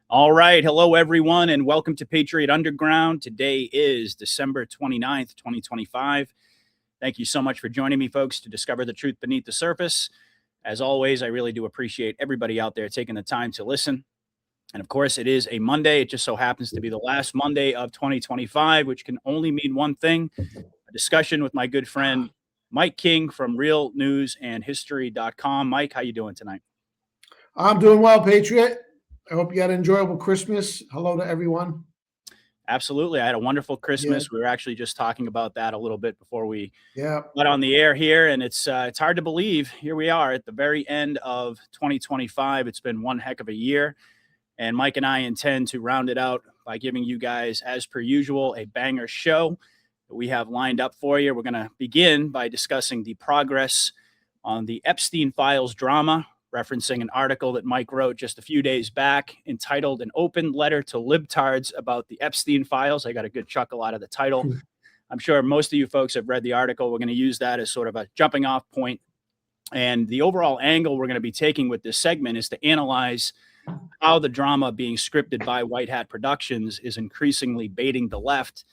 All right. Hello, everyone, and welcome to Patriot Underground. Today is December 29th, 2025. Thank you so much for joining me, folks, to discover the truth beneath the surface. As always, I really do appreciate everybody out there taking the time to listen. And of course, it is a Monday. It just so happens to be the last Monday of 2025, which can only mean one thing: a discussion with my good friend Mike King from realnewsandhistory.com. Mike, how you doing tonight? I'm doing well, Patriot. I hope you had an enjoyable Christmas. Hello to everyone. Absolutely. I had a wonderful Christmas. Yeah. We were actually just talking about that a little bit before we Yeah. got on the air here, and it's hard to believe. Here we are at the very end of 2025. It's been one heck of a year, and Mike and I intend to round it out by giving you guys, as per usual, a banger show that we have lined up for you. We're going to begin by discussing the progress on the Epstein Files drama, referencing an article that Mike wrote just a few days back entitled "An Open Letter to Libtards About the Epstein Files." I got a good chuckle out of the title. I'm sure most of you folks have read the article. We're going to use that as sort of a jumping off point. And the overall angle we're going to be taking with this segment is to analyze how the drama being scripted by White Hat Productions is increasingly baiting the left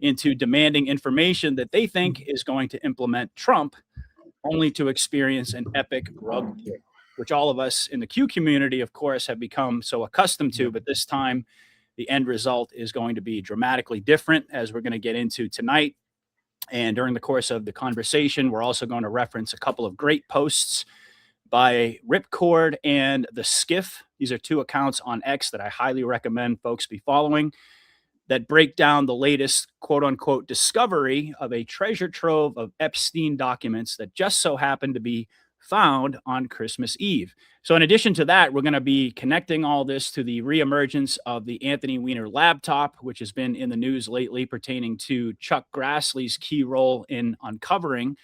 into demanding information that they think is going to implement Trump, only to experience an epic rug pull, which all of us in the Q community, of course, have become so accustomed to. But this time, the end result is going to be dramatically different, as we're going to get into tonight. And during the course of the conversation, we're also going to reference a couple of great posts by Ripcord and The Skiff. These are two accounts on X that I highly recommend folks be following, that break down the latest quote unquote discovery of a treasure trove of Epstein documents that just so happened to be found on Christmas Eve. So in addition to that, we're going to be connecting all this to the reemergence of the Anthony Weiner laptop, which has been in the news lately, pertaining to Chuck Grassley's key role in uncovering,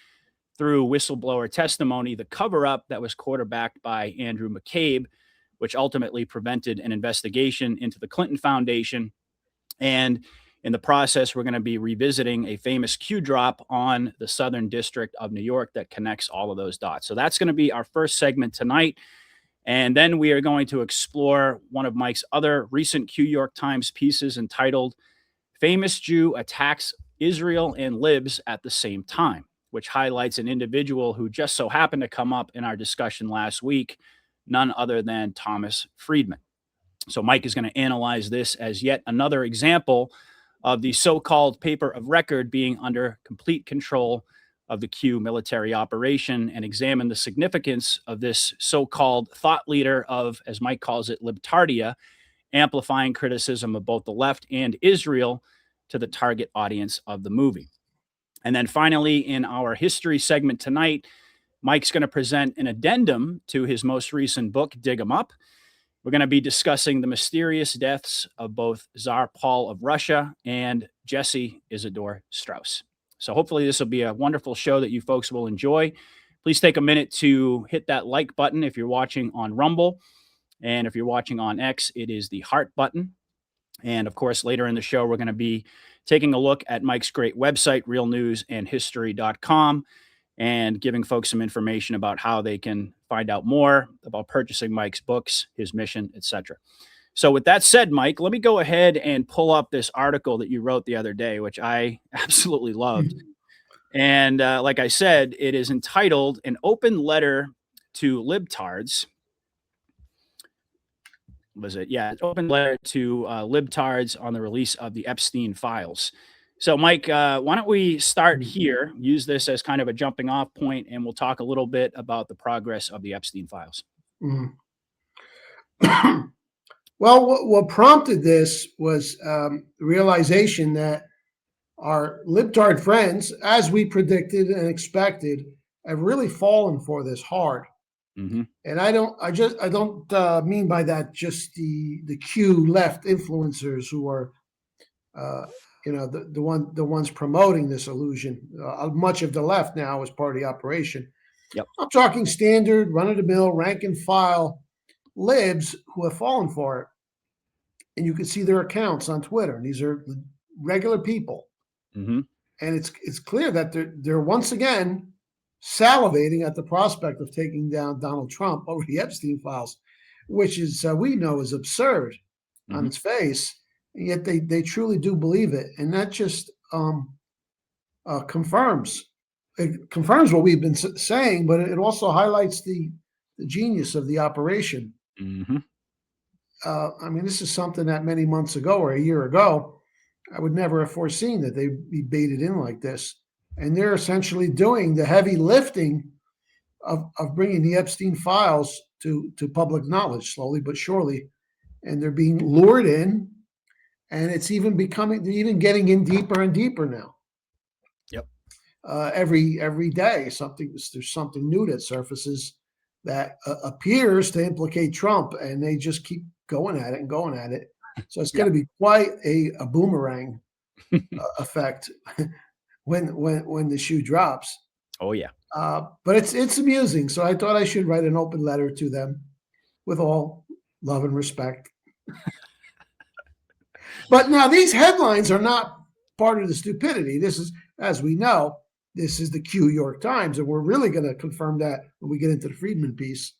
through whistleblower testimony, the cover-up that was quarterbacked by Andrew McCabe, which ultimately prevented an investigation into the Clinton Foundation. And in the process, we're going to be revisiting a famous Q drop on the Southern District of New York that connects all of those dots. So that's going to be our first segment tonight. And then we are going to explore one of Mike's other recent Q York Times pieces entitled "Famous Jew Attacks Israel and Libs at the Same Time," which highlights an individual who just so happened to come up in our discussion last week, none other than Thomas Friedman. So Mike is going to analyze this as yet another example of the so-called paper of record being under complete control of the Q military operation, and examine the significance of this so-called thought leader of, as Mike calls it, libtardia, amplifying criticism of both the left and Israel to the target audience of the movie. And then finally, in our history segment tonight, Mike's going to present an addendum to his most recent book, Dig 'Em Up. We're going to be discussing the mysterious deaths of both Tsar Paul of Russia and Jesse Isador Strauss. So hopefully this will be a wonderful show that you folks will enjoy. Please take a minute to hit that like button if you're watching on Rumble. And if you're watching on X, it is the heart button. And of course, later in the show, we're going to be taking a look at Mike's great website, realnewsandhistory.com, and giving folks some information about how they can find out more about purchasing Mike's books, his mission, etc. So with that said, Mike, let me go ahead and pull up this article that you wrote the other day, which I absolutely loved. And like I said, it is entitled "An Open Letter to Libtards." Was it? Yeah, an open letter to libtards on the release of the Epstein Files. So, Mike, why don't we start here, use this as kind of a jumping off point, and we'll talk a little bit about the progress of the Epstein Files. Well, what prompted this was the realization that our libtard friends, as we predicted and expected, have really fallen for this hard. And I don't mean by that just the Q left influencers who are the ones promoting this illusion. Much of the left now is part of the operation. Yep. I'm talking standard, run-of-the-mill, rank-and-file libs who have fallen for it. And you can see their accounts on Twitter. These are regular people. And it's clear that they're once again salivating at the prospect of taking down Donald Trump over the Epstein Files, which is we know is absurd. on its face, and yet they truly do believe it, and that just confirms what we've been saying, but it also highlights the genius of the operation. I mean, this is something that many months ago or a year ago, I would never have foreseen that they'd be baited in like this. And they're essentially doing the heavy lifting of bringing the Epstein files to public knowledge slowly but surely. And they're being lured in, and it's even they're even getting in deeper and deeper now. Yep. Every day, there's something new that surfaces that appears to implicate Trump, and they just keep going at it and going at it. So it's going to be quite a boomerang effect when the shoe drops. Oh yeah. But it's amusing. So I thought I should write an open letter to them with all love and respect. But now these headlines are not part of the stupidity. This is, as we know, this is the Q York Times, and we're really going to confirm that when we get into the Friedman piece.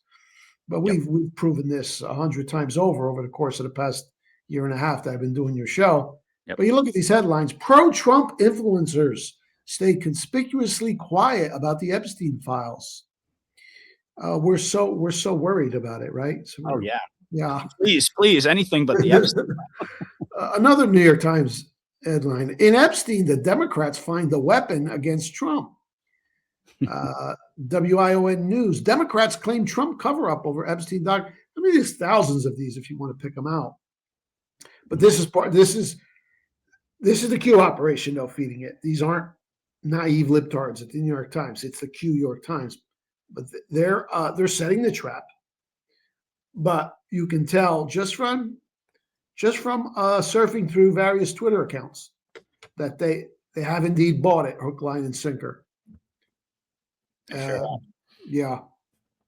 But we've proven this 100 times over the course of the past year and a half that I've been doing your show. But you look at these headlines: pro-Trump influencers stay conspicuously quiet about the Epstein files. We're so worried about it, right? So yeah. Please, anything but the Epstein. Another New York Times headline: in Epstein, the Democrats find the weapon against Trump. WION News: Democrats claim Trump cover-up over Epstein doc. I mean, there's thousands of these if you want to pick them out. But this is the Q operation, though, feeding it. These aren't naive libtards at the New York Times. It's the Q York Times. But they're setting the trap. But you can tell just from surfing through various Twitter accounts that they have indeed bought it hook, line, and sinker. Sure. Yeah.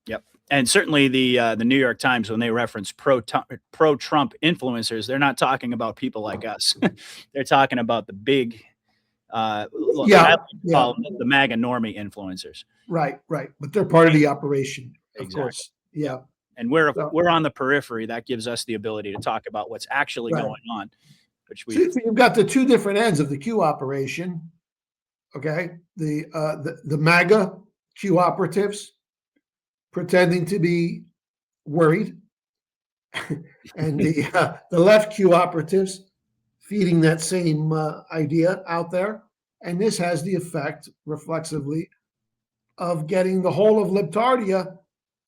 Yep. And certainly the New York Times, when they reference pro-Trump influencers, they're not talking about people like us. They're talking about the big, I call them the MAGA normie influencers. Right. But they're part of the operation, of course. Yeah. And we're on the periphery. That gives us the ability to talk about what's actually going on. Which so you've got the two different ends of the Q operation. Okay, the MAGA Q operatives pretending to be worried, and the left Q operatives feeding that same idea out there. And this has the effect, reflexively, of getting the whole of libtardia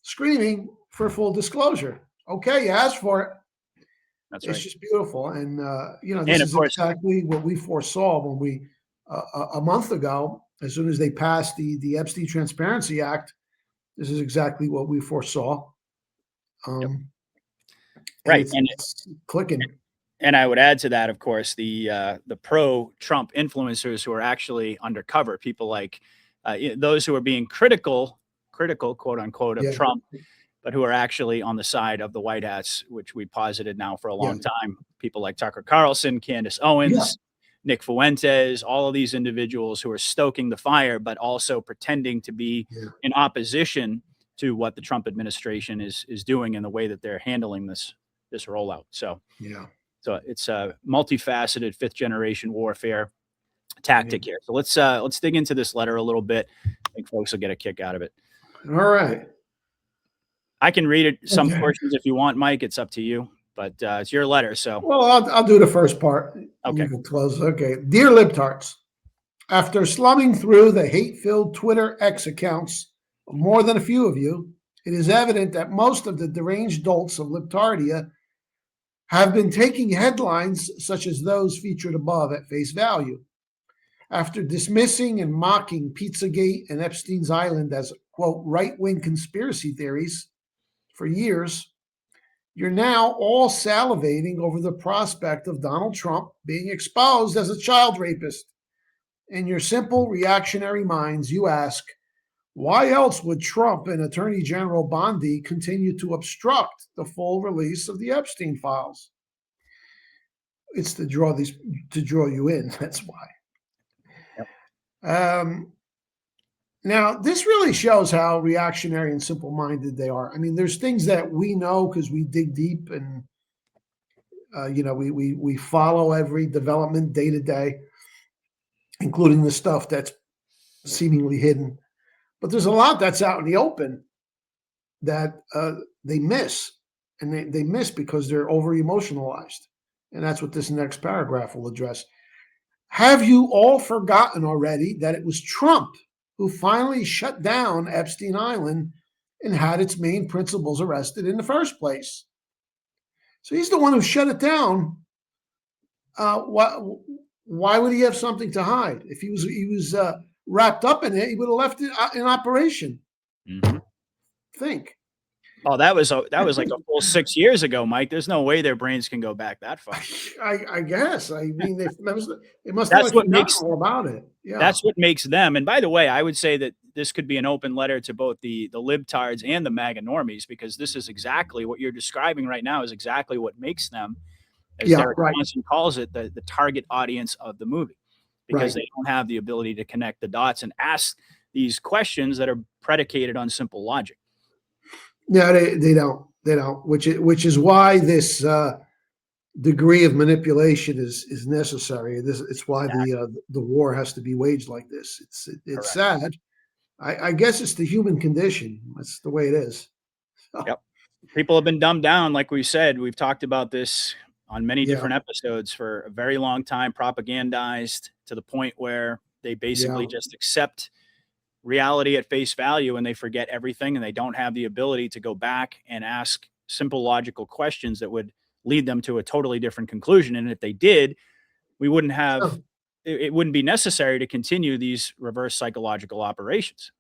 screaming for full disclosure. Okay, you asked for it. That's right. It's just beautiful. And, this is exactly what we foresaw when we, a month ago, as soon as they passed the Epstein Transparency Act, this is exactly what we foresaw. Right. And it's clicking. And I would add to that, of course, the pro-Trump influencers who are actually undercover, people like those who are being critical, quote unquote, of Trump, but who are actually on the side of the white hats, which we posited now for a long time. People like Tucker Carlson, Candace Owens, Nick Fuentes, all of these individuals who are stoking the fire, but also pretending to be in opposition to what the Trump administration is doing and the way that they're handling this rollout. So it's a multifaceted fifth generation warfare tactic here. So let's dig into this letter a little bit. I think folks will get a kick out of it. All right. I can read it some portions if you want, Mike. It's up to you, but it's your letter. So I'll do the first part. Okay. You can close. Okay. Dear Libtards, after slumming through the hate-filled Twitter X accounts of more than a few of you, it is evident that most of the deranged dolts of Libtardia have been taking headlines such as those featured above at face value. After dismissing and mocking Pizzagate and Epstein's Island as, quote, right-wing conspiracy theories for years, you're now all salivating over the prospect of Donald Trump being exposed as a child rapist. In your simple reactionary minds, you ask, why else would Trump and Attorney General Bondi continue to obstruct the full release of the Epstein files? It's to draw you in. That's why. Now, this really shows how reactionary and simple-minded they are. I mean, there's things that we know because we dig deep and We follow every development day to day, including the stuff that's seemingly hidden. But there's a lot that's out in the open that they miss, and they miss because they're over emotionalized. And that's what this next paragraph will address. Have you all forgotten already that it was Trump who finally shut down Epstein Island and had its main principals arrested in the first place? So he's the one who shut it down. Why would he have something to hide? If he was wrapped up in it, he would have left it in operation. Mm-hmm. Think. Oh, that was like a full 6 years ago, Mike. There's no way their brains can go back that far. I guess. I mean, they must That's have what makes all about it. Yeah. That's what makes them. And by the way, I would say that this could be an open letter to both the libtards and the MAGA normies, because this is exactly what you're describing right now is exactly what makes them, as Derek Johnson calls it, the target audience of the movie, because they don't have the ability to connect the dots and ask these questions that are predicated on simple logic. No, they don't. They don't. Which is why this degree of manipulation is necessary. It's why the war has to be waged like this. It's sad. I guess it's the human condition. That's the way it is. Yep. People have been dumbed down, like we said. We've talked about this on many different episodes for a very long time, propagandized to the point where they basically just accept reality at face value, and they forget everything, and they don't have the ability to go back and ask simple logical questions that would lead them to a totally different conclusion. And if they did, we wouldn't have it wouldn't be necessary to continue these reverse psychological operations.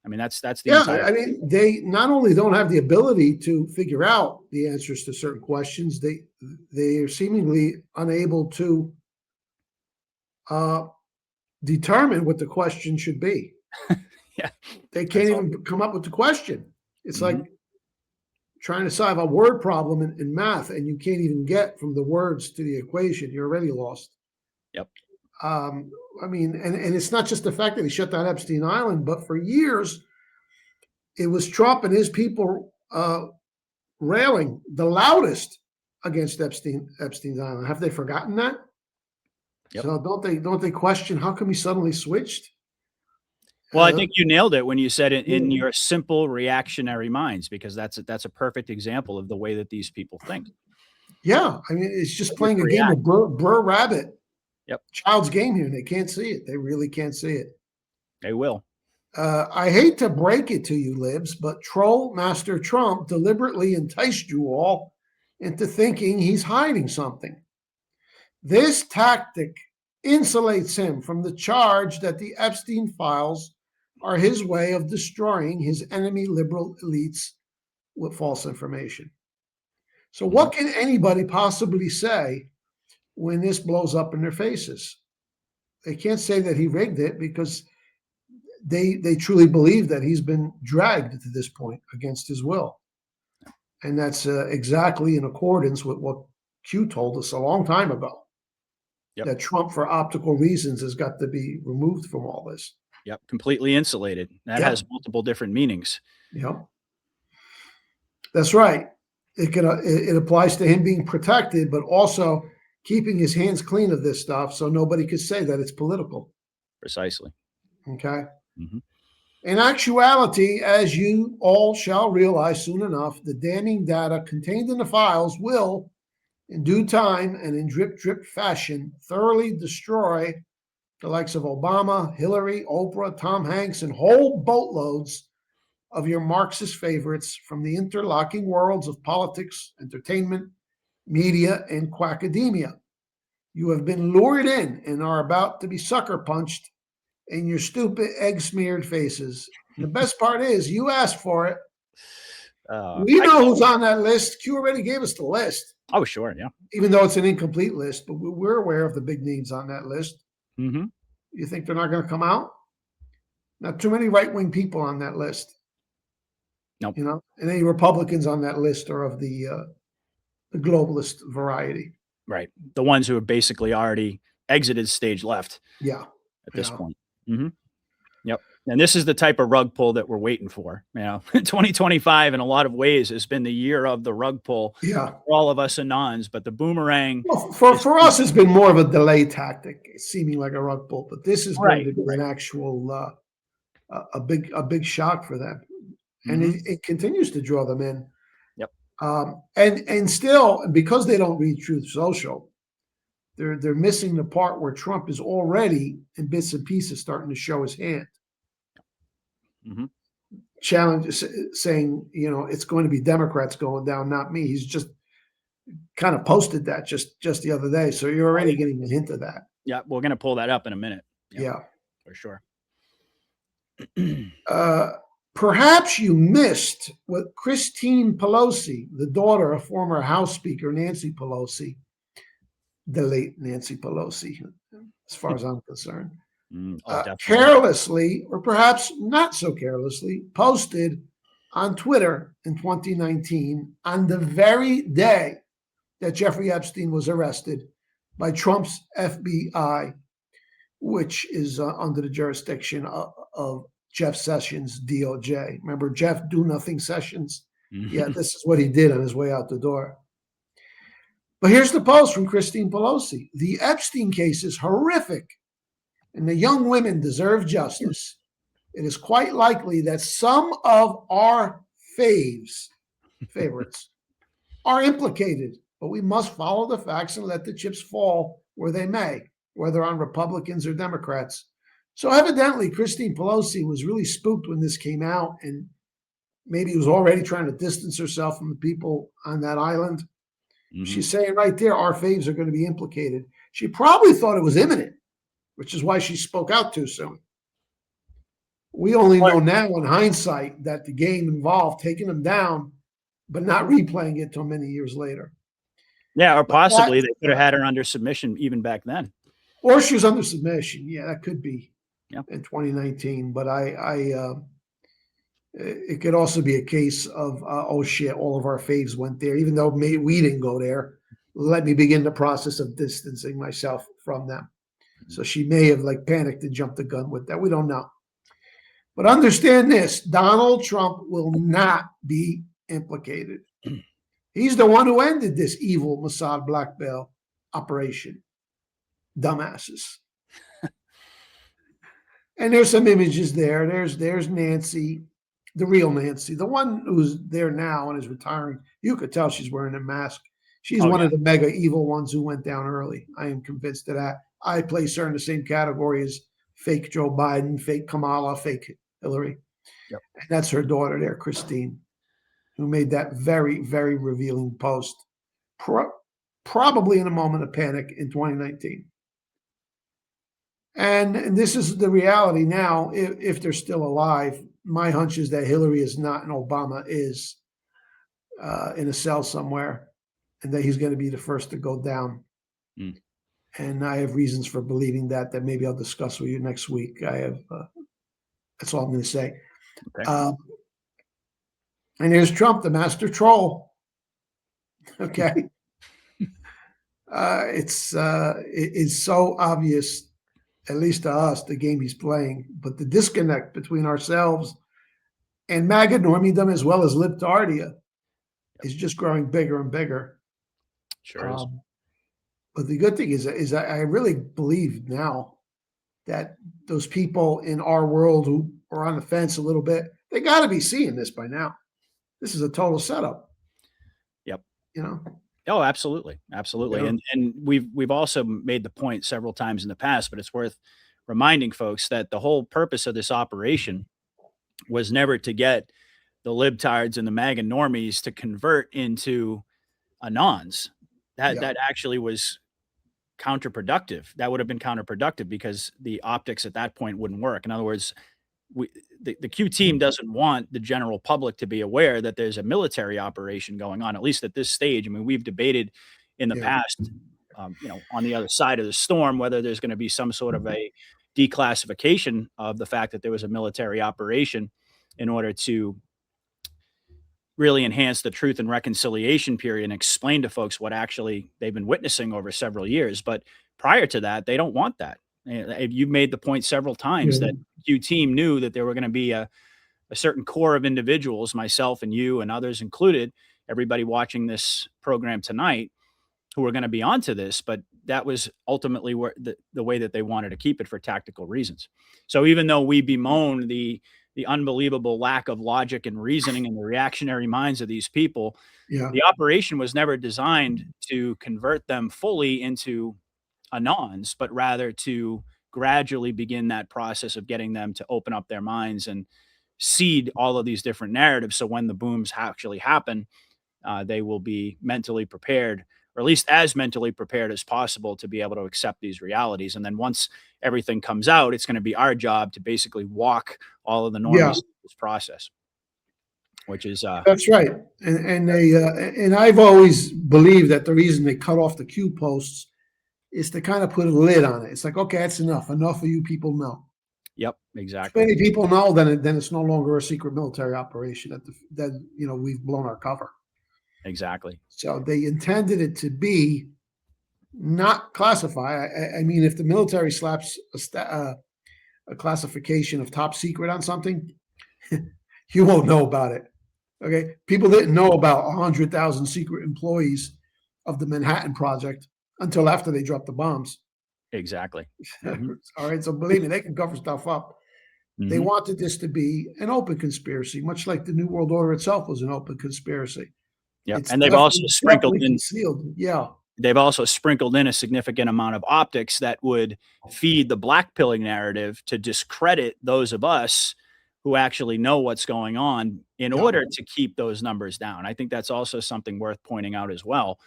I mean, that's the entire. I mean, they not only don't have the ability to figure out the answers to certain questions, they are seemingly unable to determine what the question should be. Yeah, they can't even come up with the question. It's like trying to solve a word problem in math, and you can't even get from the words to the equation. You're already lost. Yep. I mean, and it's not just the fact that he shut down Epstein Island, but for years, it was Trump and his people railing the loudest against Epstein Island. Have they forgotten that? Yep. So don't they question how come he suddenly switched? Well, I think you nailed it when you said it in your simple reactionary minds, because that's a perfect example of the way that these people think. Yeah, I mean, it's just playing a game of Burr Rabbit. Yep. Child's game here, and they can't see it. They really can't see it. They will. I hate to break it to you, Libs, but Troll Master Trump deliberately enticed you all into thinking he's hiding something. This tactic insulates him from the charge that the Epstein files are his way of destroying his enemy liberal elites with false information. So what can anybody possibly say when this blows up in their faces? They can't say that he rigged it, because they truly believe that he's been dragged to this point against his will. And that's exactly in accordance with what Q told us a long time ago. Yep. That Trump, for optical reasons, has got to be removed from all this. Yep, completely insulated. That has multiple different meanings. Yep, that's right. It applies to him being protected, but also keeping his hands clean of this stuff, so nobody could say that it's political. Precisely. Okay. In actuality, as you all shall realize soon enough, the damning data contained in the files will, in due time and in drip fashion, thoroughly destroy the likes of Obama, Hillary, Oprah, Tom Hanks, and whole boatloads of your Marxist favorites from the interlocking worlds of politics, entertainment, media, and quackademia. You have been lured in and are about to be sucker punched in your stupid egg-smeared faces. And the best part is you asked for it. We know who's on that list. Q already gave us the list. Oh, sure, yeah. Even though it's an incomplete list, but we're aware of the big names on that list. You think they're not going to come out? Not too many right-wing people on that list. Nope. You know, and any Republicans on that list are of the globalist variety. Right. The ones who have basically already exited stage left. Yeah. At this point. Yep. And this is the type of rug pull that we're waiting for. 2025 in a lot of ways has been the year of the rug pull Yeah. for all of us Anons, but the boomerang. Well, for us, it's been more of a delay tactic, seeming like a rug pull, but this is going to be an actual a big shock for them, and it continues to draw them in. Yep. And still, because they don't read Truth Social, they're missing the part where Trump is already in bits and pieces starting to show his hand. Challenge, saying, it's going to be Democrats going down, not me. He's just kind of posted that just the other day. So you're already getting a hint of that. Yeah, we're going to pull that up in a minute. Yeah, for sure. Perhaps you missed what Christine Pelosi, the daughter of former House Speaker Nancy Pelosi, the late Nancy Pelosi, as far as I'm concerned, carelessly, or perhaps not so carelessly, posted on Twitter in 2019 on the very day that Jeffrey Epstein was arrested by Trump's FBI, which is under the jurisdiction of Jeff Sessions, DOJ. Remember Jeff Do Nothing Sessions? Yeah, this is what he did on his way out the door. But here's the post from Christine Pelosi. The Epstein case is horrific, and the young women deserve justice. It is quite likely that some of our favorites are implicated, but we must follow the facts and let the chips fall where they may, whether on Republicans or Democrats. So evidently, Christine Pelosi was really spooked when this came out, and maybe was already trying to distance herself from the people on that island. She's saying right there, our faves are going to be implicated. She probably thought it was imminent, which is why she spoke out too soon. We only know now in hindsight that the game involved taking them down, but not replaying it till many years later. Yeah, or possibly they could have had her under submission even back then. Or she was under submission. Yeah, that could be in 2019. But it could also be a case of, oh shit, all of our faves went there, even though we didn't go there. Let me begin the process of distancing myself from them. So she may have panicked and jumped the gun with that. We don't know. But understand this, Donald Trump will not be implicated. He's the one who ended this evil Mossad black belt operation. Dumbasses. And there's some images there. There's Nancy, the real Nancy, the one who's there now and is retiring. You could tell she's wearing a mask. She's one of the mega evil ones who went down early. I am convinced of that. I place her in the same category as fake Joe Biden, fake Kamala, fake Hillary. Yep. And that's her daughter there, Christine, who made that very, very revealing post, probably in a moment of panic in 2019. And this is the reality now, if they're still alive. My hunch is that Hillary is not and Obama is in a cell somewhere, and that he's going to be the first to go down. And I have reasons for believing that maybe I'll discuss with you next week. That's all I'm going to say. Okay. And here's Trump, the master troll. Okay. It's so obvious, at least to us, the game he's playing, but the disconnect between ourselves and MAGA normie as well as libtardia is just growing bigger and bigger. Sure is. But the good thing is I really believe now that those people in our world who are on the fence a little bit, they got to be seeing this by now. This is a total setup. Yep. Oh, absolutely. Absolutely. Yeah. And we've also made the point several times in the past, but it's worth reminding folks that the whole purpose of this operation was never to get the libtards and the MAGA normies to convert into Anons. That actually was counterproductive. That would have been counterproductive because the optics at that point wouldn't work. In other words, the Q team doesn't want the general public to be aware that there's a military operation going on, at least at this stage. I mean, we've debated in the past, on the other side of the storm, whether there's going to be some sort of a declassification of the fact that there was a military operation in order to really enhance the truth and reconciliation period and explain to folks what actually they've been witnessing over several years. But prior to that, they don't want that. You've made the point several times Yeah. that Q team knew that there were going to be a certain core of individuals, myself and you and others included, everybody watching this program tonight, who were going to be onto this, but that was ultimately where the way that they wanted to keep it for tactical reasons. So even though we bemoan the unbelievable lack of logic and reasoning in the reactionary minds of these people, Yeah. the operation was never designed to convert them fully into anons, but rather to gradually begin that process of getting them to open up their minds and seed all of these different narratives. So when the booms actually happen, they will be mentally prepared, or at least as mentally prepared as possible to be able to accept these realities. And then once everything comes out, it's going to be our job to basically walk all of the Yeah. normies through this process, which is That's right. And and I've always believed that the reason they cut off the Q posts is to kind of put a lid on it. It's like, okay, that's enough. Enough of you people know. Yep, If exactly. many people know, then it's no longer a secret military operation that we've blown our cover. Exactly. So they intended it to be not classified. I mean, if the military slaps a classification of top secret on something, you won't know about it. Okay, people didn't know about 100,000 secret employees of the Manhattan Project until after they dropped the bombs. Exactly. All right, so believe me, they can cover stuff up. They wanted this to be an open conspiracy, much like the New World Order itself was an open conspiracy. Yep. It's And they've also sprinkled definitely in concealed. Yeah. they've also sprinkled in a significant amount of optics that would feed the black pilling narrative to discredit those of us who actually know what's going on in Yeah. order to keep those numbers down. I think that's also something worth pointing out as well.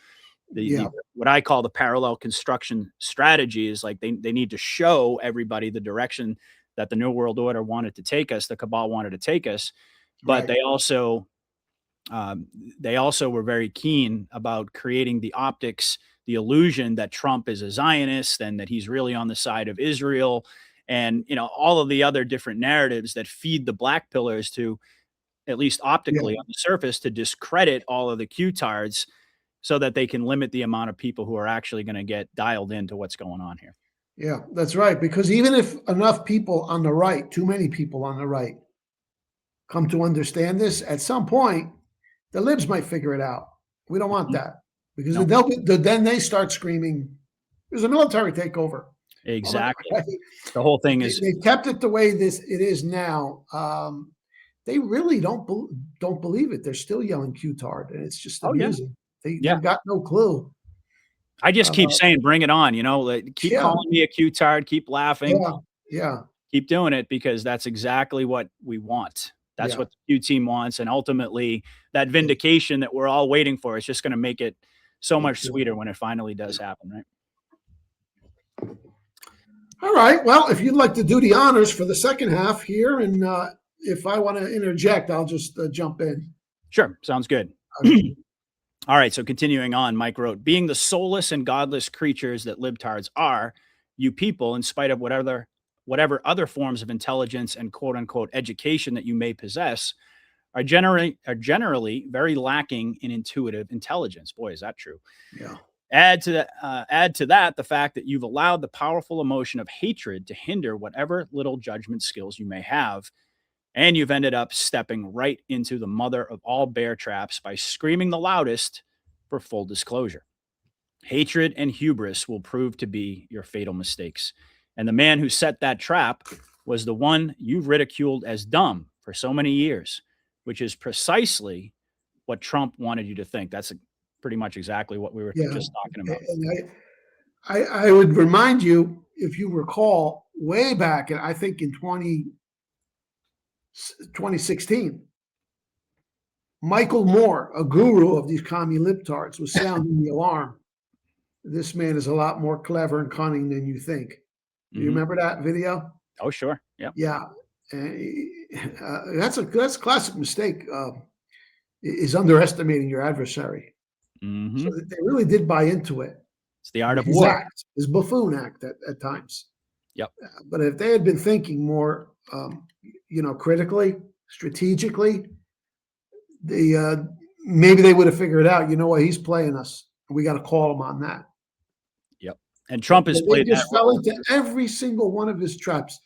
Yeah. What I call the parallel construction strategy is like they need to show everybody the direction that the New World Order wanted to take us, the cabal wanted to take us, but Right. they also were very keen about creating the optics, the illusion that Trump is a Zionist and that he's really on the side of Israel, and all of the other different narratives that feed the black pillars to, at least Yeah. optically on the surface, to discredit all of the Q-tards so that they can limit the amount of people who are actually going to get dialed into what's going on here. Yeah, that's right. Because even if enough people on the right, too many people on the right, come to understand this, at some point, the libs might figure it out. We don't want that because No. then they start screaming, "There's a military takeover." Exactly. Well, The whole thing is they've kept it the way it is now. They really don't believe it. They're still yelling "Q-tard," and it's just oh, yeah. amusing. Yeah. They've got no clue. I just keep saying, bring it on, like, keep Yeah, calling me a Q-tard, keep laughing, yeah, yeah, keep doing it because that's exactly what we want. That's yeah. what the Q team wants, and ultimately, that vindication that we're all waiting for is just gonna make it so much sweeter when it finally does happen, right? All right. Well, if you'd like to do the honors for the second half here, and if I want to interject, I'll just jump in. Sure, sounds good. Okay. All right, so continuing on, Mike wrote, "Being the soulless and godless creatures that libtards are, you people, in spite of whatever other forms of intelligence and quote unquote education that you may possess, are generally very lacking in intuitive intelligence." Boy, is that true. Yeah. Add to that the fact that you've allowed the powerful emotion of hatred to hinder whatever little judgment skills you may have, and you've ended up stepping right into the mother of all bear traps by screaming the loudest for full disclosure. Hatred and hubris will prove to be your fatal mistakes. And the man who set that trap was the one you've ridiculed as dumb for so many years, which is precisely what Trump wanted you to think. That's pretty much exactly what we were just talking about. And I would remind you, if you recall, way back, and I think in 2016, Michael Moore, a guru of these commie libtards, was sounding the alarm. This man is a lot more clever and cunning than you think. Do you remember that video? Oh, sure. Yep. Yeah. That's a classic mistake, is underestimating your adversary. So they really did buy into it. It's the art of His war. act, his buffoon act at times. Yep. But if they had been thinking more, critically, strategically, maybe they would have figured out, you know what, he's playing us. We got to call him on that. Yep. And Trump has They played that just fell role. into every single one of his traps.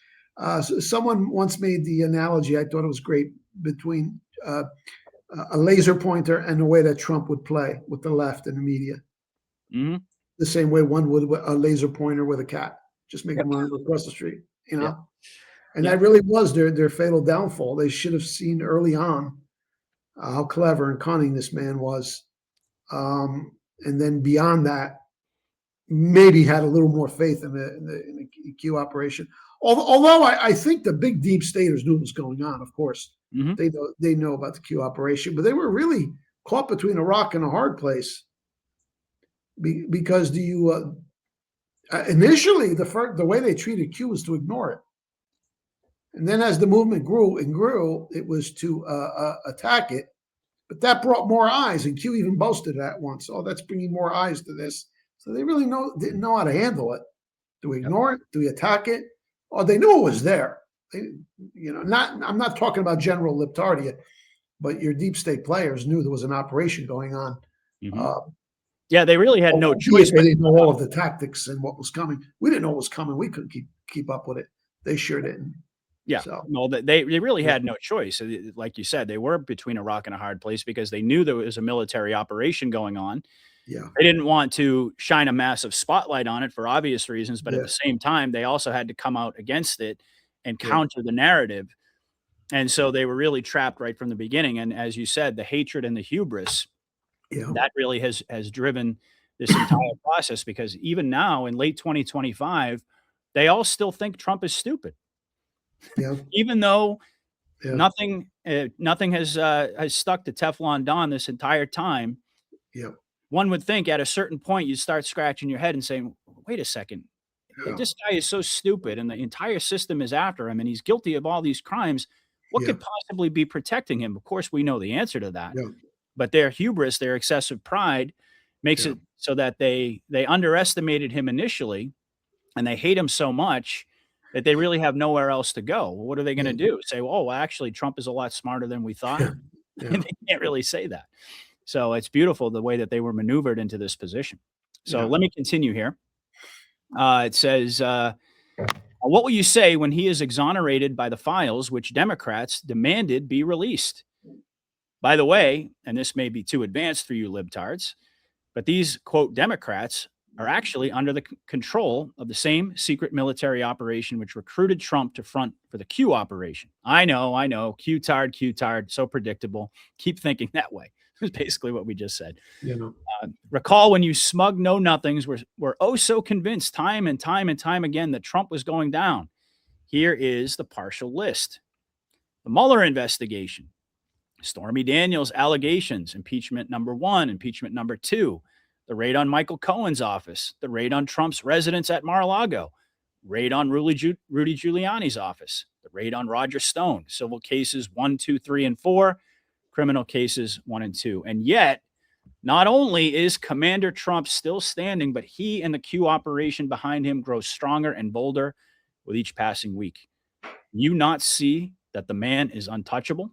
Someone once made the analogy, I thought it was great, between a laser pointer and the way that Trump would play with the left and the media. Mm-hmm. The same way one would with a laser pointer with a cat, just make Yep. them run across the street, Yep. And Yep. that really was their fatal downfall. They should have seen early on how clever and cunning this man was, and then beyond that, maybe had a little more faith in the Q operation. Although I think the big deep staters knew what was going on. Of course, Mm-hmm. they know about the Q operation, but they were really caught between a rock and a hard place, because initially the way they treated Q was to ignore it, and then as the movement grew and grew, it was to attack it. But that brought more eyes, and Q even boasted that once. Oh, that's bringing more eyes to this. So they really didn't know how to handle it. Do we ignore it? Do we attack it? Or they knew it was there. I'm not talking about general Libtardia, but your deep state players knew there was an operation going on. Mm-hmm. Yeah, they really had no choice. They didn't know all of the tactics and what was coming. We didn't know what was coming. We couldn't keep up with it. They sure didn't. Yeah, so, well, they really had no choice. Like you said, they were between a rock and a hard place because they knew there was a military operation going on. Yeah, they didn't want to shine a massive spotlight on it for obvious reasons, but at the same time, they also had to come out against it and counter the narrative. And so they were really trapped right from the beginning. And as you said, the hatred and the hubris, that really has driven this entire process, because even now in late 2025, they all still think Trump is stupid. Yeah. Even though nothing has stuck to Teflon Don this entire time. Yeah. One would think at a certain point you'd start scratching your head and saying, "Wait a second, this guy is so stupid, and the entire system is after him, and he's guilty of all these crimes. What could possibly be protecting him?" Of course, we know the answer to that. But their hubris, their excessive pride, makes it so that they underestimated him initially, and they hate him so much that they really have nowhere else to go. Well, what are they going to do? Say, well, actually, Trump is a lot smarter than we thought? And they can't really say that. So it's beautiful the way that they were maneuvered into this position. So let me continue here. It says, what will you say when he is exonerated by the files which Democrats demanded be released? By the way, and this may be too advanced for you libtards, but these, quote, Democrats are actually under the control of the same secret military operation which recruited Trump to front for the Q operation. I know. Q-tard, so predictable. Keep thinking that way. Is basically what we just said. Recall when you smug know-nothings were oh so convinced time and time again that Trump was going down. Here is the partial list. The Mueller investigation, Stormy Daniels allegations, impeachment number 1, impeachment number 2, the raid on Michael Cohen's office, the raid on Trump's residence at Mar-a-Lago, raid on Rudy Giuliani's office, the raid on Roger Stone, civil cases 1, 2, 3, and 4, criminal cases 1 and 2. And yet, not only is Commander Trump still standing, but he and the Q operation behind him grows stronger and bolder with each passing week. You not see that the man is untouchable,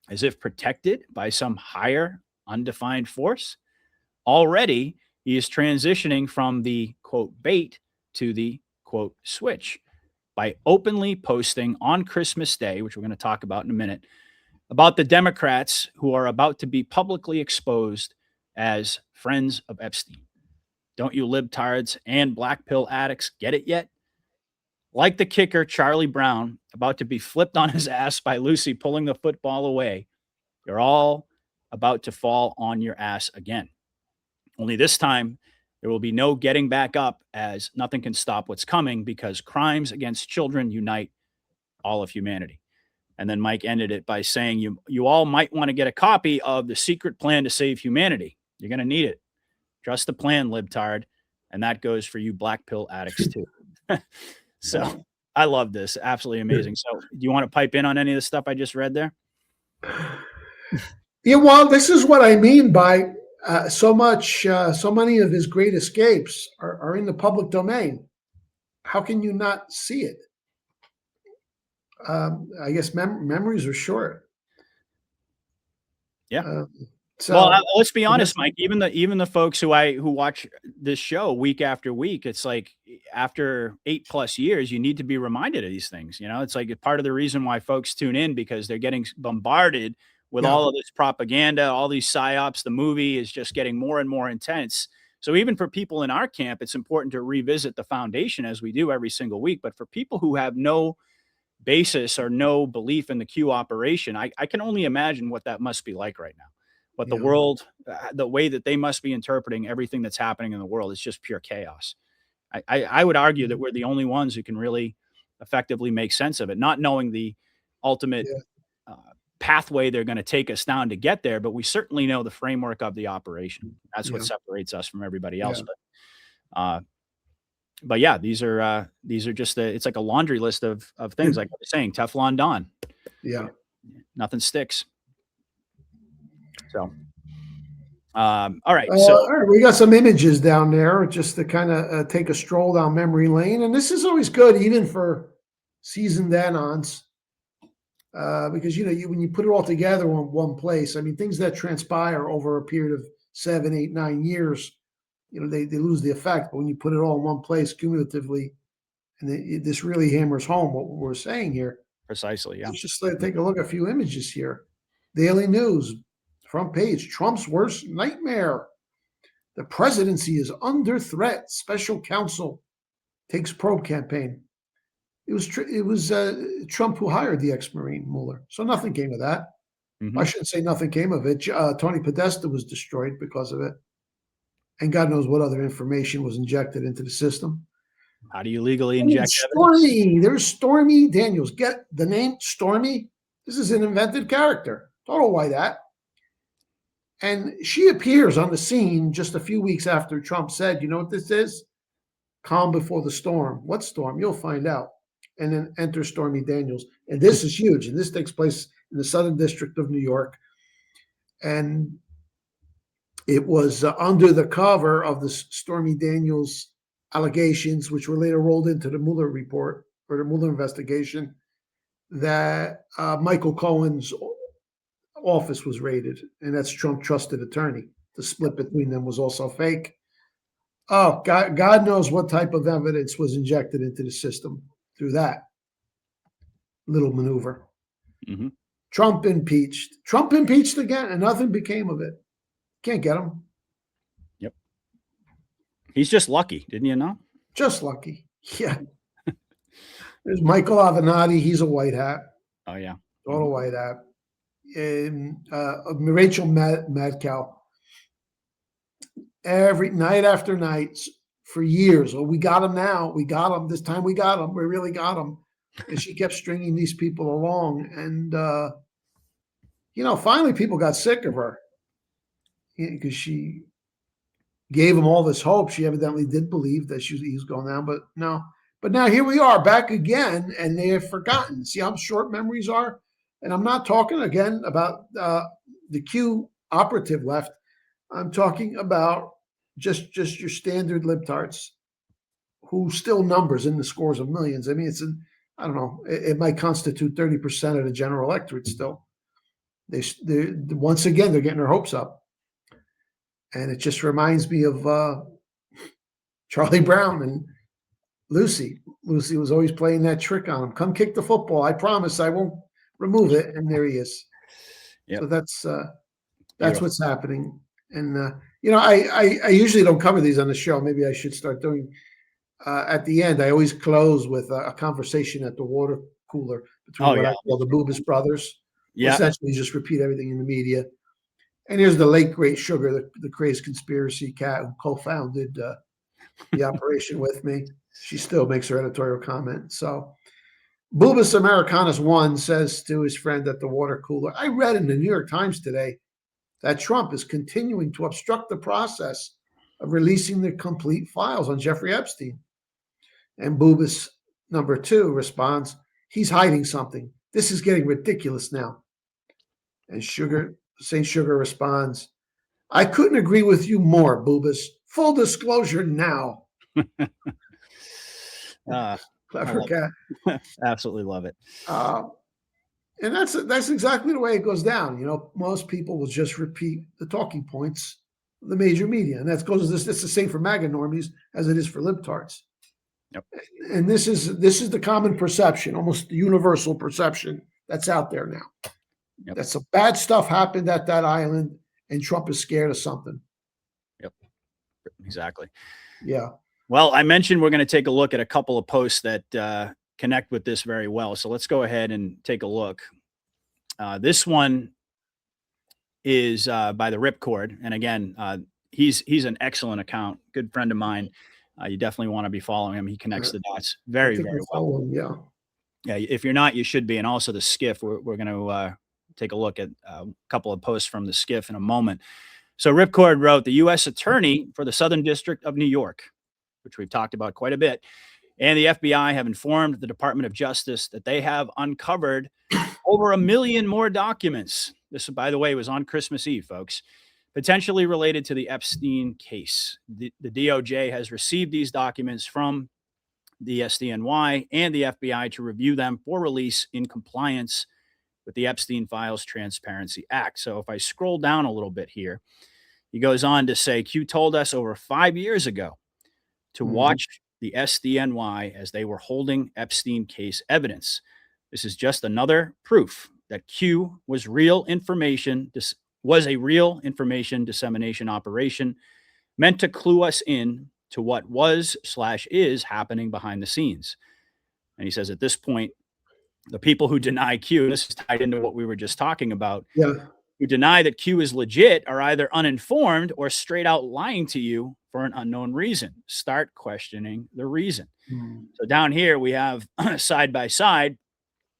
as if protected by some higher undefined force? Already, he is transitioning from the, quote, bait to the, quote, switch by openly posting on Christmas Day, which we're going to talk about in a minute, about the Democrats who are about to be publicly exposed as friends of Epstein. Don't you libtards and black pill addicts get it yet? Like the kicker, Charlie Brown, about to be flipped on his ass by Lucy pulling the football away, you're all about to fall on your ass again. Only this time, there will be no getting back up, as nothing can stop what's coming, because crimes against children unite all of humanity. And then Mike ended it by saying, you all might want to get a copy of The Secret Plan to Save Humanity. You're going to need it. Trust the plan, libtard. And that goes for you black pill addicts too. So I love this. Absolutely amazing. So do you want to pipe in on any of the stuff I just read there? Yeah, well, this is what I mean by so many of his great escapes are in the public domain. How can you not see it? I guess memories are short. Yeah. Well, So let's be honest, Mike. Even the folks who watch this show week after week, it's like after 8+ years, you need to be reminded of these things. You know, it's like part of the reason why folks tune in, because they're getting bombarded with yeah, all of this propaganda, all these psyops. The movie is just getting more and more intense. So even for people in our camp, it's important to revisit the foundation as we do every single week. But for people who have no basis or no belief in the Q operation, I can only imagine what that must be like right now. What the yeah, world, the way that they must be interpreting everything that's happening in the world is just pure chaos. I would argue that mhm, we're the only ones who can really effectively make sense of it, not knowing the ultimate yeah, uh, pathway they're going to take us down to get there, but we certainly know the framework of the operation. That's what yeah, separates us from everybody else. yeah, Uh, but yeah, these are just it's like a laundry list of things. Like I was saying, Teflon Don, yeah. nothing sticks. So, all right. So All right, we got some images down there just to kind of take a stroll down memory lane, and this is always good, even for seasoned add-ons, because when you put it all together in one place, I mean, things that transpire over a period of 7, 8, 9 years, they lose the effect. But when you put it all in one place cumulatively, and this really hammers home what we're saying here. precisely, yeah. Let's just take a look at a few images here. Daily News, front page: Trump's worst nightmare. The presidency is under threat. Special counsel takes probe campaign. It was Trump who hired the ex-Marine Mueller, so nothing came of that. I Hmm. shouldn't say nothing came of it. Tony Podesta was destroyed because of it, and God knows what other information was injected into the system. How do you legally And inject evidence? Stormy, there's Stormy Daniels. Get the name Stormy. This is an invented character. Total white hat. And she appears on the scene just a few weeks after Trump said, "You know what this is? Calm before the storm." What storm? You'll find out. And then enter Stormy Daniels. And this is huge. And this takes place in the Southern District of New York. And it was under the cover of the Stormy Daniels allegations, which were later rolled into the Mueller report or the Mueller investigation, that Michael Cohen's office was raided. And that's Trump trusted attorney. The split between them was also fake. Oh, God knows what type of evidence was injected into the system through that little maneuver. Hmm. Trump impeached. Trump impeached again, and nothing became of it. Can't get him. Yep. He's just lucky, didn't you know? Just lucky. Yeah. There's Michael Avenatti. He's a white hat. Oh yeah. Total white hat. And Rachel Madcow. Every night after night for years. Oh, we got him now. We got him. This time we got him. We really got him. And she kept stringing these people along. And, finally people got sick of her because she gave him all this hope. She evidently did believe that he was going down, but no. But now here we are back again, and they have forgotten. See how short memories are? And I'm not talking again about the Q operative left. I'm talking about just your standard libtards who still numbers in the scores of millions. I mean, I don't know, it might constitute 30% of the general electorate still. They once again, they're getting their hopes up. And it just reminds me of Charlie Brown and Lucy. Lucy was always playing that trick on him. Come kick the football. I promise I won't remove it. And there he is. Yep. So that's Beautiful. what's happening. And I usually don't cover these on the show. Maybe I should start doing. At the end, I always close with a conversation at the water cooler between Oh what yeah. I call the Bubis brothers. Yeah. Essentially, just repeat everything in the media. And here's the late great Sugar, the crazed conspiracy cat who co-founded the operation with me. She still makes her editorial comment. So Bubis Americanus 1 says to his friend at the water cooler, I read in the New York Times today that Trump is continuing to obstruct the process of releasing the complete files on Jeffrey Epstein. And Bubis number 2 responds, he's hiding something. This is getting ridiculous now. And St. Sugar responds, I couldn't agree with you more, Bubis. Full disclosure now. I Clever love cat. it. Absolutely love it. And that's exactly the way it goes down. You know, most people will just repeat the talking points of the major media, and that's the same for MAGA normies as it is for libtards. Yep. And this is the common perception, almost the universal perception that's out there now. Yep. That some bad stuff happened at that island, and Trump is scared of something. Yep, exactly. Yeah. Well, I mentioned we're going to take a look at a couple of posts that connect with this very well. So let's go ahead and take a look. This one is by the Ripcord, and again, he's an excellent account, good friend of mine. You definitely want to be following him. He connects the dots very, very well. Yeah. Yeah, if you're not, you should be. And also the Skiff. We're going to take a look at a couple of posts from the Skiff in a moment. So Ripcord wrote, the U.S. Attorney for the Southern District of New York, which we've talked about quite a bit, and the FBI have informed the Department of Justice that they have uncovered over 1 million more documents. This, by the way, was on Christmas Eve, folks, potentially related to the Epstein case. The DOJ has received these documents from the SDNY and the FBI to review them for release in compliance with the Epstein Files Transparency Act. So if I scroll down a little bit here, he goes on to say, Q told us over 5 years ago to watch the SDNY as they were holding Epstein case evidence. This is just another proof that Q was real information. This was a real information dissemination operation meant to clue us in to what was/is happening behind the scenes. And he says at this point, the people who deny Q, this is tied into what we were just talking about, who deny that Q is legit are either uninformed or straight out lying to you for an unknown reason. Start questioning the reason. So down here we have side by side,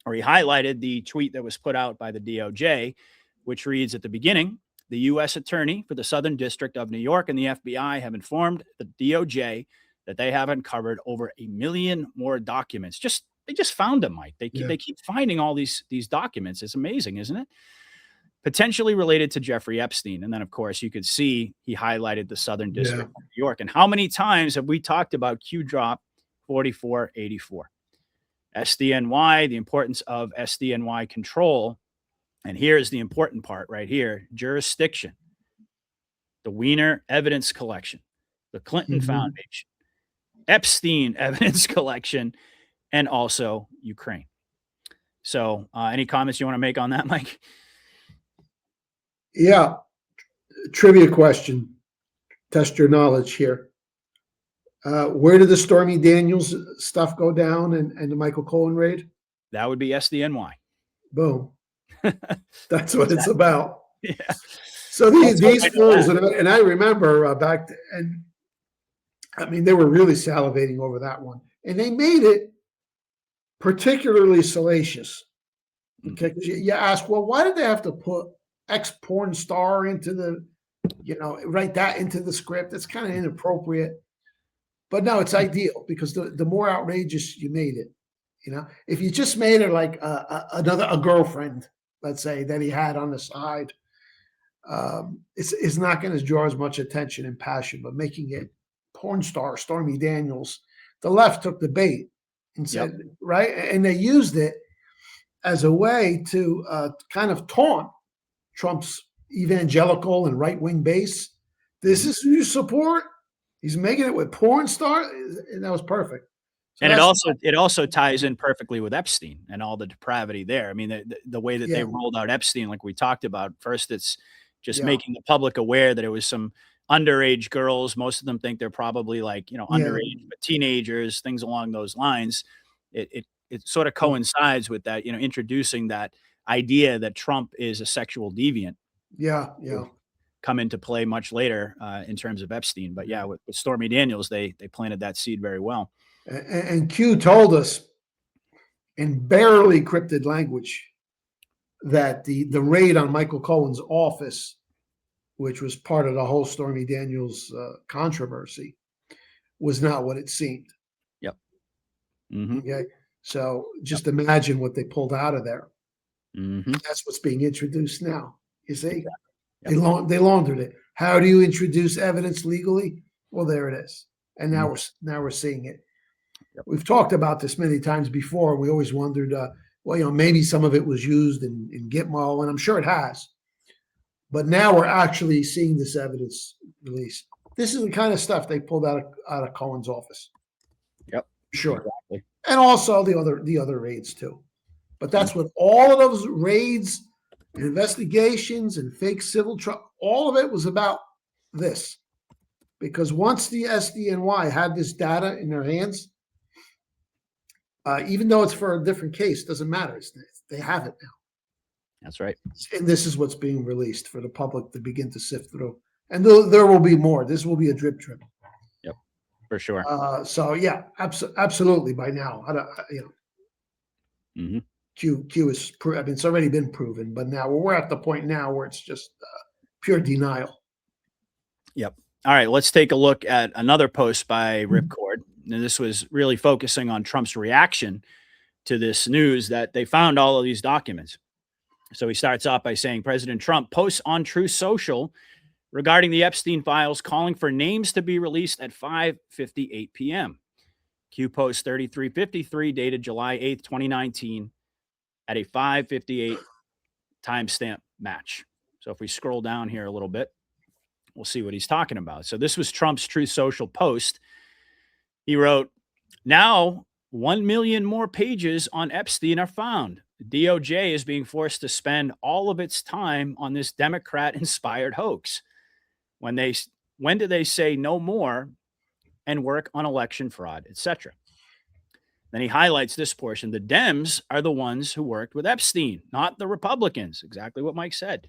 or he highlighted the tweet that was put out by the DOJ, which reads at the beginning, the U.S. Attorney for the Southern District of New York and the FBI have informed the DOJ that they have uncovered over 1 million more documents. They just found them, Mike. They keep finding all these documents. It's amazing, isn't it? Potentially related to Jeffrey Epstein. And then, of course, you could see he highlighted the Southern District of New York. And how many times have we talked about Q Drop 4484? SDNY, the importance of SDNY control. And here's the important part right here, jurisdiction, the Wiener evidence collection, the Clinton Foundation, Epstein evidence collection, and also Ukraine. So any comments you want to make on that, Mike? Yeah. Trivia question. Test your knowledge here. Where did the Stormy Daniels stuff go down and the Michael Cohen raid? That would be SDNY. Boom. That's what it's about. Yeah. So these fools, and I remember back, and I mean, they were really salivating over that one. And they made it particularly salacious. Okay. Because you ask, well, why did they have to put ex-porn star into the, write that into the script? It's kind of inappropriate. But no, it's ideal because the more outrageous you made it, if you just made it like a girlfriend, let's say, that he had on the side, it's not going to draw as much attention and passion. But making it porn star Stormy Daniels, the left took the bait and said, right, and they used it as a way to kind of taunt Trump's evangelical and right-wing base. This is who you support. He's making it with porn star, and that was perfect. So and it also ties in perfectly with Epstein and all the depravity there. I mean, the way that they rolled out Epstein, like we talked about, first it's just making the public aware that it was some underage girls. Most of them think they're probably like, underage, but teenagers, things along those lines. It sort of coincides with that, introducing that idea that Trump is a sexual deviant. Yeah. Come into play much later in terms of Epstein. But with Stormy Daniels, they planted that seed very well. And Q told us in barely cryptic language that the raid on Michael Cohen's office, which was part of the whole Stormy Daniels controversy, was not what it seemed. Yep. Okay. So just imagine what they pulled out of there. That's what's being introduced now. You see? They laundered it. How do you introduce evidence legally? Well, there it is. And now we're seeing it. We've talked about this many times before. We always wondered, well, maybe some of it was used in Gitmo, and I'm sure it has. But now we're actually seeing this evidence released. This is the kind of stuff they pulled out of Cohen's office. Yep. Sure. Exactly. And also the other raids too. But that's what all of those raids and investigations and fake civil trial, all of it was about this. Because once the SDNY had this data in their hands, even though it's for a different case, doesn't matter. They have it now. That's right. And this is what's being released for the public to begin to sift through. And there will be more. This will be a drip. Yep, for sure. So yeah, absolutely. By now, Mm-hmm. Q is. It's already been proven, but now we're at the point now where it's just pure denial. Yep. All right, let's take a look at another post by Ripcord. And this was really focusing on Trump's reaction to this news that they found all of these documents. So he starts off by saying President Trump posts on Truth Social regarding the Epstein files, calling for names to be released at 5:58 p.m. Q post 3353 dated July 8th, 2019 at a 5:58 timestamp match. So if we scroll down here a little bit, we'll see what he's talking about. So this was Trump's Truth Social post. He wrote, now 1 million more pages on Epstein are found. The DOJ is being forced to spend all of its time on this Democrat-inspired hoax. When do they say no more and work on election fraud, etc.? Then he highlights this portion. The Dems are the ones who worked with Epstein, not the Republicans. Exactly what Mike said.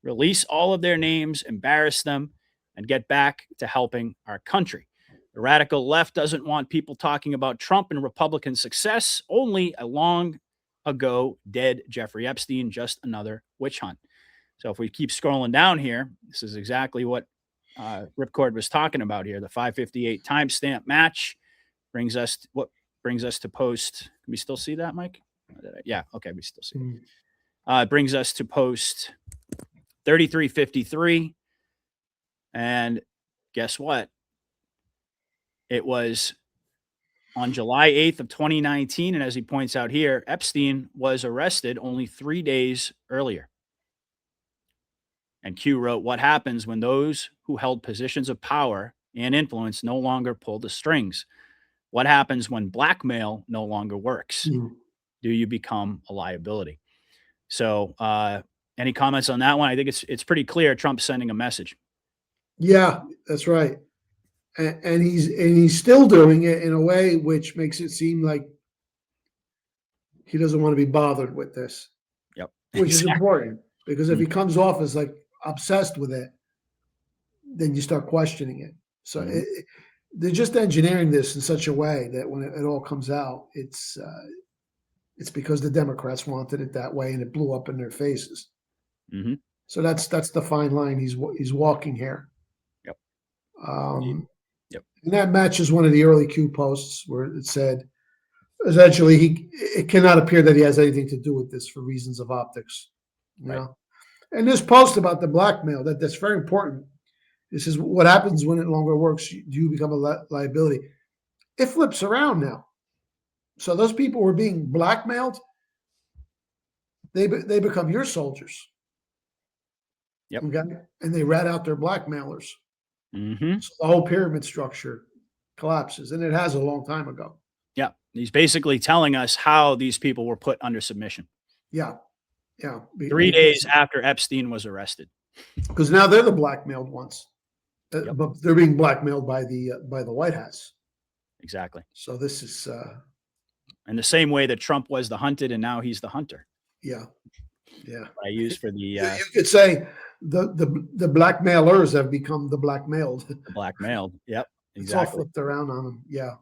Release all of their names, embarrass them, and get back to helping our country. The radical left doesn't want people talking about Trump and Republican success, only a long ago dead Jeffrey Epstein, just another witch hunt. So if we keep scrolling down here, this is exactly what Ripcord was talking about here. The 5:58 timestamp match brings us to post. Can we still see that, Mike? Yeah. Okay. We still see it. It brings us to post 3353. And guess what? It was on July 8th of 2019. And as he points out here, Epstein was arrested only 3 days earlier. And Q wrote, what happens when those who held positions of power and influence no longer pull the strings? What happens when blackmail no longer works? Do you become a liability? So any comments on that one? I think it's pretty clear Trump's sending a message. Yeah, that's right. And he's still doing it in a way which makes it seem like he doesn't want to be bothered with this. Yep. Which is important, because if he comes off as like obsessed with it, then you start questioning it. So they're just engineering this in such a way that when it all comes out, it's because the Democrats wanted it that way and it blew up in their faces. Mm-hmm. So that's the fine line he's walking here. Yep. Yep. And that matches one of the early Q posts where it said, essentially, it cannot appear that he has anything to do with this for reasons of optics. You know? And this post about the blackmail, that's very important. This is what happens when it no longer works. Do you become a liability? It flips around now. So those people were being blackmailed. They become your soldiers. Yep. Okay? And they rat out their blackmailers. Mm-hmm. So the whole pyramid structure collapses, and it has a long time ago. Yeah. He's basically telling us how these people were put under submission. Yeah. Yeah. 3 days after Epstein was arrested. Because now they're the blackmailed ones. Yep. But they're being blackmailed by the White House. Exactly. So this is in the same way that Trump was the hunted and now he's the hunter. Yeah. Yeah. I use for the you could say the blackmailers have become the blackmailed. Blackmailed. Yep. Exactly. It's all flipped around on them. Yeah.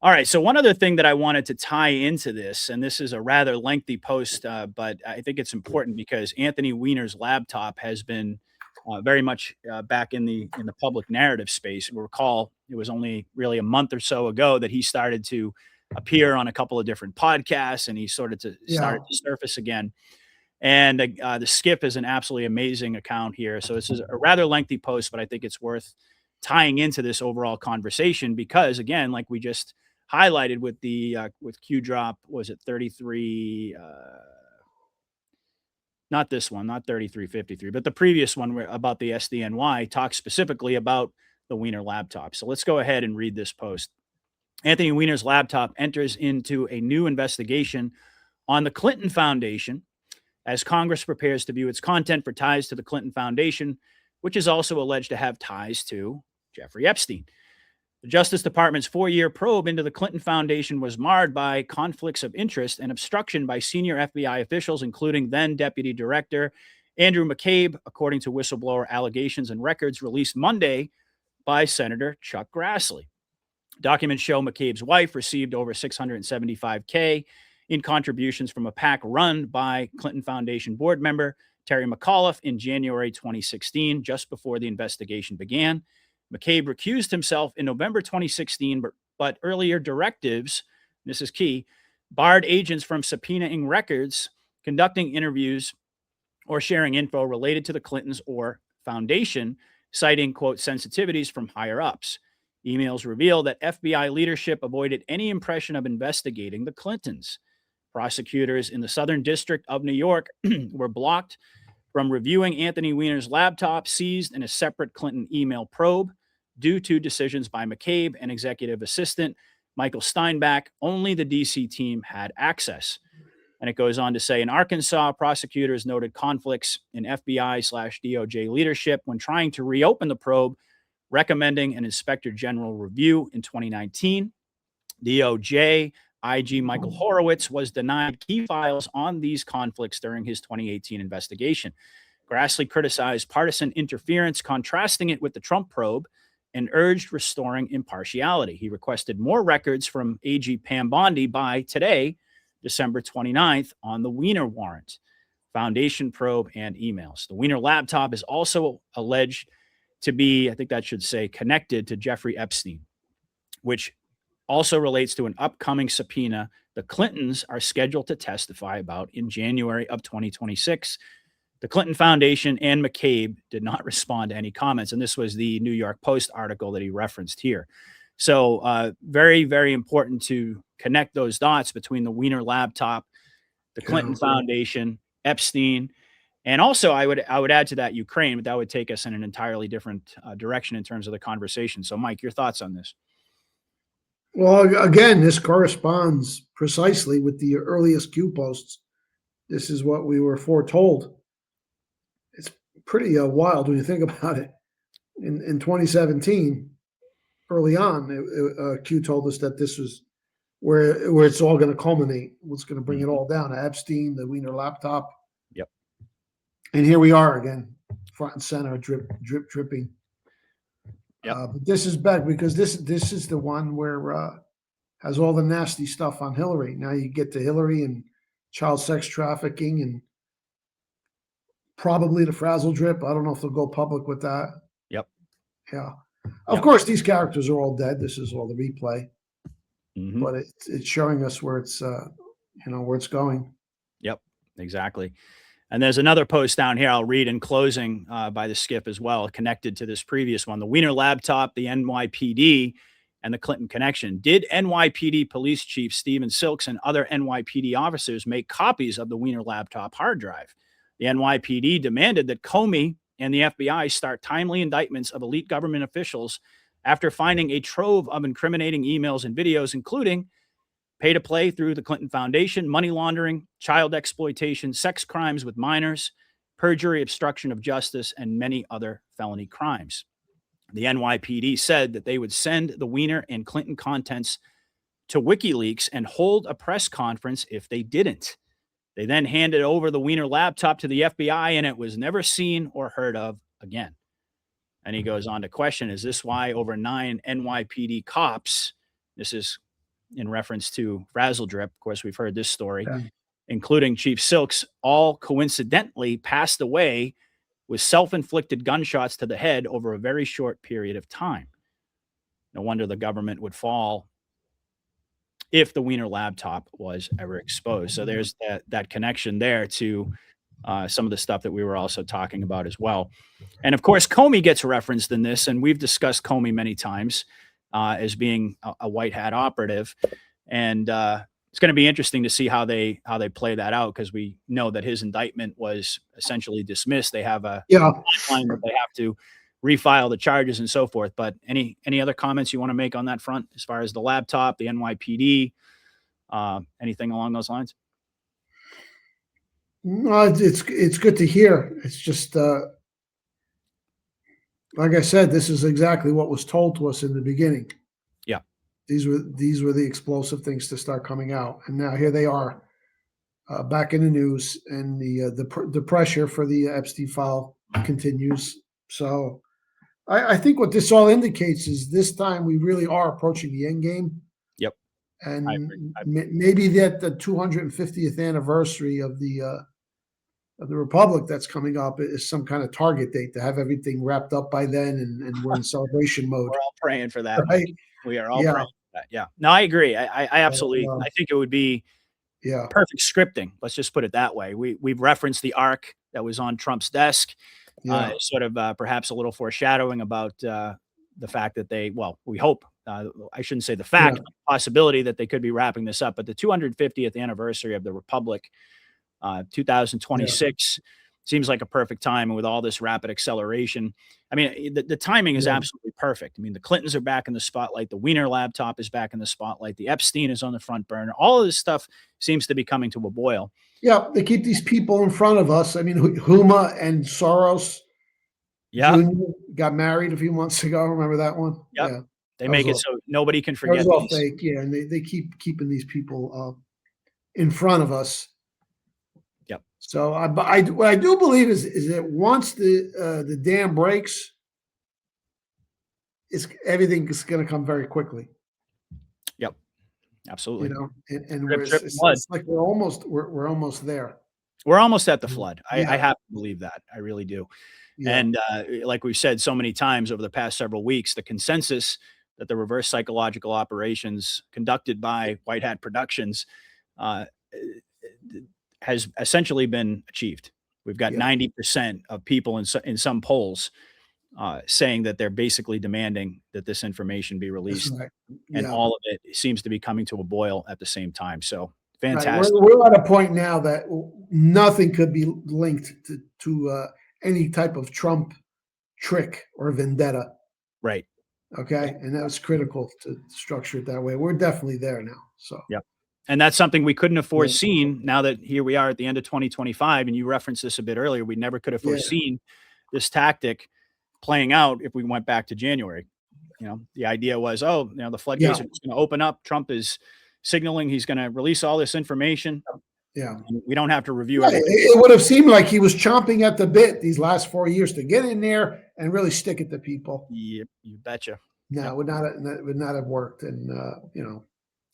All right. So one other thing that I wanted to tie into this, and this is a rather lengthy post, but I think it's important because Anthony Weiner's laptop has been very much back in the public narrative space. You'll recall it was only really a month or so ago that he started to appear on a couple of different podcasts, and he started to surface again. And the Skip is an absolutely amazing account here. So this is a rather lengthy post, but I think it's worth tying into this overall conversation because, again, like we just highlighted with the with Q drop. Was it 33? Not this one, not 3353, but the previous one about the SDNY talks specifically about the Wiener laptop. So let's go ahead and read this post. Anthony Weiner's laptop enters into a new investigation on the Clinton Foundation as Congress prepares to view its content for ties to the Clinton Foundation, which is also alleged to have ties to Jeffrey Epstein. The Justice Department's 4-year probe into the Clinton Foundation was marred by conflicts of interest and obstruction by senior FBI officials, including then Deputy Director Andrew McCabe, according to whistleblower allegations and records released Monday by Senator Chuck Grassley. Documents show McCabe's wife received over $675K in contributions from a PAC run by Clinton Foundation board member Terry McAuliffe in January 2016, just before the investigation began. McCabe recused himself in November 2016, but earlier directives, this is key, barred agents from subpoenaing records, conducting interviews, or sharing info related to the Clintons or Foundation, citing, quote, sensitivities from higher ups. Emails reveal that FBI leadership avoided any impression of investigating the Clintons. Prosecutors in the Southern District of New York were blocked from reviewing Anthony Weiner's laptop, seized in a separate Clinton email probe due to decisions by McCabe and executive assistant Michael Steinbach. Only the DC team had access. And it goes on to say, in Arkansas, prosecutors noted conflicts in FBI/DOJ leadership when trying to reopen the probe, recommending an inspector general review in 2019. DOJ IG Michael Horowitz was denied key files on these conflicts during his 2018 investigation. Grassley criticized partisan interference, contrasting it with the Trump probe, and urged restoring impartiality. He requested more records from AG Pam Bondi by today, December 29th, on the Weiner warrant, Foundation probe, and emails. The Weiner laptop is also alleged to be, I think that should say, connected to Jeffrey Epstein, which also relates to an upcoming subpoena the Clintons are scheduled to testify about in January of 2026. The Clinton Foundation and McCabe did not respond to any comments. And this was the New York Post article that he referenced here. So very, very important to connect those dots between the Weiner laptop, the Clinton Foundation, Epstein, and also I would add to that Ukraine, but that would take us in an entirely different direction in terms of the conversation. So, Mike, your thoughts on this? Well, again, this corresponds precisely with the earliest Q posts. This is what we were foretold. It's pretty wild when you think about it. In 2017, early on, Q told us that this was where it's all going to culminate. What's going to bring it all down? Epstein, the Weiner laptop. Yep. And here we are again, front and center, dripping. Yep. But this is back because this is the one where has all the nasty stuff on Hillary. Now you get to Hillary and child sex trafficking and probably the frazzle drip. I don't know if they'll go public with that. Yep. Yeah. Of course, these characters are all dead. This is all the replay, but it's showing us where it's where it's going. Yep, exactly. And there's another post down here I'll read in closing by the Skip as well, connected to this previous one. The Weiner laptop, the NYPD, and the Clinton connection. Did NYPD Police Chief Stephen Silks and other NYPD officers make copies of the Weiner laptop hard drive? The NYPD demanded that Comey and the FBI start timely indictments of elite government officials after finding a trove of incriminating emails and videos, including pay to play through the Clinton Foundation, money laundering, child exploitation, sex crimes with minors, perjury, obstruction of justice, and many other felony crimes. The NYPD said that they would send the Weiner and Clinton contents to WikiLeaks and hold a press conference if they didn't. They then handed over the Weiner laptop to the FBI, and it was never seen or heard of again. And he goes on to question, is this why over 9 NYPD cops, this is in reference to Frazzle Drip, of course, we've heard this story, including Chief Silks, all coincidentally passed away with self-inflicted gunshots to the head over a very short period of time. No wonder the government would fall if the Weiner laptop was ever exposed. So there's that connection there to some of the stuff that we were also talking about as well. And of course, Comey gets referenced in this, and we've discussed Comey many times. as being a white hat operative, and it's going to be interesting to see how they play that out, because we know that his indictment was essentially dismissed. They have a Yeah. timeline that they have to refile the charges and so forth. But any other comments you want to make on that front as far as the laptop, the NYPD, anything along those lines? No, it's good to hear. It's just like I said, this is exactly what was told to us in the beginning. Yeah. These were the explosive things to start coming out, and now here they are, back in the news, and the pressure for the Epstein file continues. So I think what this all indicates is this time we really are approaching the end game. Yep. And maybe that the 250th anniversary of the Republic that's coming up is some kind of target date to have everything wrapped up by then, and we're in celebration mode. We're all praying for that. Right? Mike. We are all Yeah. praying for that. Yeah. No, I agree. I absolutely. I think it would be Yeah. perfect scripting. Let's just put it that way. We've referenced the arc that was on Trump's desk, Yeah. sort of perhaps a little foreshadowing about the fact that we hope. I shouldn't say the fact, Yeah. but the possibility that they could be wrapping this up. But the 250th anniversary of the Republic, 2026, seems like a perfect time. And with all this rapid acceleration, I mean, the timing is absolutely perfect. I mean, the Clintons are back in the spotlight. The Wiener laptop is back in the spotlight. The Epstein is on the front burner. All of this stuff seems to be coming to a boil. Yeah. They keep these people in front of us. I mean, Huma and Soros Jr. got married a few months ago. Remember that one? Yep. Yeah. They make it so nobody can forget. That was all fake. Yeah. And they keep keeping these people in front of us. Yep. So what I do believe is that once the dam breaks, everything is going to come very quickly. Yep. Absolutely. You know, and it's like we're almost there. We're almost at the flood. I have to believe that. I really do. Yeah. And like we've said so many times over the past several weeks, the consensus that the reverse psychological operations conducted by White Hat Productions has essentially been achieved. We've got 90% of people in some polls saying that they're basically demanding that this information be released. Right. And all of it seems to be coming to a boil at the same time. So fantastic. Right. We're at a point now that nothing could be linked to any type of Trump trick or vendetta. Right. Okay. And that was critical to structure it that way. We're definitely there now. So, yep. And that's something we couldn't have foreseen. Now that here we are at the end of 2025, and you referenced this a bit earlier, we never could have foreseen this tactic playing out if we went back to January. You know, the idea was, the floodgates are just going to open up. Trump is signaling he's going to release all this information. Yeah. And we don't have to review everything. It would have seemed like he was chomping at the bit these last 4 years to get in there and really stick it to people. Yep, you betcha. No, it would not have worked. And,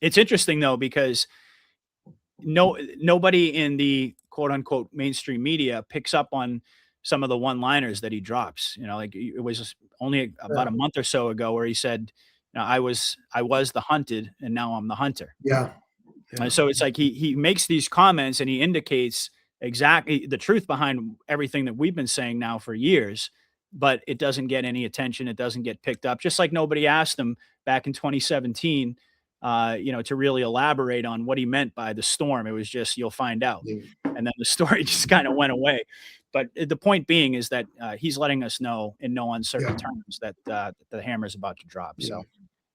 it's interesting though, because nobody in the quote unquote mainstream media picks up on some of the one-liners that he drops. You know, like it was only about a month or so ago where he said, I was the hunted and now I'm the hunter. Yeah. And so it's like he makes these comments and he indicates exactly the truth behind everything that we've been saying now for years, but it doesn't get any attention. It doesn't get picked up. Just like nobody asked him back in 2017, to really elaborate on what he meant by the storm. It was just, you'll find out. And then the story just kind of went away. But the point being is that he's letting us know in no uncertain terms that the hammer is about to drop. So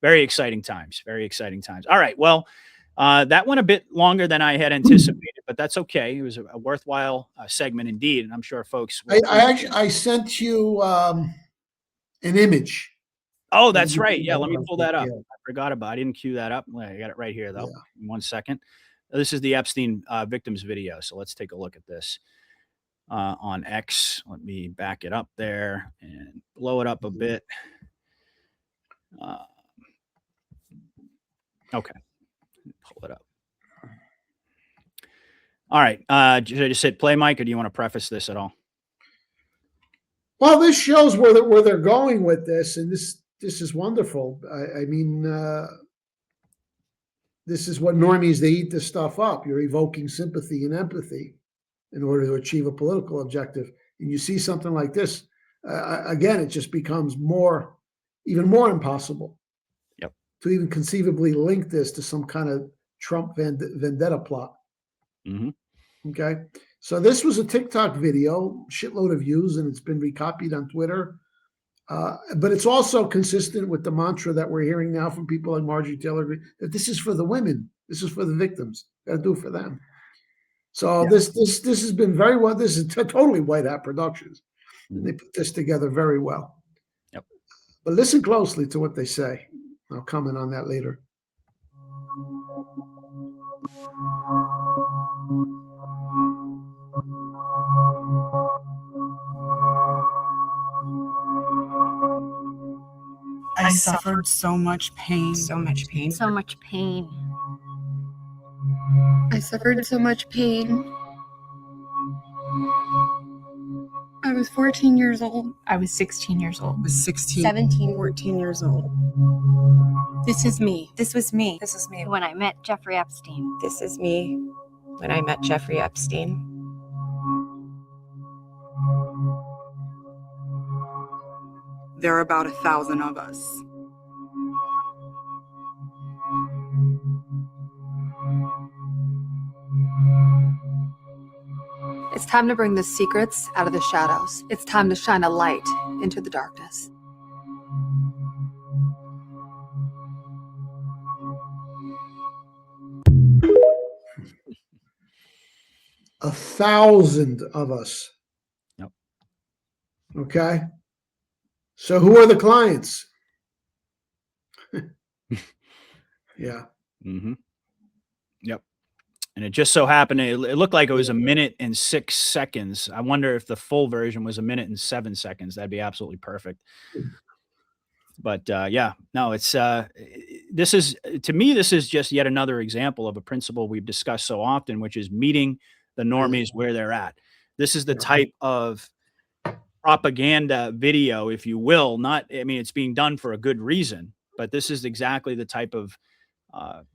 very exciting times. Very exciting times. All right. Well, that went a bit longer than I had anticipated, but that's okay. It was a worthwhile segment indeed. And I'm sure folks. I sent you an image. Oh, that's right. Yeah. Let me pull that up. I forgot about it. I didn't cue that up. I got it right here though. In 1 second. This is the Epstein victims video. So let's take a look at this on X. Let me back it up there and blow it up a bit. Okay. Pull it up. All right. Should I just hit play, Mike, or do you want to preface this at all? Well, this shows where they're going with this, and this is wonderful. I mean, this is what normies, they eat this stuff up. You're evoking sympathy and empathy in order to achieve a political objective. And you see something like this, again, it just becomes even more impossible. to even conceivably link this to some kind of Trump vendetta plot. Mm-hmm. Okay. So this was a TikTok video, shitload of views, and it's been recopied on Twitter. But it's also consistent with the mantra that we're hearing now from people like Marjorie Taylor Greene, that this is for the women, this is for the victims, got to do it for them. So this has been very well. This is totally White Hat Productions. Mm-hmm. They put this together very well. Yep. But listen closely to what they say. I'll comment on that later. I suffered so much pain. So much pain. So much pain. I suffered so much pain. I was 14 years old. I was 16 years old. I was 16. 17. 14 years old. This is me. This was me. This is me. When I met Jeffrey Epstein. This is me when I met Jeffrey Epstein. There are about 1,000 of us. It's time to bring the secrets out of the shadows. It's time to shine a light into the darkness. A 1,000 of us. Yep. Okay. So who are the clients? Yeah. Mm-hmm. Yep. And it just so happened, it looked like it was 1 minute and 6 seconds. I wonder if the full version was 1 minute and 7 seconds. That'd be absolutely perfect. But yeah, no, it's this is, to me, this is just yet another example of a principle we've discussed so often, which is meeting the normies where they're at. This is the type of propaganda video, if you will. Not, I mean, it's being done for a good reason, but this is exactly the type of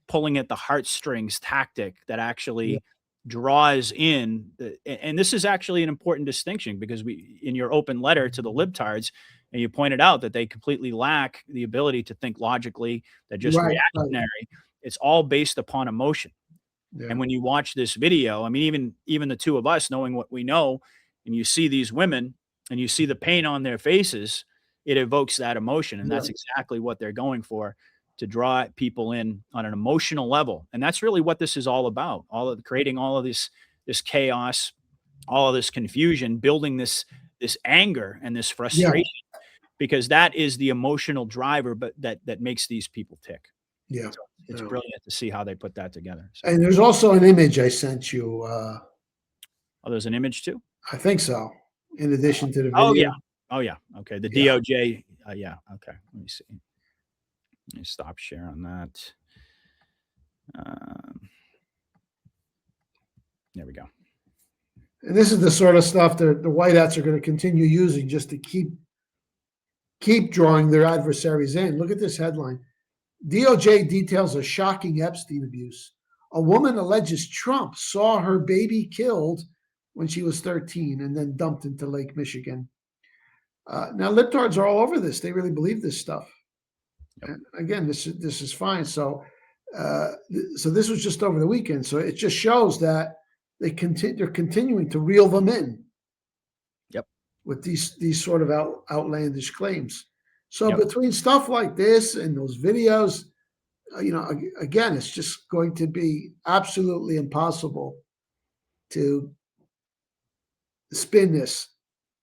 pulling at the heartstrings tactic that actually draws in. And this is actually an important distinction, because in your open letter to the libtards, and you pointed out that they completely lack the ability to think logically, that just reactionary. It's all based upon emotion. Yeah. And when you watch this video, I mean, even the two of us, knowing what we know, and you see these women and you see the pain on their faces, it evokes that emotion. And that's exactly what they're going for, to draw people in on an emotional level. And that's really what this is all about. Creating all of this chaos, all of this confusion, building this anger and this frustration, because that is the emotional driver, but that makes these people tick. Yeah. So it's brilliant to see how they put that together. So. And there's also an image I sent you. Oh, there's an image too? I think so. In addition to the video. Oh, yeah. Oh, yeah. Okay. The DOJ. Yeah. Okay. Let me see. Let me stop sharing that. There we go. And this is the sort of stuff that the White Hats are going to continue using just to keep drawing their adversaries in. Look at this headline. DOJ details a shocking Epstein abuse. A woman alleges Trump saw her baby killed when she was 13 and then dumped into Lake Michigan. Now, libtards are all over this. They really believe this stuff. Yep. And again, this is fine. So this was just over the weekend. So it just shows that they're continuing to reel them in. Yep. With these sort of outlandish claims. So between stuff like this and those videos, again, it's just going to be absolutely impossible to spin this.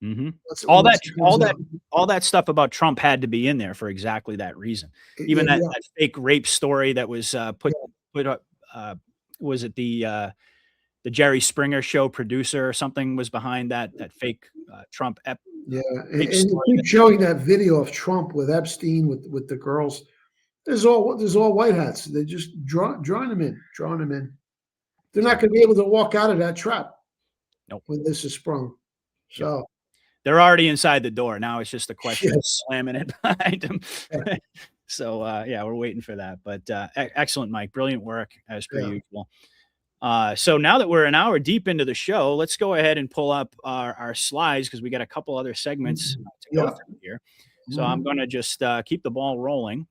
Mm-hmm. All that stuff about Trump had to be in there for exactly that reason. Even that fake rape story that was put up. Was it the Jerry Springer show producer or something was behind that fake Trump? And keep showing that video of Trump with Epstein with the girls. There's all White Hats. They just drawing them in. They're not going to be able to walk out of that trap. Nope. When this is sprung. So they're already inside the door. Now it's just a question of slamming it behind them. So we're waiting for that. But excellent, Mike. Brilliant work as per usual. So now that we're an hour deep into the show, let's go ahead and pull up our slides, because we got a couple other segments to go through here. So I'm going to just keep the ball rolling.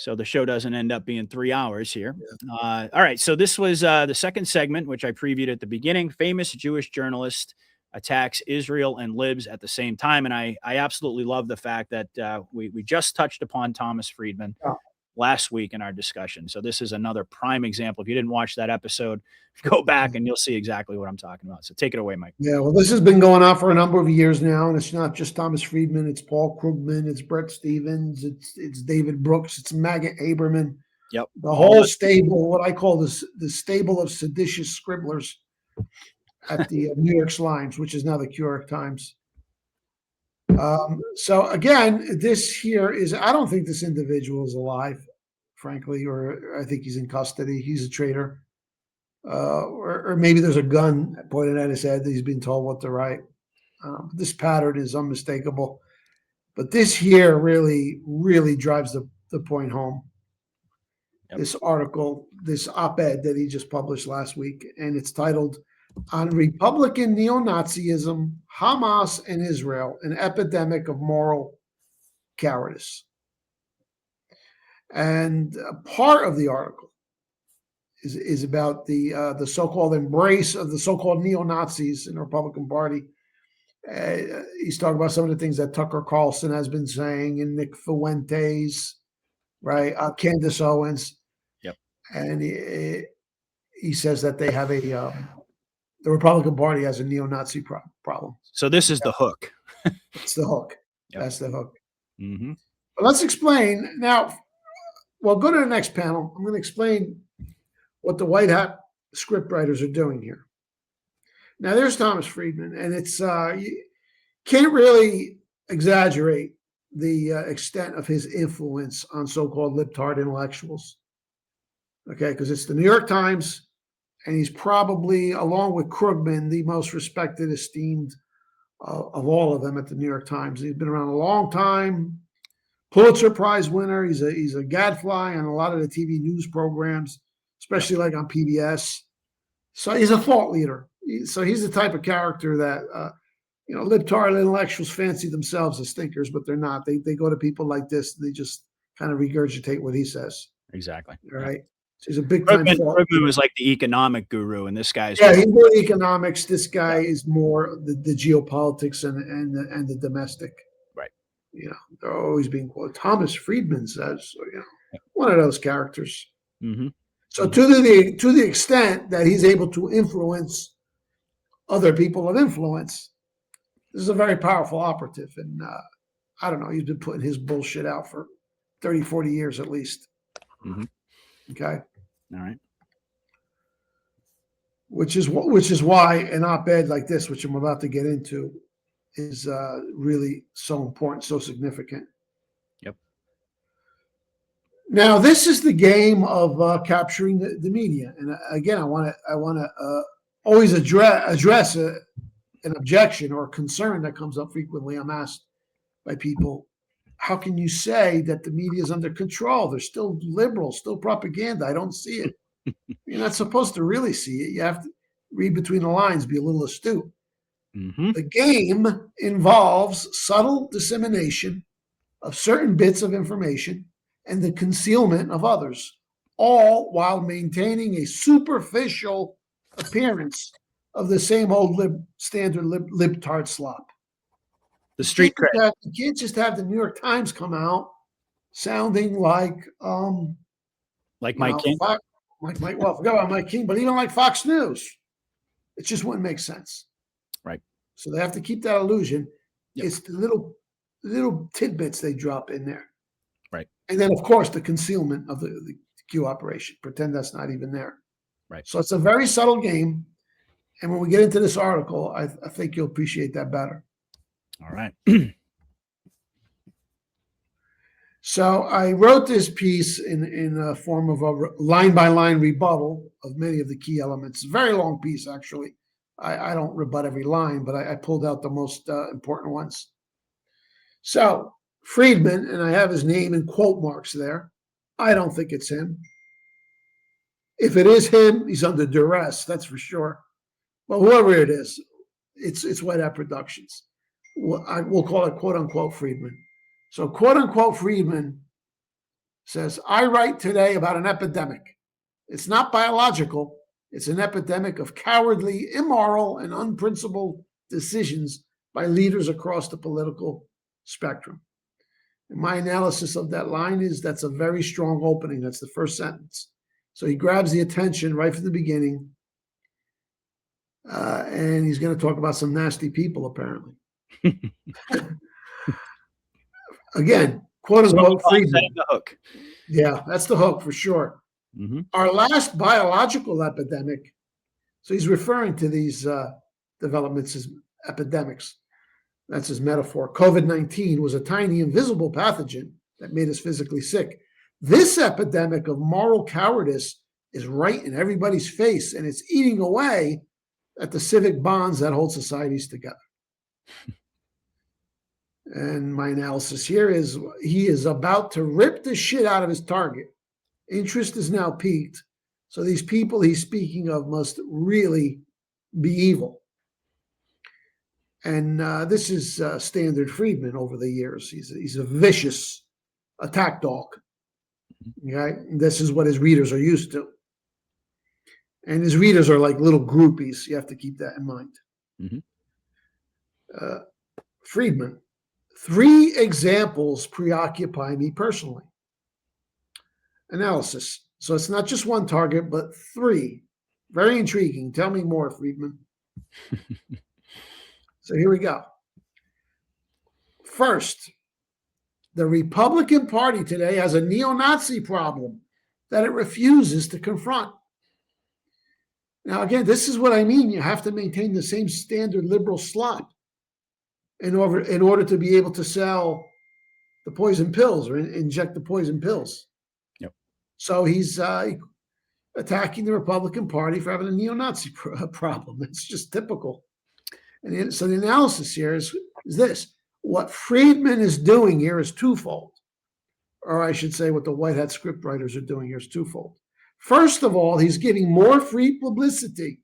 so the show doesn't end up being 3 hours here. All right, so this was the second segment, which I previewed at the beginning. Famous Jewish journalist attacks Israel and Libs at the same time, and I absolutely love the fact that we just touched upon Thomas Friedman last week in our discussion. So this is another prime example. If you didn't watch that episode, go back and you'll see exactly what I'm talking about. So take it away, Mike. Yeah, well, this has been going on for a number of years now, and it's not just Thomas Friedman. It's Paul Krugman, it's Brett Stevens, it's David Brooks, it's Maggot Haberman. Yep. The whole stable, what I call the stable of seditious scribblers at the New York Slimes, which is now the New York Times. So again, this here is, I don't think this individual is alive, frankly, or I think he's in custody. He's a traitor. Or maybe there's a gun pointed at his head that he's been told what to write. This pattern is unmistakable. But this here really, really drives the point home. Yep. This article, this op-ed that he just published last week, and it's titled, "On Republican Neo-Nazism, Hamas and Israel, an Epidemic of Moral Cowardice." And part of the article is about the so-called embrace of the so-called neo-Nazis in the Republican Party. He's talking about some of the things that Tucker Carlson has been saying, and Nick Fuentes, right? Candace Owens. Yep. And he says that they have the Republican Party has a neo-Nazi problem. So this is the hook. It's the hook. Yep. That's the hook. Mm-hmm. But let's explain now. Well, go to the next panel. I'm going to explain what the white hat scriptwriters are doing here. Now, there's Thomas Friedman, and it's you can't really exaggerate the extent of his influence on so-called libtard intellectuals. Okay, because it's the New York Times, and he's probably, along with Krugman, the most respected, esteemed of all of them at the New York Times. He's been around a long time. Pulitzer Prize winner. He's a gadfly on a lot of the TV news programs, especially like on PBS. So he's a thought leader. So he's the type of character that libtard intellectuals fancy themselves as thinkers, but they're not. They go to people like this and they just kind of regurgitate what he says. Exactly. All right. So he's a big time. Krugman was like the economic guru, and this guy's he's more economics. This guy is more the geopolitics and the domestic. Right. They're always being quoted. Thomas Friedman says, one of those characters. Mm-hmm. So to the extent that he's able to influence other people of influence, this is a very powerful operative. And I don't know, he's been putting his bullshit out for 30, 40 years at least. Mm-hmm. Okay. All right. Which is why an op-ed like this, which I'm about to get into, is really so important, so significant. Yep. Now, this is the game of capturing the media, and again, I want to always address an objection or concern that comes up frequently. I'm asked by people, how can you say that the media is under control? They're still liberal, still propaganda. I don't see it. You're not supposed to really see it. You have to read between the lines, be a little astute. Mm-hmm. The game involves subtle dissemination of certain bits of information and the concealment of others, all while maintaining a superficial appearance of the same old standard libtard slop. The street cred. You can't just have the New York Times come out sounding like Mike King. Well, forget about Mike King, but even like Fox News, it just wouldn't make sense. Right. So they have to keep that illusion. Yep. It's the little tidbits they drop in there. Right. And then, of course, the concealment of the Q operation. Pretend that's not even there. Right. So it's a very subtle game. And when we get into this article, I think you'll appreciate that better. All right. So I wrote this piece in a form of a line-by-line rebuttal of many of the key elements. It's a very long piece, actually. I don't rebut every line, but I pulled out the most important ones. So Friedman, and I have his name in quote marks there. I don't think it's him. If it is him, he's under duress, that's for sure. Well, whoever it is, it's White Hat Productions. We'll call it quote-unquote Friedman. So quote-unquote Friedman says, I write today about an epidemic. It's not biological. It's an epidemic of cowardly, immoral, and unprincipled decisions by leaders across the political spectrum. And my analysis of that line is that's a very strong opening. That's the first sentence. So he grabs the attention right from the beginning. And he's going to talk about some nasty people, apparently. Again, quote unquote, Friedman. The hook. Yeah, that's the hook for sure. Mm-hmm. Our last biological epidemic, so he's referring to these developments as epidemics. That's his metaphor. COVID-19 was a tiny invisible pathogen that made us physically sick. This epidemic of moral cowardice is right in everybody's face, and it's eating away at the civic bonds that hold societies together. And my analysis here is he is about to rip the shit out of his target. Interest is now peaked. So these people he's speaking of must really be evil. And this is standard Friedman over the years. He's a vicious attack dog. Okay? And this is what his readers are used to. And his readers are like little groupies. You have to keep that in mind. Mm-hmm. Friedman. 3 examples preoccupy me personally. Analysis. So it's not just one target, but 3. Very intriguing. Tell me more, Friedman. So here we go. First, the Republican Party today has a neo-Nazi problem that it refuses to confront. Now, again, this is what I mean. You have to maintain the same standard liberal slop in order to be able to sell the poison pills or inject the poison pills. Yep. So he's attacking the Republican Party for having a neo-Nazi problem. That's just typical. And so the analysis here is this. What Friedman is doing here is twofold. Or I should say what the White Hat scriptwriters are doing here is twofold. First of all, he's giving more free publicity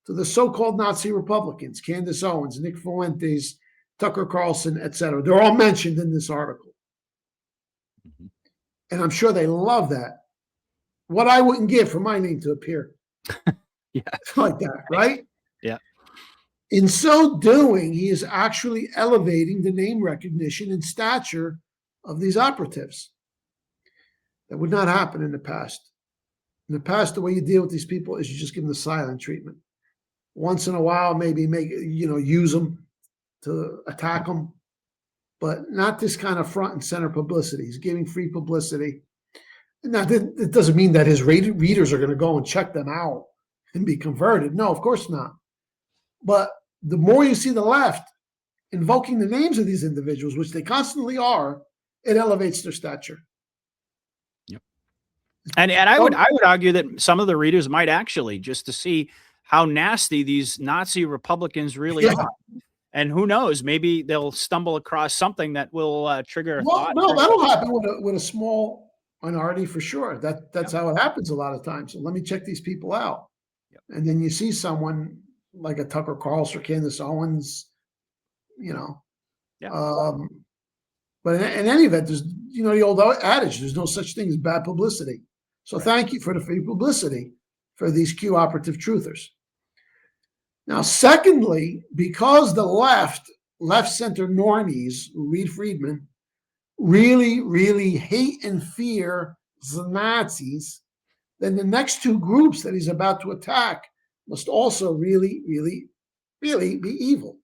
to the so-called Nazi Republicans, Candace Owens, Nick Fuentes, Tucker Carlson, etc. They're all mentioned in this article. Mm-hmm. And I'm sure they love that. What I wouldn't give for my name to appear. Yeah. Like that, right? Yeah. In so doing, he is actually elevating the name recognition and stature of these operatives. That would not happen in the past. In the past, the way you deal with these people is you just give them the silent treatment. Once in a while, maybe use them to attack them, but not this kind of front and center publicity. He's giving free publicity. Now, it doesn't mean that his readers are going to go and check them out and be converted. No, of course not. But the more you see the left invoking the names of these individuals, which they constantly are, it elevates their stature. Yep. And I would argue that some of the readers might actually, just to see how nasty these Nazi Republicans really are. And who knows, maybe they'll stumble across something that will trigger a thought. No, that'll happen with a small minority for sure. That's how it happens a lot of times. So let me check these people out. Yep. And then you see someone like a Tucker Carlson or Candace Owens, Yeah. But in any event, there's the old adage, there's no such thing as bad publicity. So Thank you for the free publicity for these Q operative truthers. Now, secondly, because the left-center normies who read Friedman really, really hate and fear the Nazis, then the next 2 groups that he's about to attack must also really, really, really be evil.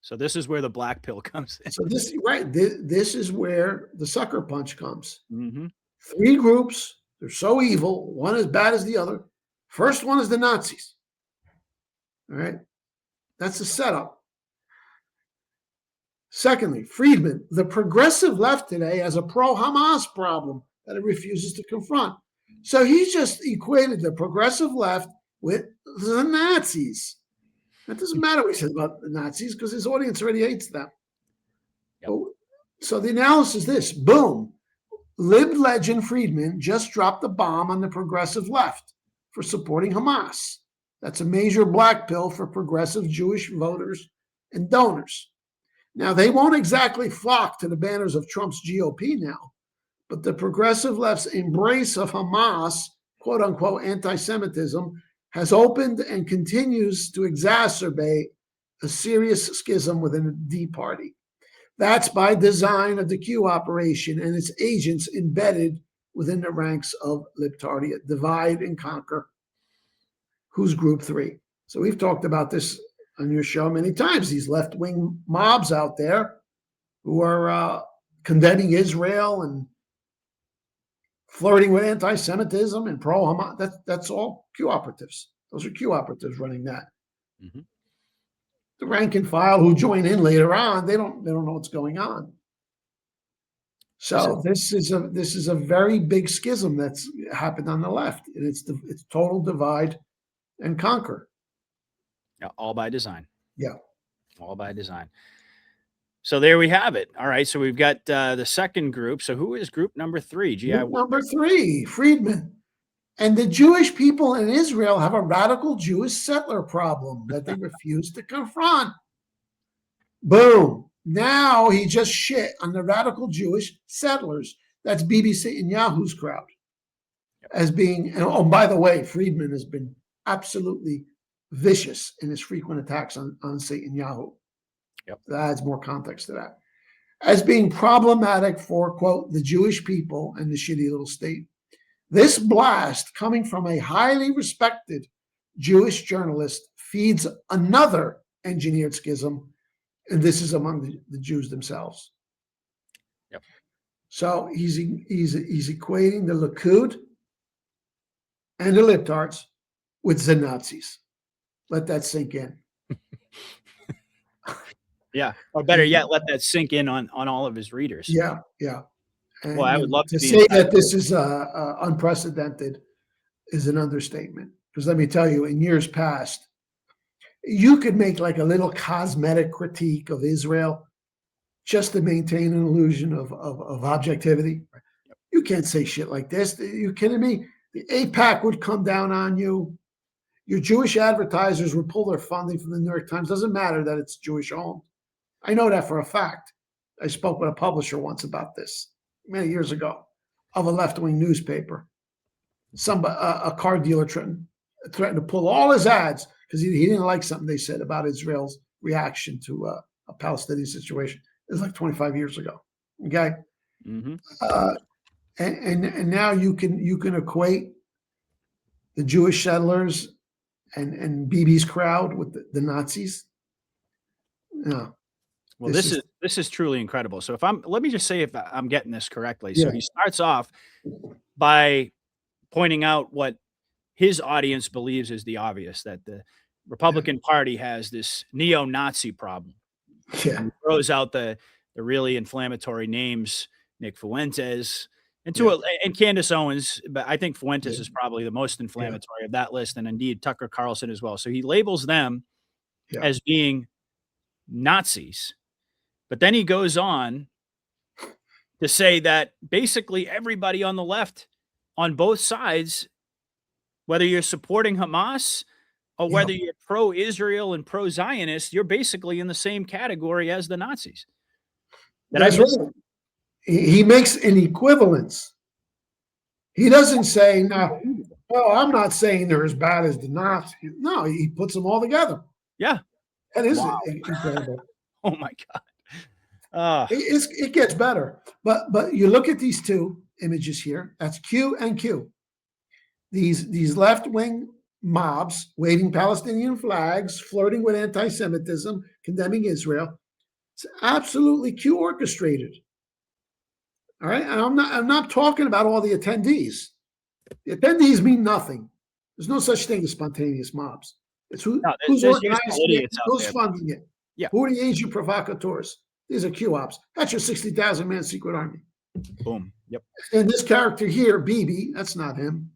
So this is where the black pill comes in. So this is where the sucker punch comes. Mm-hmm. 3 groups, they're so evil, one as bad as the other. First one is the Nazis. All right, that's the setup. Secondly, Friedman, the progressive left today has a pro-Hamas problem that it refuses to confront. So he's just equated the progressive left with the Nazis. That doesn't matter what he says about the Nazis because his audience already hates them. Yep. So the analysis is this, boom, lib legend Friedman just dropped the bomb on the progressive left for supporting Hamas. That's a major black pill for progressive Jewish voters and donors. Now, they won't exactly flock to the banners of Trump's GOP now, but the progressive left's embrace of Hamas, quote unquote, anti-Semitism, has opened and continues to exacerbate a serious schism within the D party. That's by design of the Q operation and its agents embedded within the ranks of Libtardia. Divide and conquer. Who's group 3? So we've talked about this on your show many times. These left-wing mobs out there who are condemning Israel and flirting with anti-Semitism and pro-Hamas. That's all Q operatives. Those are Q operatives running that. Mm-hmm. The rank and file who join in later on, they don't know what's going on. So this is a very big schism that's happened on the left, and it's total divide and conquer. Yeah, all by design. Yeah, all by design. So there we have it. All right, so we've got the second group. So who is group number 3? Group number 3, Friedman. And the Jewish people in Israel have a radical Jewish settler problem that they refuse to confront. Boom. Now he just shit on the radical Jewish settlers. That's BBC and Yahoo's crowd. As being, and oh, by the way, Friedman has been absolutely vicious in his frequent attacks on Satan Yahoo. Yep. That adds more context to that. As being problematic for, quote, the Jewish people and the shitty little state. This blast coming from a highly respected Jewish journalist feeds another engineered schism, and this is among the Jews themselves. Yep. So he's equating the Likud and the libtards with the Nazis. Let that sink in. Yeah, or better yet, let that sink in on all of his readers. Yeah, yeah. And well, I would love to say that this is unprecedented is an understatement. Because let me tell you, in years past, you could make like a little cosmetic critique of Israel just to maintain an illusion of objectivity. You can't say shit like this. Are you kidding me? The AIPAC would come down on you. Your Jewish advertisers would pull their funding from the New York Times. Doesn't matter that it's Jewish owned. I know that for a fact. I spoke with a publisher once about this many years ago of a left-wing newspaper. A car dealer threatened to pull all his ads because he didn't like something they said about Israel's reaction to a Palestinian situation. It was like 25 years ago. Okay. Mm-hmm. And now you can equate the Jewish settlers and Bibi's crowd with the Nazis. No. Well, this is truly incredible. So let me just say if I'm getting this correctly. So he starts off by pointing out what his audience believes is the obvious, that the Republican Party has this neo-Nazi problem. Yeah. And throws out the really inflammatory names, Nick Fuentes, and and Candace Owens, but I think Fuentes is probably the most inflammatory of that list, and indeed Tucker Carlson as well. So he labels them as being Nazis. But then he goes on to say that basically everybody on the left, on both sides, whether you're supporting Hamas or whether you're pro-Israel and pro-Zionist, you're basically in the same category as the Nazis. That's right. He makes an equivalence. He doesn't say, no, well, I'm not saying they're as bad as the Nazis. No, he puts them all together. Yeah. That is incredible. Oh, my God. It gets better. But you look at these two images here. That's Q and Q. These left-wing mobs waving Palestinian flags, flirting with anti-Semitism, condemning Israel. It's absolutely Q orchestrated. All right. And I'm not talking about all the attendees. The attendees mean nothing. There's no such thing as spontaneous mobs. It's who's organizing it, who's funding it. Yeah. Who are the agent provocateurs? These are Q ops. That's your 60,000 man secret army. Boom. Yep. And this character here, Bibi, that's not him,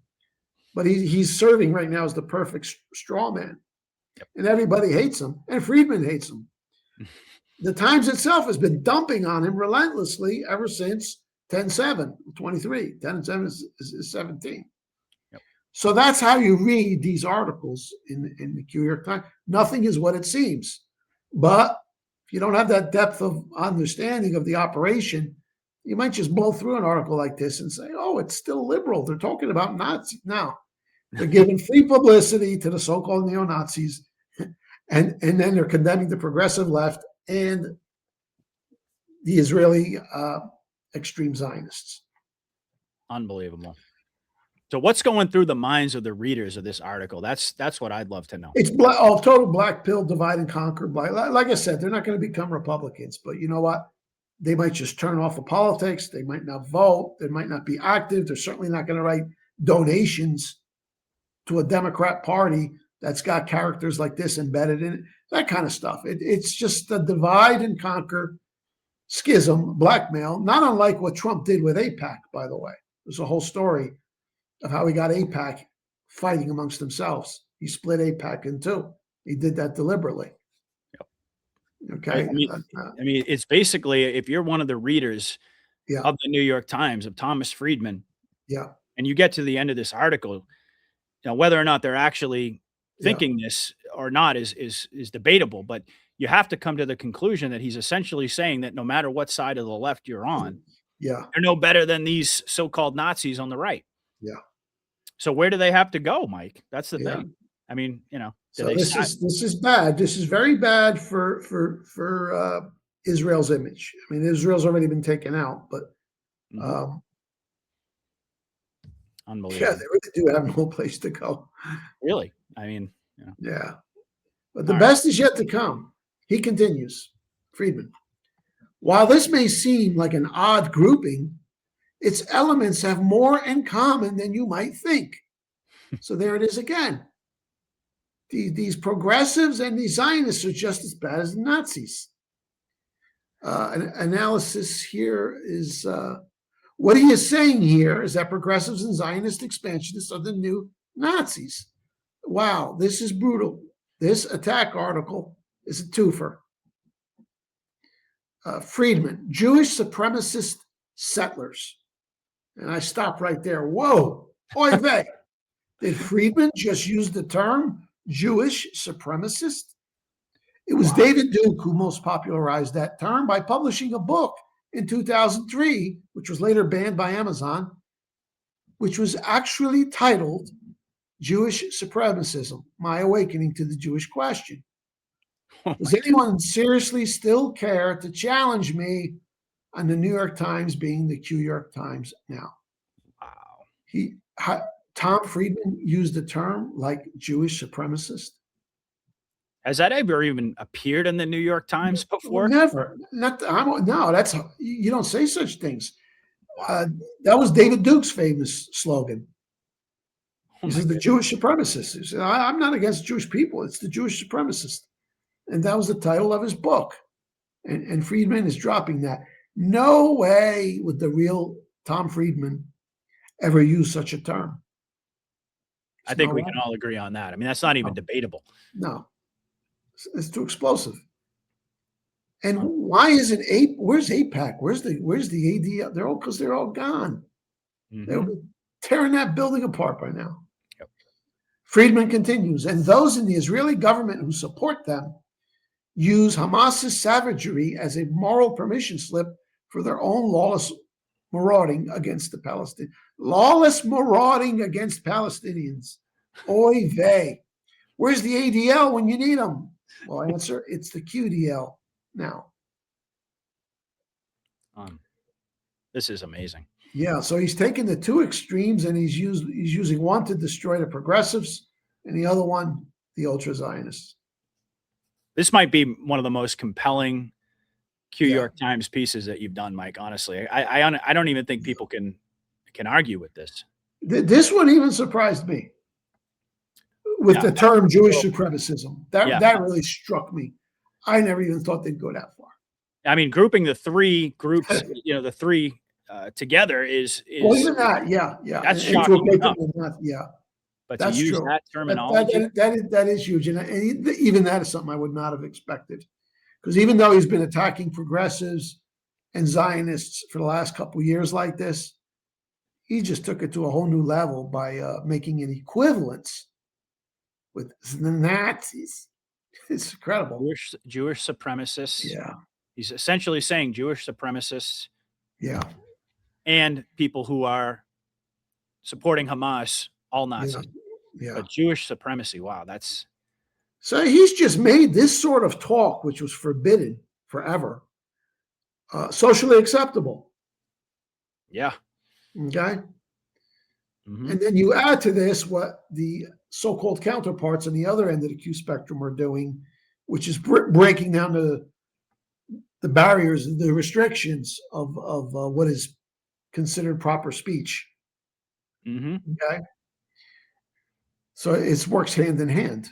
but he's serving right now as the perfect straw man. Yep. And everybody hates him, and Friedman hates him. The Times itself has been dumping on him relentlessly ever since 10/7, 23. 10/7 is 17. Yep. So that's how you read these articles in the New York Times. Nothing is what it seems. But if you don't have that depth of understanding of the operation, You might just blow through an article like this and say, oh, it's still liberal. They're talking about Nazis. Now, they're giving free publicity to the so-called neo-Nazis, and then they're condemning the progressive left and the Israeli extreme Zionists. Unbelievable. So what's going through the minds of the readers of this article? That's what I'd love to know. It's total black pill, divide and conquer. Like I said, they're not going to become Republicans, but you know what? They might just turn off of politics. They might not vote. They might not be active. They're certainly not going to write donations to a Democrat Party that's got characters like this embedded in it, that kind of stuff. It's just a divide and conquer, schism, blackmail, not unlike what Trump did with AIPAC, by the way. There's a whole story of how he got AIPAC fighting amongst themselves. He split AIPAC in two. He did that deliberately. Yep. Okay. I mean, it's basically, if you're one of the readers of the New York Times, of Thomas Friedman, and you get to the end of this article, whether or not they're actually thinking this or not is debatable, but you have to come to the conclusion that he's essentially saying that no matter what side of the left you're on, you're no better than these so-called Nazis on the right. Yeah. So where do they have to go, Mike? That's the thing. I mean, so this is bad. This is very bad for Israel's image. I mean, Israel's already been taken out, but unbelievable. Yeah, they really do have no place to go. Really? I mean, yeah. But the best is yet to come. He continues, Friedman. While this may seem like an odd grouping, its elements have more in common than you might think. So there it is again. These progressives and these Zionists are just as bad as the Nazis. An analysis here is what he is saying here is that progressives and Zionist expansionists are the new Nazis. Wow, this is brutal. This attack article is a twofer. Friedman, Jewish supremacist settlers. And I stop right there. Whoa, oy vey. Did Friedman just use the term Jewish supremacist? It was David Duke who most popularized that term by publishing a book in 2003, which was later banned by Amazon, which was actually titled Jewish Supremacism, My Awakening to the Jewish Question. Does anyone seriously still care to challenge me on the New York Times being the Q York Times now? Wow. Tom Friedman used the term like Jewish supremacist. Has that ever even appeared in the New York Times before? Never. No, that's, you don't say such things. That was David Duke's famous slogan. He says the Jewish supremacist. He said, I'm not against Jewish people. It's the Jewish supremacist. And that was the title of his book. And Friedman is dropping that. No way would the real Tom Friedman ever use such a term. I think we can all agree on that. I mean, that's not even debatable. No, it's too explosive. And why isn't where's AIPAC? Where's the AD? They're all gone. They'll be tearing that building apart by now. Yep. Friedman continues, and those in the Israeli government who support them use Hamas's savagery as a moral permission slip for their own lawless marauding against the Palestinians. Lawless marauding against Palestinians. Oy vey. Where's the ADL when you need them? Well, answer, it's the QDL now. This is amazing. Yeah, so he's taken the two extremes and he's using one to destroy the progressives and the other one, the ultra-Zionists. This might be one of the most compelling Q York Times pieces that you've done, Mike. Honestly, I don't even think people can argue with this. This one even surprised me with the term Jewish supremacism. That really struck me. I never even thought they'd go that far. I mean, grouping the three groups, the three together is well, even that, yeah. That's shocking. But that's to use true. that terminology, that is huge, and even that is something I would not have expected. Because even though he's been attacking progressives and Zionists for the last couple of years like this, he just took it to a whole new level by making an equivalence with the Nazis. It's incredible. Jewish supremacists. Yeah. He's essentially saying Jewish supremacists Yeah. and people who are supporting Hamas, all Nazis. Yeah. But Jewish supremacy, wow, that's So he's just made this sort of talk, which was forbidden forever, socially acceptable. yeah. Okay. Mhm. And then you add to this what the so-called counterparts on the other end of the Q spectrum are doing, which is breaking down the barriers, the restrictions of what is considered proper speech. Mhm. Okay. So it works hand in hand.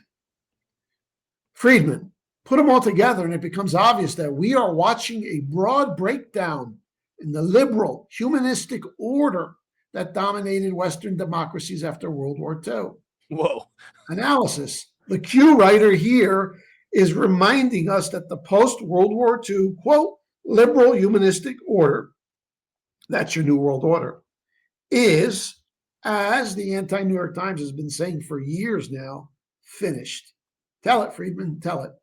Friedman, put them all together, and it becomes obvious that we are watching a broad breakdown in the liberal, humanistic order that dominated Western democracies after World War II. Whoa. Analysis. The Q writer here is reminding us that the post-World War II, quote, liberal humanistic order, that's your New World Order, is, as the anti-New York Times has been saying for years now, finished. Tell it, Friedman, tell it.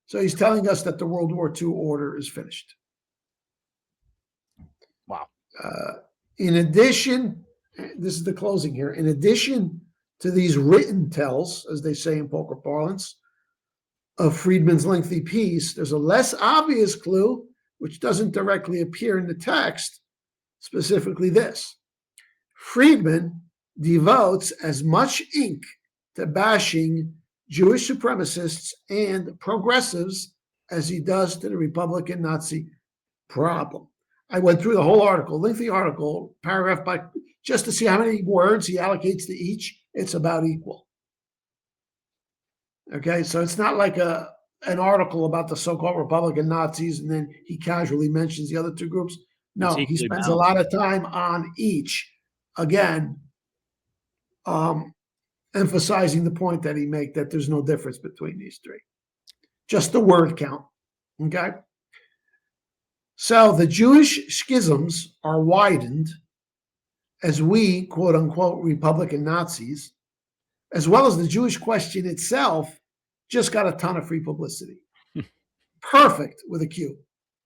So he's telling us that the World War II order is finished. Wow. In addition, this is the closing here, in addition to these written tells, as they say in poker parlance, of Friedman's lengthy piece, there's a less obvious clue, which doesn't directly appear in the text, specifically this. Friedman devotes as much ink to bashing Jewish supremacists and progressives as he does to the Republican Nazi problem. I went through the whole article, lengthy article, paragraph by, just to see how many words he allocates to each. It's about equal. Okay, so it's not like an article about the so-called Republican Nazis and then he casually mentions the other two groups. No, he spends a lot of time on each. Again, emphasizing the point that he made that there's no difference between these three. Just the word count. Okay. So the Jewish schisms are widened as we, quote unquote, Republican Nazis, as well as the Jewish question itself, just got a ton of free publicity. Perfect with a Q.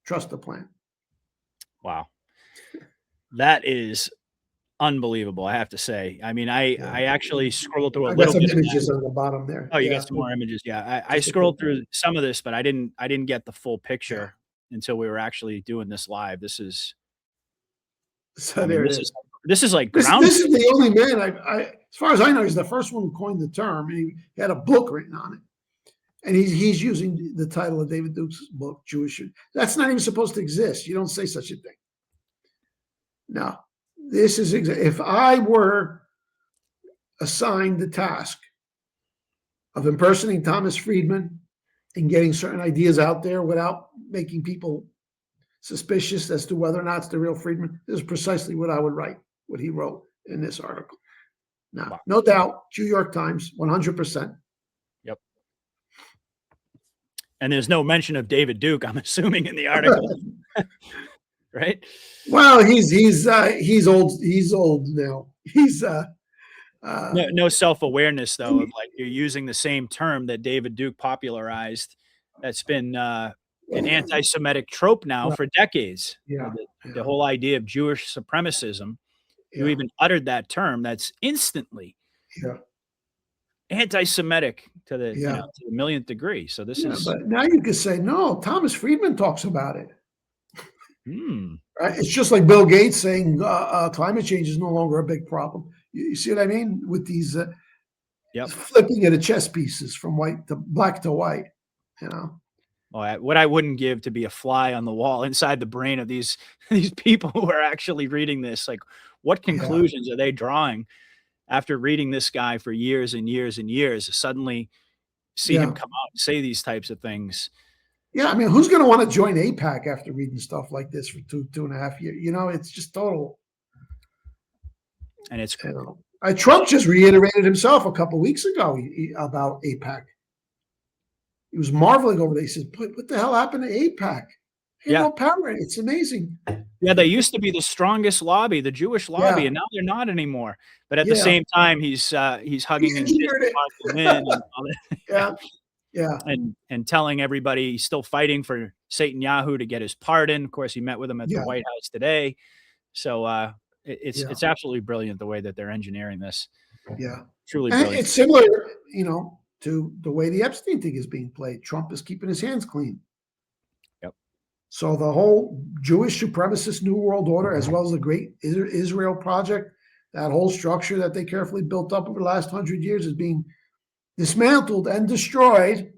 Trust the plan. Wow. That is unbelievable, I have to say. I mean, I actually scrolled through a little bit. I got some images on the bottom there. Oh, you got some more images. Yeah. I scrolled through some of this, but I didn't get the full picture until we were actually doing this live. This is so there it is. This is like ground. This is the only man as far as I know, he's the first one who coined the term. He had a book written on it. And he's using the title of David Duke's book, Jewish. That's not even supposed to exist. You don't say such a thing. No, this is if I were assigned the task of impersonating Thomas Friedman and getting certain ideas out there without making people suspicious as to whether or not it's the real Friedman, this is precisely what I would write, what he wrote in this article. Now, wow. No doubt, New York Times, 100%. Yep. And there's no mention of David Duke, I'm assuming, in the article, right? Well, he's old. He's old now. He's no self-awareness though of like you're using the same term that David Duke popularized. That's been an anti-Semitic trope now for decades. Yeah, the whole idea of Jewish supremacism. You even uttered that term. That's instantly anti-Semitic to the to the millionth degree. So this is. But now you could say no. Thomas Friedman talks about it. Right? It's just like Bill Gates saying climate change is no longer a big problem. You see what I mean with these flipping of the chess pieces from white to black to white. You know. Well, what I wouldn't give to be a fly on the wall inside the brain of these people who are actually reading this. Like, what conclusions are they drawing after reading this guy for years and years and years? Suddenly, see him come out and say these types of things. Yeah, I mean, who's going to want to join AIPAC after reading stuff like this for 2.5 years? You know, it's just total. And it's Trump just reiterated himself a couple of weeks ago about AIPAC. He was marveling over it. He said, "What the hell happened to AIPAC? No power. It's amazing." Yeah, they used to be the strongest lobby, the Jewish lobby, and now they're not anymore. But at the same time, he's hugging and kissing Mark Levin and all that. Yeah. and telling everybody he's still fighting for Netanyahu to get his pardon. Of course, he met with him at the Yeah. White House today. So it's Yeah. it's absolutely brilliant the way that they're engineering this. Yeah. Truly And brilliant. it's similar, to the way the Epstein thing is being played. Trump is keeping his hands clean. Yep. So the whole Jewish supremacist New World Order, as well as the Great Israel Project, that whole structure that they carefully built up over the last 100 years is being dismantled and destroyed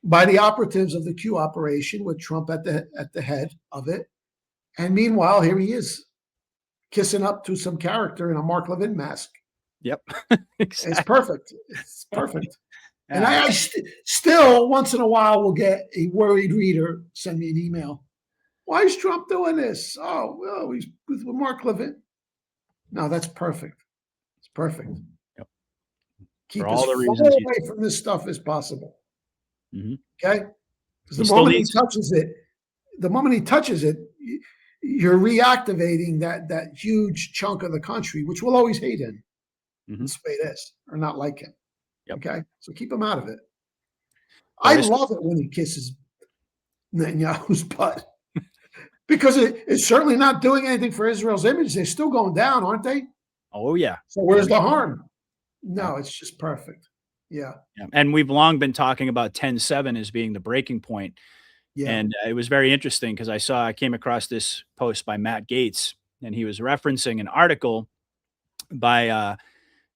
by the operatives of the Q operation, with Trump at the head of it. And meanwhile, here he is kissing up to some character in a Mark Levin mask. Yep. It's Exactly. perfect. It's perfect. And Yeah. I still, once in a while, will get a worried reader send me an email. Why is Trump doing this? Oh, well, he's with Mark Levin. No, that's perfect. It's perfect. Yep. Keep For as all the far reasons you away from this stuff as possible. Mhm. Okay? Because He the still moment he needs- touches it, you're reactivating that huge chunk of the country, which will always hate him. Mhm. That's the way it is, or not like him. Yep. Okay? So keep him out of it. Well, I this- love it when he kisses Netanyahu's butt. Because it's certainly not doing anything for Israel's image. They're still going down, aren't they? Oh yeah. So where's the harm? No, it's just perfect. Yeah. Yeah. And we've long been talking about 10/7 as being the breaking point. Yeah. And it was very interesting because I came across this post by Matt Gaetz, and he was referencing an article by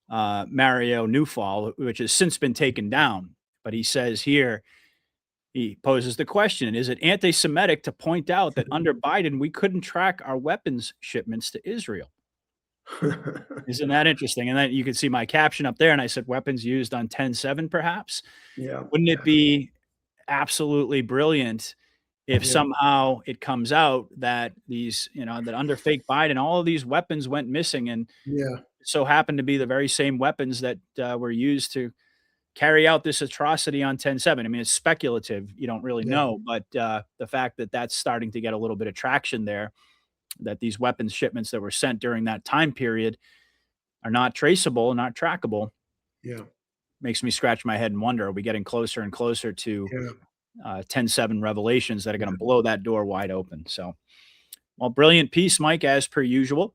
Mario Newfall, which has since been taken down. But he says here, he poses the question, is it anti-Semitic to point out that under Biden, we couldn't track our weapons shipments to Israel? Isn't that interesting? And then you can see my caption up there. And I said, weapons used on 10/7, perhaps. Yeah. Wouldn't it be absolutely brilliant if Yeah. somehow it comes out that that under fake Biden, all of these weapons went missing, and Yeah. it so happened to be the very same weapons that were used to carry out this atrocity on 10/7. I mean, it's speculative. You don't really Yeah. know, but the fact that that's starting to get a little bit of traction there, that these weapons shipments that were sent during that time period are not traceable, not trackable, Yeah. makes me scratch my head and wonder, are we getting closer and closer to Yeah. 10/7 revelations that are going to blow that door wide open? So, well, brilliant piece, Mike, as per usual.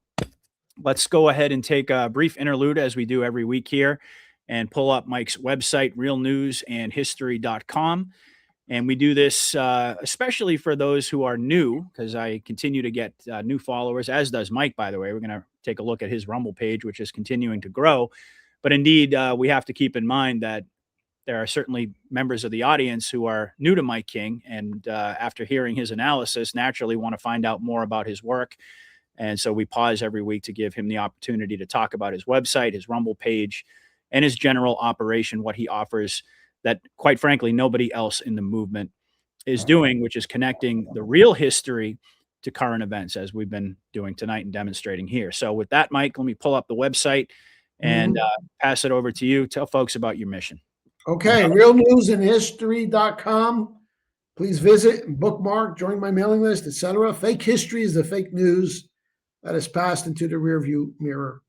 Let's go ahead and take a brief interlude, as we do every week here, and pull up Mike's website, realnewsandhistory.com. And we do this especially for those who are new, because I continue to get new followers, as does Mike, by the way. We're going to take a look at his Rumble page, which is continuing to grow. But indeed, we have to keep in mind that there are certainly members of the audience who are new to Mike King, and after hearing his analysis, naturally want to find out more about his work. And so we pause every week to give him the opportunity to talk about his website, his Rumble page, and his general operation, what he offers that, quite frankly, nobody else in the movement is doing, which is connecting the real history to current events, as we've been doing tonight and demonstrating here. So with that, Mike, let me pull up the website and pass it over to you. Tell folks about your mission. Okay. Realnewsandhistory.com. Please visit, bookmark, join my mailing list, etc. Fake history is the fake news that has passed into the rearview mirror.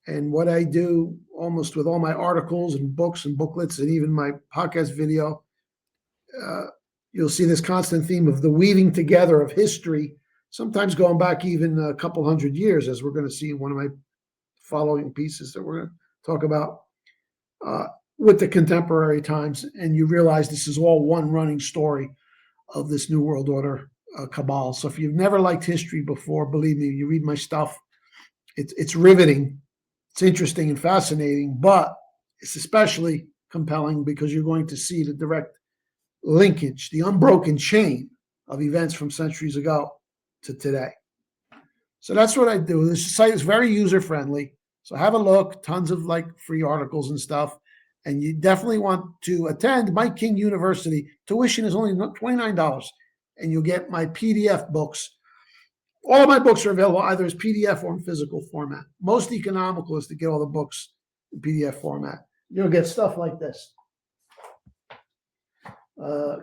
And what I do almost with all my articles and books and booklets and even my podcast video, you'll see this constant theme of the weaving together of history, sometimes going back even a couple hundred years, as we're going to see in one of my following pieces that we're going to talk about, with the contemporary times. And you realize this is all one running story of this New World Order cabal. So if you've never liked history before, believe me, you read my stuff, it's riveting. It's interesting and fascinating, but it's especially compelling because you're going to see the direct linkage, the unbroken chain of events from centuries ago to today. So that's what I do. This site is very user-friendly. So have a look, tons of free articles and stuff. And you definitely want to attend Mike King University. Tuition is only $29, and you'll get my PDF books. All of my books are available either as PDF or in physical format. Most economical is to get all the books in PDF format. You'll get stuff like this.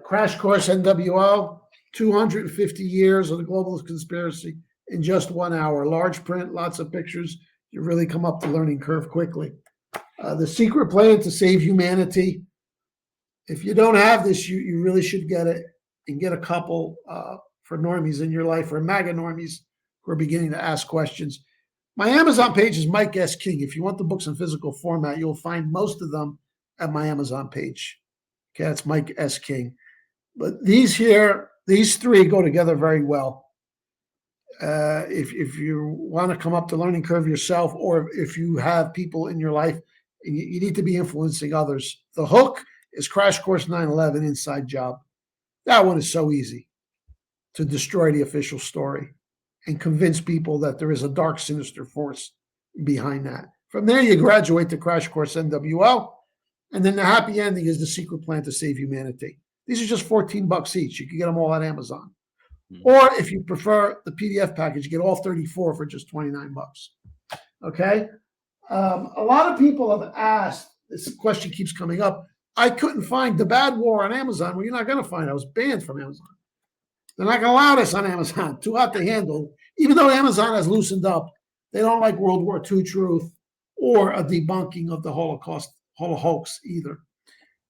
Crash Course NWO, 250 years of the globalist conspiracy in just 1 hour. Large print, lots of pictures. You really come up the learning curve quickly. The Secret Plan to Save Humanity, if you don't have this, you really should get it and get a couple for normies in your life or MAGA normies who are beginning to ask questions. My Amazon page is Mike S. King. If you want the books in physical format, you'll find most of them at my Amazon page. Okay, that's Mike S. King. But these three go together very well. If you want to come up the learning curve yourself, or if you have people in your life, you need to be influencing others. The hook is Crash Course 9/11 Inside Job. That one is so easy to destroy the official story and convince people that there is a dark, sinister force behind that. From there, you graduate to Crash Course NWO, and then the happy ending is The Secret Plan to Save Humanity. These are just $14 each. You can get them all at Amazon. Or if you prefer the PDF package, you get all 34 for just $29. Okay? A lot of people have asked, this question keeps coming up, I couldn't find The Bad War on Amazon. Well, you're not going to find it. I was banned from Amazon. They're not going to allow this on Amazon. Too hot to handle. Even though Amazon has loosened up, they don't like World War II truth or a debunking of the Holocaust hoax either.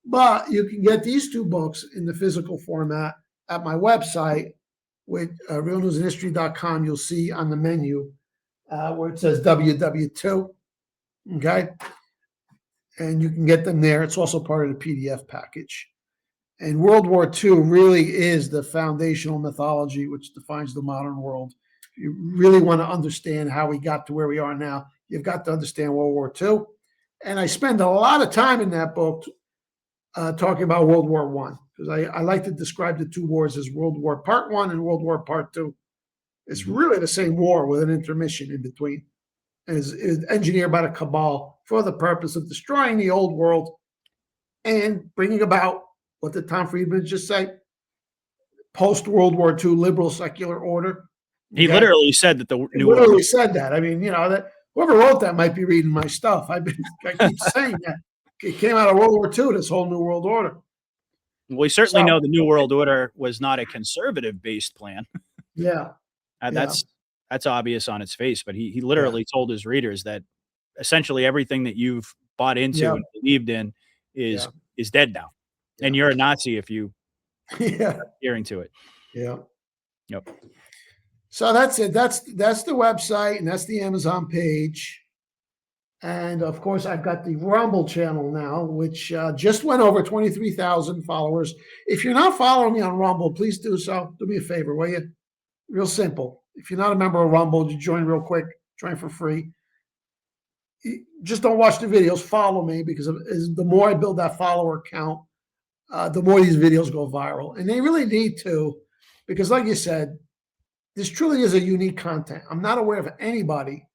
But you can get these two books in the physical format at my website with realnewsandhistory.com. You'll see on the menu where it says WW2. Okay. And you can get them there. It's also part of the PDF package. And World War II really is the foundational mythology which defines the modern world. If you really want to understand how we got to where we are now, you've got to understand World War II. And I spend a lot of time in that book talking about World War I, because I like to describe the two wars as World War Part I and World War Part II. It's really the same war with an intermission in between. And is engineered by the cabal for the purpose of destroying the old world and bringing about what did Tom Friedman just say? Post-World War II liberal secular order. He literally said that the new literally said that. I mean, that whoever wrote that might be reading my stuff. I keep saying that. It came out of World War II, this whole New World Order. We certainly know the New World Order was not a conservative-based plan. Yeah. That's obvious on its face, but he literally told his readers that essentially everything that you've bought into and believed in is dead now. And you're a Nazi if you adhering to it. Yeah. Yep. So that's it. That's the website, and that's the Amazon page. And of course, I've got the Rumble channel now, which just went over 23,000 followers. If you're not following me on Rumble, please do so. Do me a favor, will you? Real simple. If you're not a member of Rumble, you join real quick, join for free. Just don't watch the videos. Follow me, because the more I build that follower count, the more these videos go viral. And they really need to, because like you said, this truly is a unique content. I'm not aware of anybody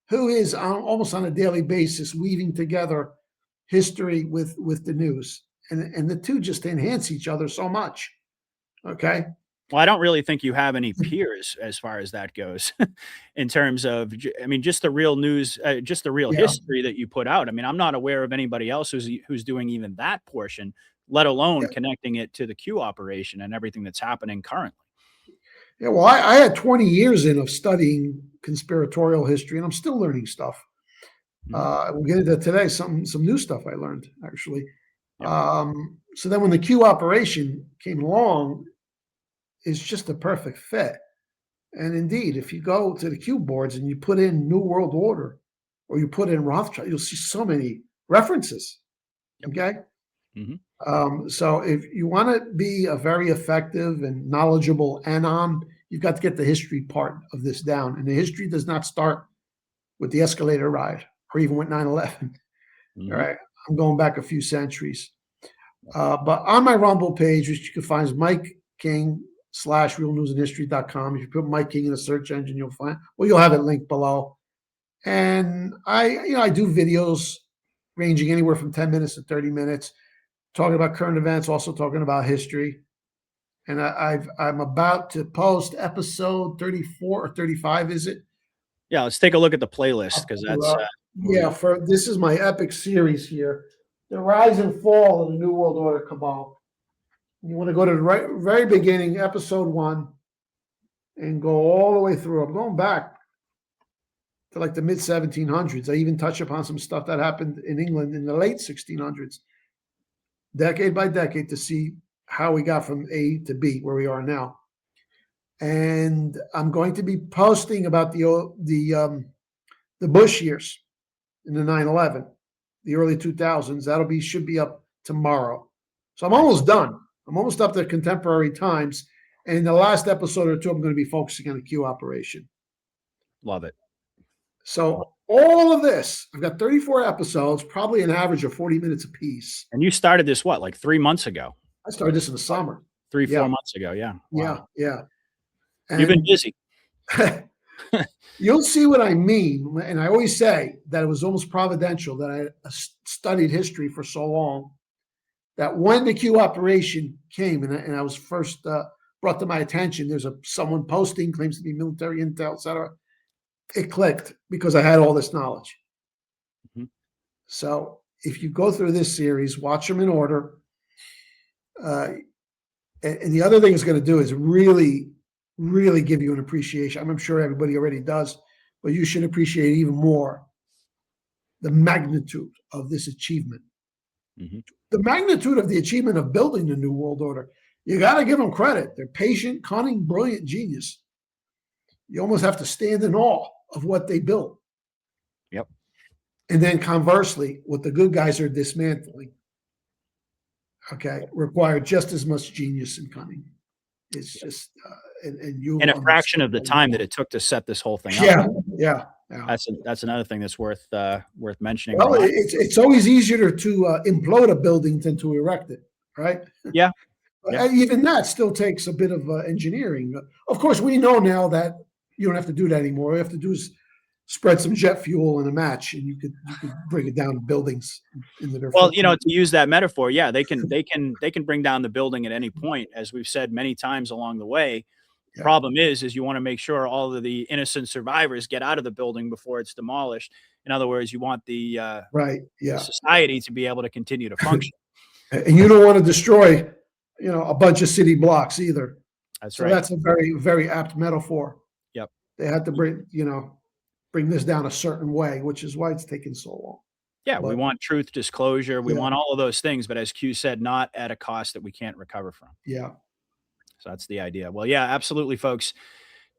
who is almost on a daily basis weaving together history with the news. And the two just enhance each other so much. Okay. Well, I don't really think you have any peers as far as that goes in terms of, I mean, just the real news, just the real history that you put out. I mean, I'm not aware of anybody else who's doing even that portion, let alone connecting it to the Q operation and everything that's happening currently. Yeah, well, I had 20 years of studying conspiratorial history, and I'm still learning stuff. We'll get into today some new stuff I learned, actually. So then when the Q operation came along, it's just a perfect fit. And indeed, if you go to the Q boards and you put in New World Order or you put in Rothschild, you'll see so many references. Okay. So if you want to be a very effective and knowledgeable anon, you've got to get the history part of this down. And the history does not start with the escalator ride or even with 9/11. All right. I'm going back a few centuries. But on my Rumble page, which you can find is Mike King /realnewsandhistory.com. If you put Mike King in the search engine, you'll have it linked below. And I do videos ranging anywhere from 10 minutes to 30 minutes, talking about current events, also talking about history. And I'm about to post episode 34 or 35, is it? Yeah, let's take a look at the playlist, because that's this is my epic series here, the rise and fall of the New World Order cabal. You want to go to the very beginning, episode 1, and go all the way through. I'm going back to like the mid 1700s. I even touch upon some stuff that happened in England in the late 1600s. decade by decade, to see how we got from A to B, where we are now. And I'm going to be posting about the Bush years in the 9/11, the early 2000s. Should be up tomorrow. So I'm almost done. I'm almost up to contemporary times. And in the last episode or two, I'm going to be focusing on the Q operation. Love it. So all of this, I've got 34 episodes, probably an average of 40 minutes apiece. And you started this, what, like 3 months ago? I started this in the summer. 4 Yeah. months ago. Yeah. Wow. Yeah. You've been busy. You'll see what I mean. And I always say that it was almost providential that I studied history for so long, that when the Q operation came and I was first brought to my attention, there's someone posting, claims to be military intel, et cetera. It clicked because I had all this knowledge. Mm-hmm. So if you go through this series, watch them in order. And the other thing it's going to do is really, really give you an appreciation. I'm sure everybody already does, but you should appreciate even more the magnitude of this achievement. Mm-hmm. The magnitude of the achievement of building the New World Order. You got to give them credit. They're patient, cunning, brilliant, genius. You almost have to stand in awe of what they built. Yep. And then conversely, what the good guys are dismantling, require just as much genius and cunning. It's just, and you in a fraction of the time that it took to set this whole thing up. Yeah. That's another thing that's worth mentioning. Well, it's always easier to implode a building than to erect it, right? Yeah. Even that still takes a bit of engineering. Of course, we know now that you don't have to do that anymore. All you have to do is spread some jet fuel in a match, and you could bring it down buildings into their. Well, to use that metaphor, yeah, they can bring down the building at any point, as we've said many times along the way. The problem is you want to make sure all of the innocent survivors get out of the building before it's demolished. In other words, you want the the society to be able to continue to function. And you don't want to destroy, a bunch of city blocks either. That's right. That's a very, very apt metaphor. Yep. They had to bring this down a certain way, which is why it's taken so long. Yeah, we want truth, disclosure. We want all of those things, but as Q said, not at a cost that we can't recover from. Yeah. So that's the idea. Well, yeah, absolutely, folks.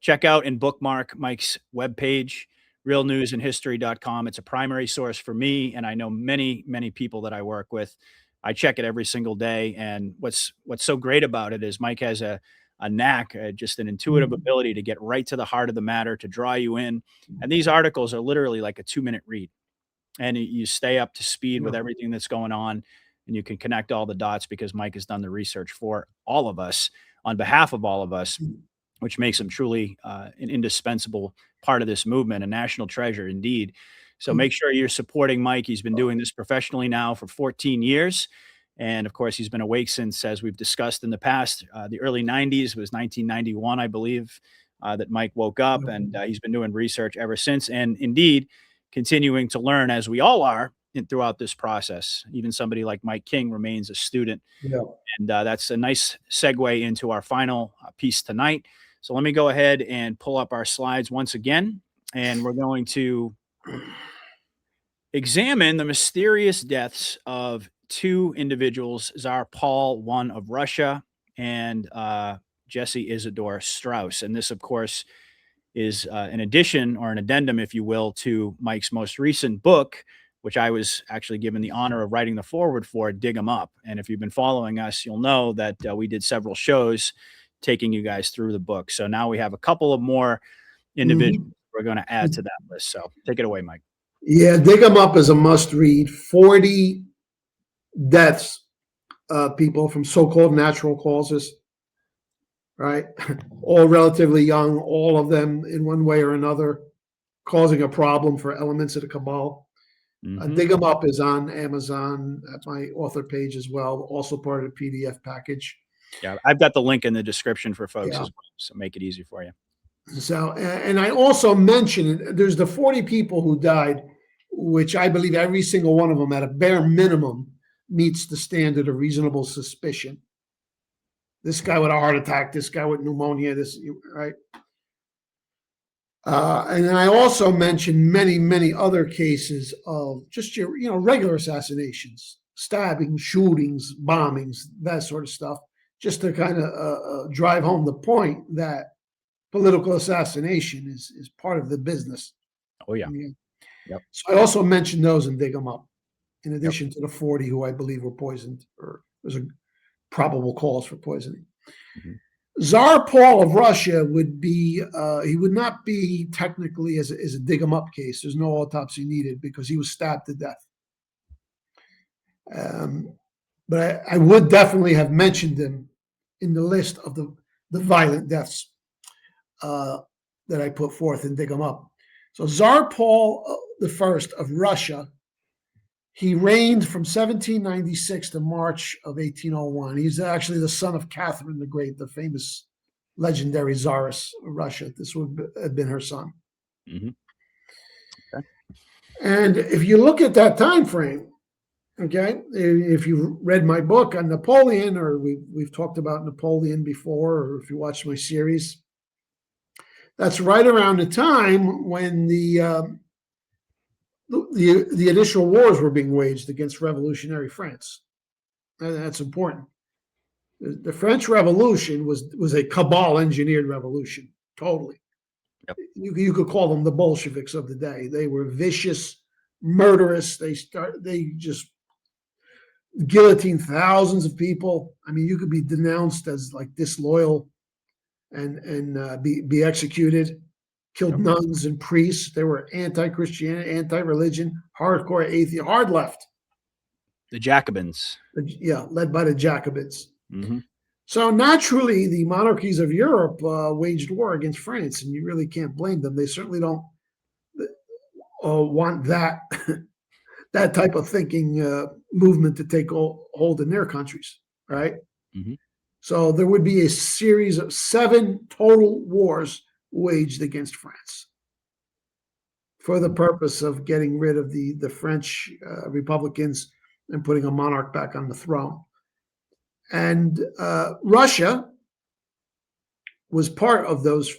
Check out and bookmark Mike's webpage, realnewsandhistory.com. It's a primary source for me, and I know many, many people that I work with. I check it every single day, and what's so great about it is Mike has a knack, just an intuitive ability to get right to the heart of the matter, to draw you in. And these articles are literally like a 2-minute read, and you stay up to speed with everything that's going on, and you can connect all the dots because Mike has done the research for all of us, on behalf of all of us, which makes him truly an indispensable part of this movement, a national treasure indeed. So make sure you're supporting Mike. He's been doing this professionally now for 14 years. And of course, he's been awake since, as we've discussed in the past, the early 90s. It was 1991, I believe, that Mike woke up, and he's been doing research ever since. And indeed, continuing to learn, as we all are, throughout this process. Even somebody like Mike King remains a student. Yeah. And that's a nice segue into our final piece tonight. So let me go ahead and pull up our slides once again, and we're going to examine the mysterious deaths of 2 individuals, Tsar Paul I of Russia and Jesse Isador Strauss. And this, of course, is an addition, or an addendum, if you will, to Mike's most recent book, which I was actually given the honor of writing the foreword for, Dig 'Em Up. And if you've been following us, you'll know that we did several shows taking you guys through the book. So now we have a couple of more individuals we're going to add to that list. So take it away, Mike. Yeah, Dig 'Em Up is a must read. 40 deaths, people from so-called natural causes, right? All relatively young, all of them in one way or another causing a problem for elements of the cabal. Dig 'Em Up is on Amazon at my author page as well, also part of the PDF package. Yeah, I've got the link in the description for folks as well, so make it easy for you. So, and I also mentioned there's the 40 people who died, which I believe every single one of them at a bare minimum meets the standard of reasonable suspicion. This guy with a heart attack, this guy with pneumonia, this, right? And then I also mentioned many, many other cases of just your, regular assassinations, stabbing, shootings, bombings, that sort of stuff, just to kind of drive home the point that political assassination is part of the business. Oh, yeah. Okay? Yep. So I also mentioned those and dig them up, in addition to the 40 who I believe were poisoned, or there's a probable cause for poisoning. Mhm. Tsar Paul of Russia would be, he would not be technically as a dig 'em up case. There's no autopsy needed because he was stabbed to death. But I would definitely have mentioned him in the list of the violent deaths that I put forth and dig 'em up. So Tsar Paul the First of Russia, he reigned from 1796 to March of 1801. He's actually the son of Catherine the Great, the famous legendary Tsaress of Russia. This would have been her son. Mhm. And if you look at that time frame, okay, if you read my book on Napoleon, or we've talked about Napoleon before, or if you watch my series, that's right around the time when the initial wars were being waged against revolutionary France. That's important. The French Revolution was a cabal engineered revolution, totally. Yep. You could call them the Bolsheviks of the day. They were vicious, murderous. They just guillotined thousands of people. I mean, you could be denounced as like disloyal and be executed. Killed nuns and priests. They were anti-Christianity, anti-religion, hardcore atheist, hard left. The Jacobins. Yeah, led by the Jacobins. Mm-hmm. So naturally, the monarchies of Europe waged war against France, and you really can't blame them. They certainly don't want that that type of thinking movement to take hold in their countries, right? Mm-hmm. So there would be a series of 7 total wars waged against France for the purpose of getting rid of the French Republicans and putting a monarch back on the throne. And Russia was part of those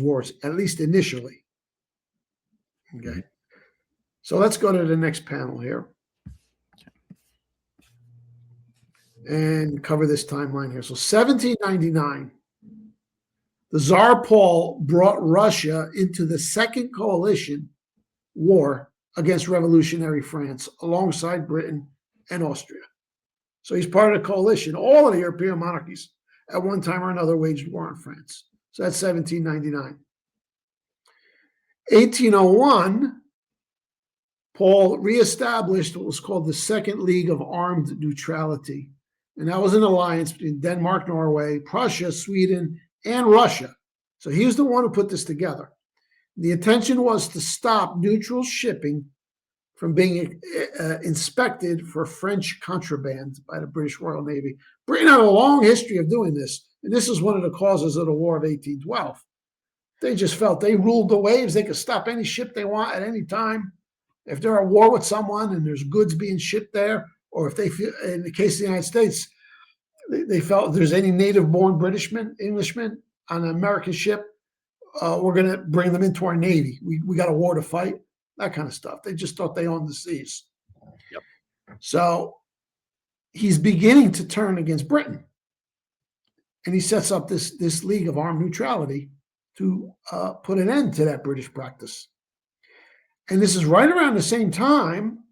wars, at least initially. Okay. Mm-hmm. So let's go to the next panel here and cover this timeline here. So 1799, the Tsar Paul brought Russia into the Second Coalition War against revolutionary France alongside Britain and Austria. So he's part of the coalition. All of the European monarchies at one time or another waged war on France. So that's 1799. 1801, Paul reestablished what was called the Second League of Armed Neutrality. And that was an alliance between Denmark, Norway, Prussia, Sweden, and Russia. So he was the one who put this together. The intention was to stop neutral shipping from being inspected for French contraband by the British Royal Navy. Britain had a long history of doing this, and this is one of the causes of the War of 1812. They just felt they ruled the waves. They could stop any ship they want at any time. If they're at war with someone and there's goods being shipped there, or if they feel, in the case of the United States, they felt if there's any native-born Englishman on an American ship, we're going to bring them into our Navy. We got a war to fight. That kind of stuff. They just thought they owned the seas. Yep. So he's beginning to turn against Britain. And he sets up this League of Armed Neutrality to put an end to that British practice. And this is right around the same time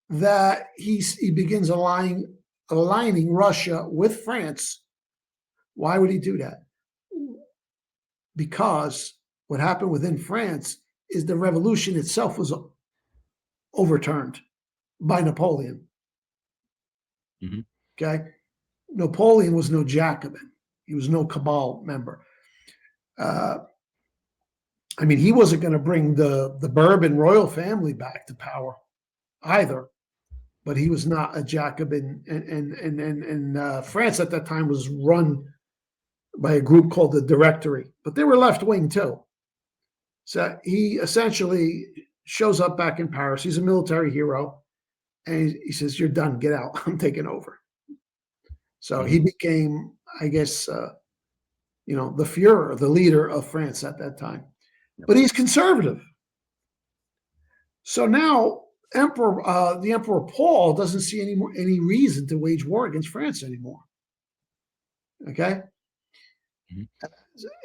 that he begins aligning Russia with France. Why would he do that? Because what happened within France is the revolution itself was overturned by Napoleon. Mm-hmm. Okay? Napoleon was no Jacobin. He was no cabal member. I mean, he wasn't going to bring the Bourbon royal family back to power either, but he was not a Jacobin. And France at that time was run by a group called the Directory, but they were left-wing too. So he essentially shows up back in Paris. He's a military hero. And he says, "You're done. Get out. I'm taking over." So he became, I guess, the Führer, the leader of France at that time. But he's conservative. So now the Emperor Paul doesn't see any reason to wage war against France anymore. Okay,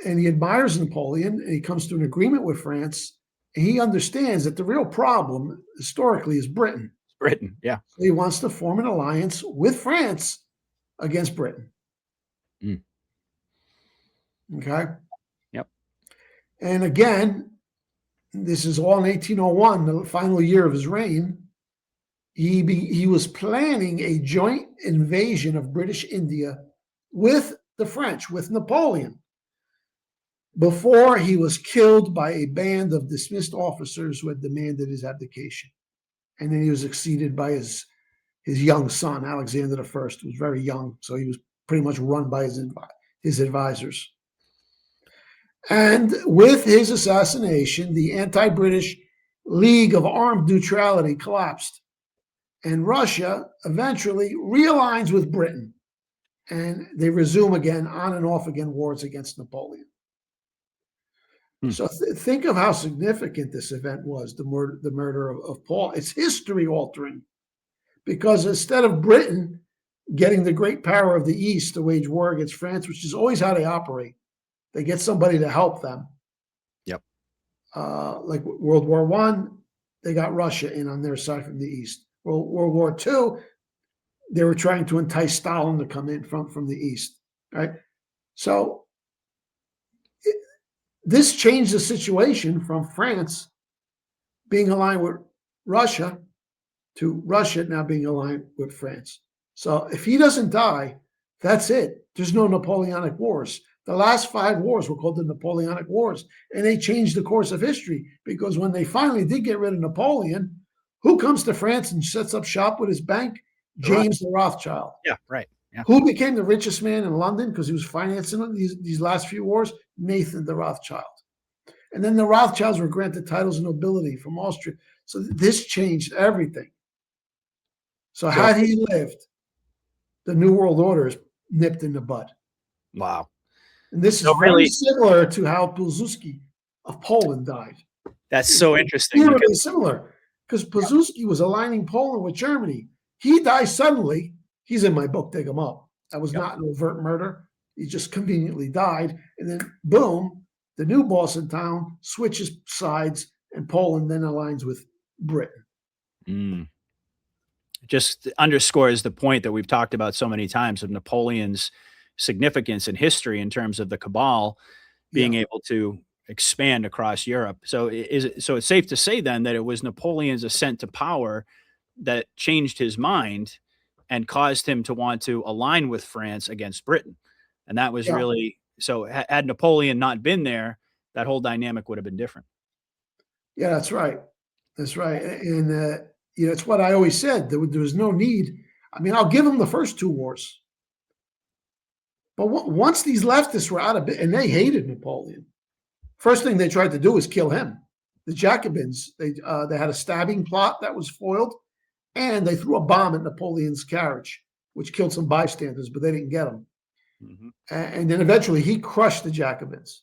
and he admires Napoleon, and he comes to an agreement with France. And he understands that the real problem historically is Britain. Britain, yeah. So he wants to form an alliance with France against Britain. Okay. Yep. And again, this is all in 1801, the final year of his reign. He was planning a joint invasion of British India with the French, with Napoleon, before he was killed by a band of dismissed officers who had demanded his abdication. And then he was succeeded by his young son, Alexander I, who was very young, so he was pretty much run by his advisors. And with his assassination, the anti-British League of Armed Neutrality collapsed, and Russia eventually realigns with Britain, and they resume again, on and off again, wars against Napoleon. So think of how significant this event was, the murder of Paul. It's history altering, because instead of Britain getting the great power of the East to wage war against France, which is always how they operate, they get somebody to help them. Yep. Like World War I, they got Russia in on their side from the East. World War II, they were trying to entice Stalin to come in from the East, right? So this changed the situation from France being aligned with Russia to Russia now being aligned with France. So if he doesn't die, that's it. There's no Napoleonic Wars. The last 5 wars were called the Napoleonic Wars, and they changed the course of history, because when they finally did get rid of Napoleon, who comes to France and sets up shop with his bank? James the Rothschild. Yeah, right. Yeah. Who became the richest man in London because he was financing these last few wars? Nathan the Rothschild. And then the Rothschilds were granted titles of nobility from Austria. So this changed everything. So had he lived, the New World Order is nipped in the bud. Wow. And this is really very similar to how Pilsudski of Poland died. That's so interesting. Eerily similar, because Pilsudski was aligning Poland with Germany. He dies suddenly. He's in my book, Dig Him Up. That was not an overt murder. He just conveniently died. And then, boom, the new boss in town switches sides, and Poland then aligns with Britain. Just underscores the point that we've talked about so many times of Napoleon's significance in history in terms of the cabal being able to expand across Europe. So it's safe to say then that it was Napoleon's ascent to power that changed his mind and caused him to want to align with France against Britain. And that was really, so had Napoleon not been there, that whole dynamic would have been different. Yeah, that's right. That's right. And it's what I always said. There was no need. I mean, I'll give him the first 2 wars. But once these leftists were out of it, and they hated Napoleon, first thing they tried to do was kill him. The Jacobins, they had a stabbing plot that was foiled, and they threw a bomb at Napoleon's carriage, which killed some bystanders, but they didn't get him. And then eventually he crushed the Jacobins.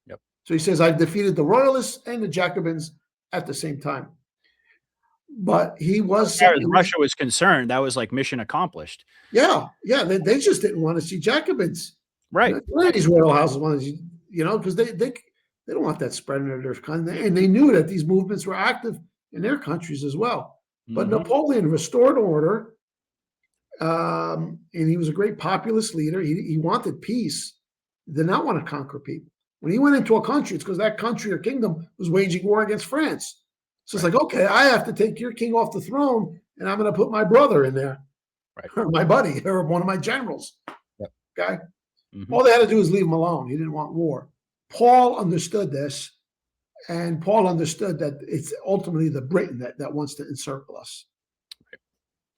So he says, I've defeated the Royalists and the Jacobins at the same time. But he was... As far as Russia was concerned, that was like mission accomplished. Yeah. They just didn't want to see Jacobins. Right. These royal houses wanted to, because they don't want that spreading in their country. And they knew that these movements were active in their countries as well. But Napoleon restored order, and he was a great populist leader. He wanted peace. He did not want to conquer people. When he went into a country, it's because that country or kingdom was waging war against France. So it's like, okay, I have to take your king off the throne, and I'm going to put my brother in there, or my buddy, or one of my generals. Okay? All they had to do was leave him alone. He didn't want war. Paul understood this, and Paul understood that it's ultimately the Britain that wants to encircle us.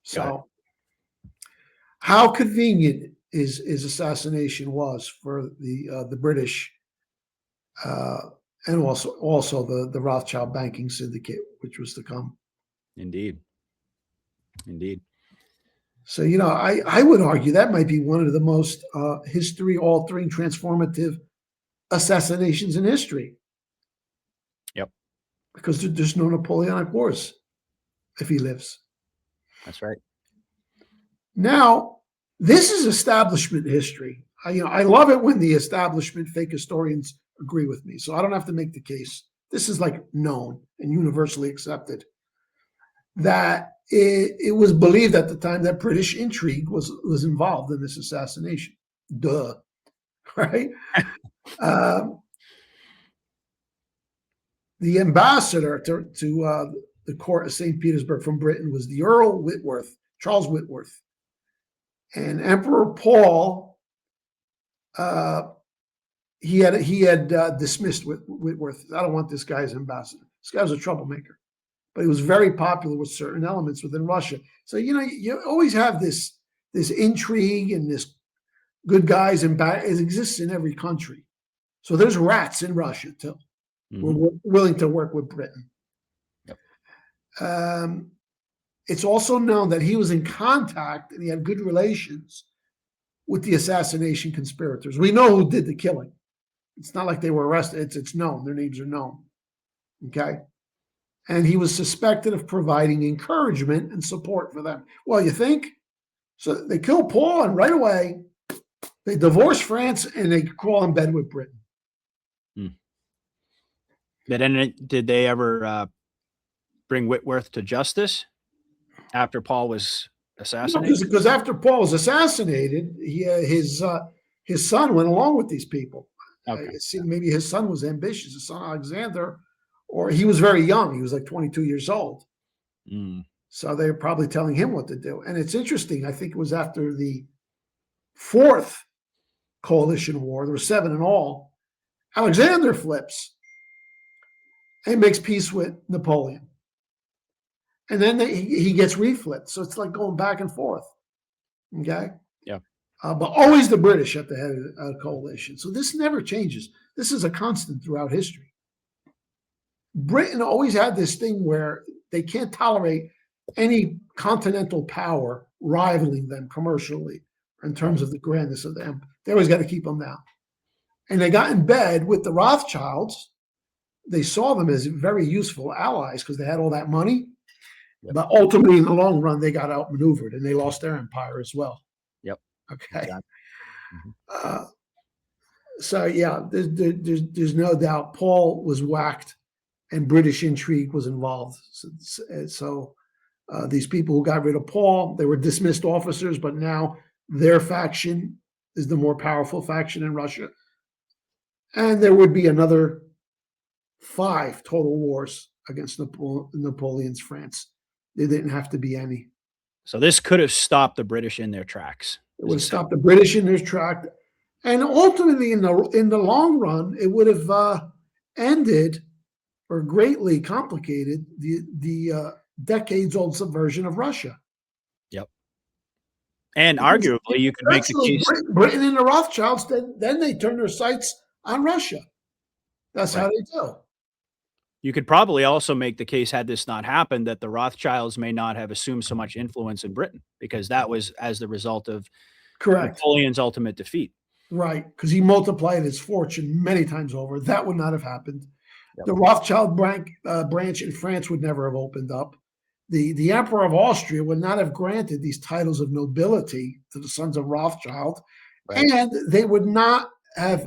So how convenient his assassination was for the British, and also the Rothschild banking syndicate, which was to come. Indeed. So, I would argue that might be one of the most history-altering, transformative assassinations in history. Yep. Because there's no Napoleonic Wars. if he lives. That's right. Now, this is establishment history. I love it when the establishment fake historians agree with me, so I don't have to make the case. This is like known and universally accepted that it was believed at the time that British intrigue was involved in this assassination. Duh, right? The ambassador to the court of St. Petersburg from Britain was the Earl Whitworth, Charles Whitworth. And Emperor Paul, he had dismissed Whitworth. I don't want this guy as ambassador. This guy was a troublemaker, but he was very popular with certain elements within Russia. So you always have this intrigue and this good guys and bad. It exists in every country. So there's rats in Russia too. Mm-hmm. We're willing to work with Britain. Yep. It's also known that he was in contact and he had good relations with the assassination conspirators. We know who did the killing. It's not like they were arrested. It's known. Their names are known. Okay. And he was suspected of providing encouragement and support for them. Well, you think? So they kill Paul and right away they divorce France and they crawl in bed with Britain. Did they ever bring Whitworth to justice after Paul was assassinated? Because after Paul was assassinated, his son went along with these people. Okay. Maybe his son was ambitious, his son Alexander, or he was very young. He was like 22 years old. So they were probably telling him what to do. And it's interesting. I think it was after the fourth coalition war. There were 7 in all. Alexander flips and makes peace with Napoleon. And then he gets reflipped. So it's like going back and forth. Okay? Yeah. But always the British at the head of a coalition. So this never changes. This is a constant throughout history. Britain always had this thing where they can't tolerate any continental power rivaling them commercially in terms of the grandness of them. They always got to keep them down. And they got in bed with the Rothschilds. They saw them as very useful allies because they had all that money. Yep. But ultimately, in the long run, they got outmaneuvered and they lost their empire as well. Yep. Okay. Exactly. Mm-hmm. So yeah, there's no doubt Paul was whacked, and British intrigue was involved. So these people who got rid of Paul, they were dismissed officers, but now their faction is the more powerful faction in Russia, and there would be another 5 total wars against Napoleon's France. There didn't have to be any. So this could have stopped the British in their tracks. It would have stopped the British in their track, and ultimately, in the long run, it would have ended or greatly complicated the decades-old subversion of Russia. Yep. And arguably, you could make the case Britain and the Rothschilds. Then they turn their sights on Russia. That's right. How they do. You could probably also make the case, had this not happened, that the Rothschilds may not have assumed so much influence in Britain, because that was as the result of Napoleon's ultimate defeat. Right, because he multiplied his fortune many times over. That would not have happened. Yep. The Rothschild branch in France would never have opened up. The Emperor of Austria would not have granted these titles of nobility to the sons of Rothschild, right. And they would not have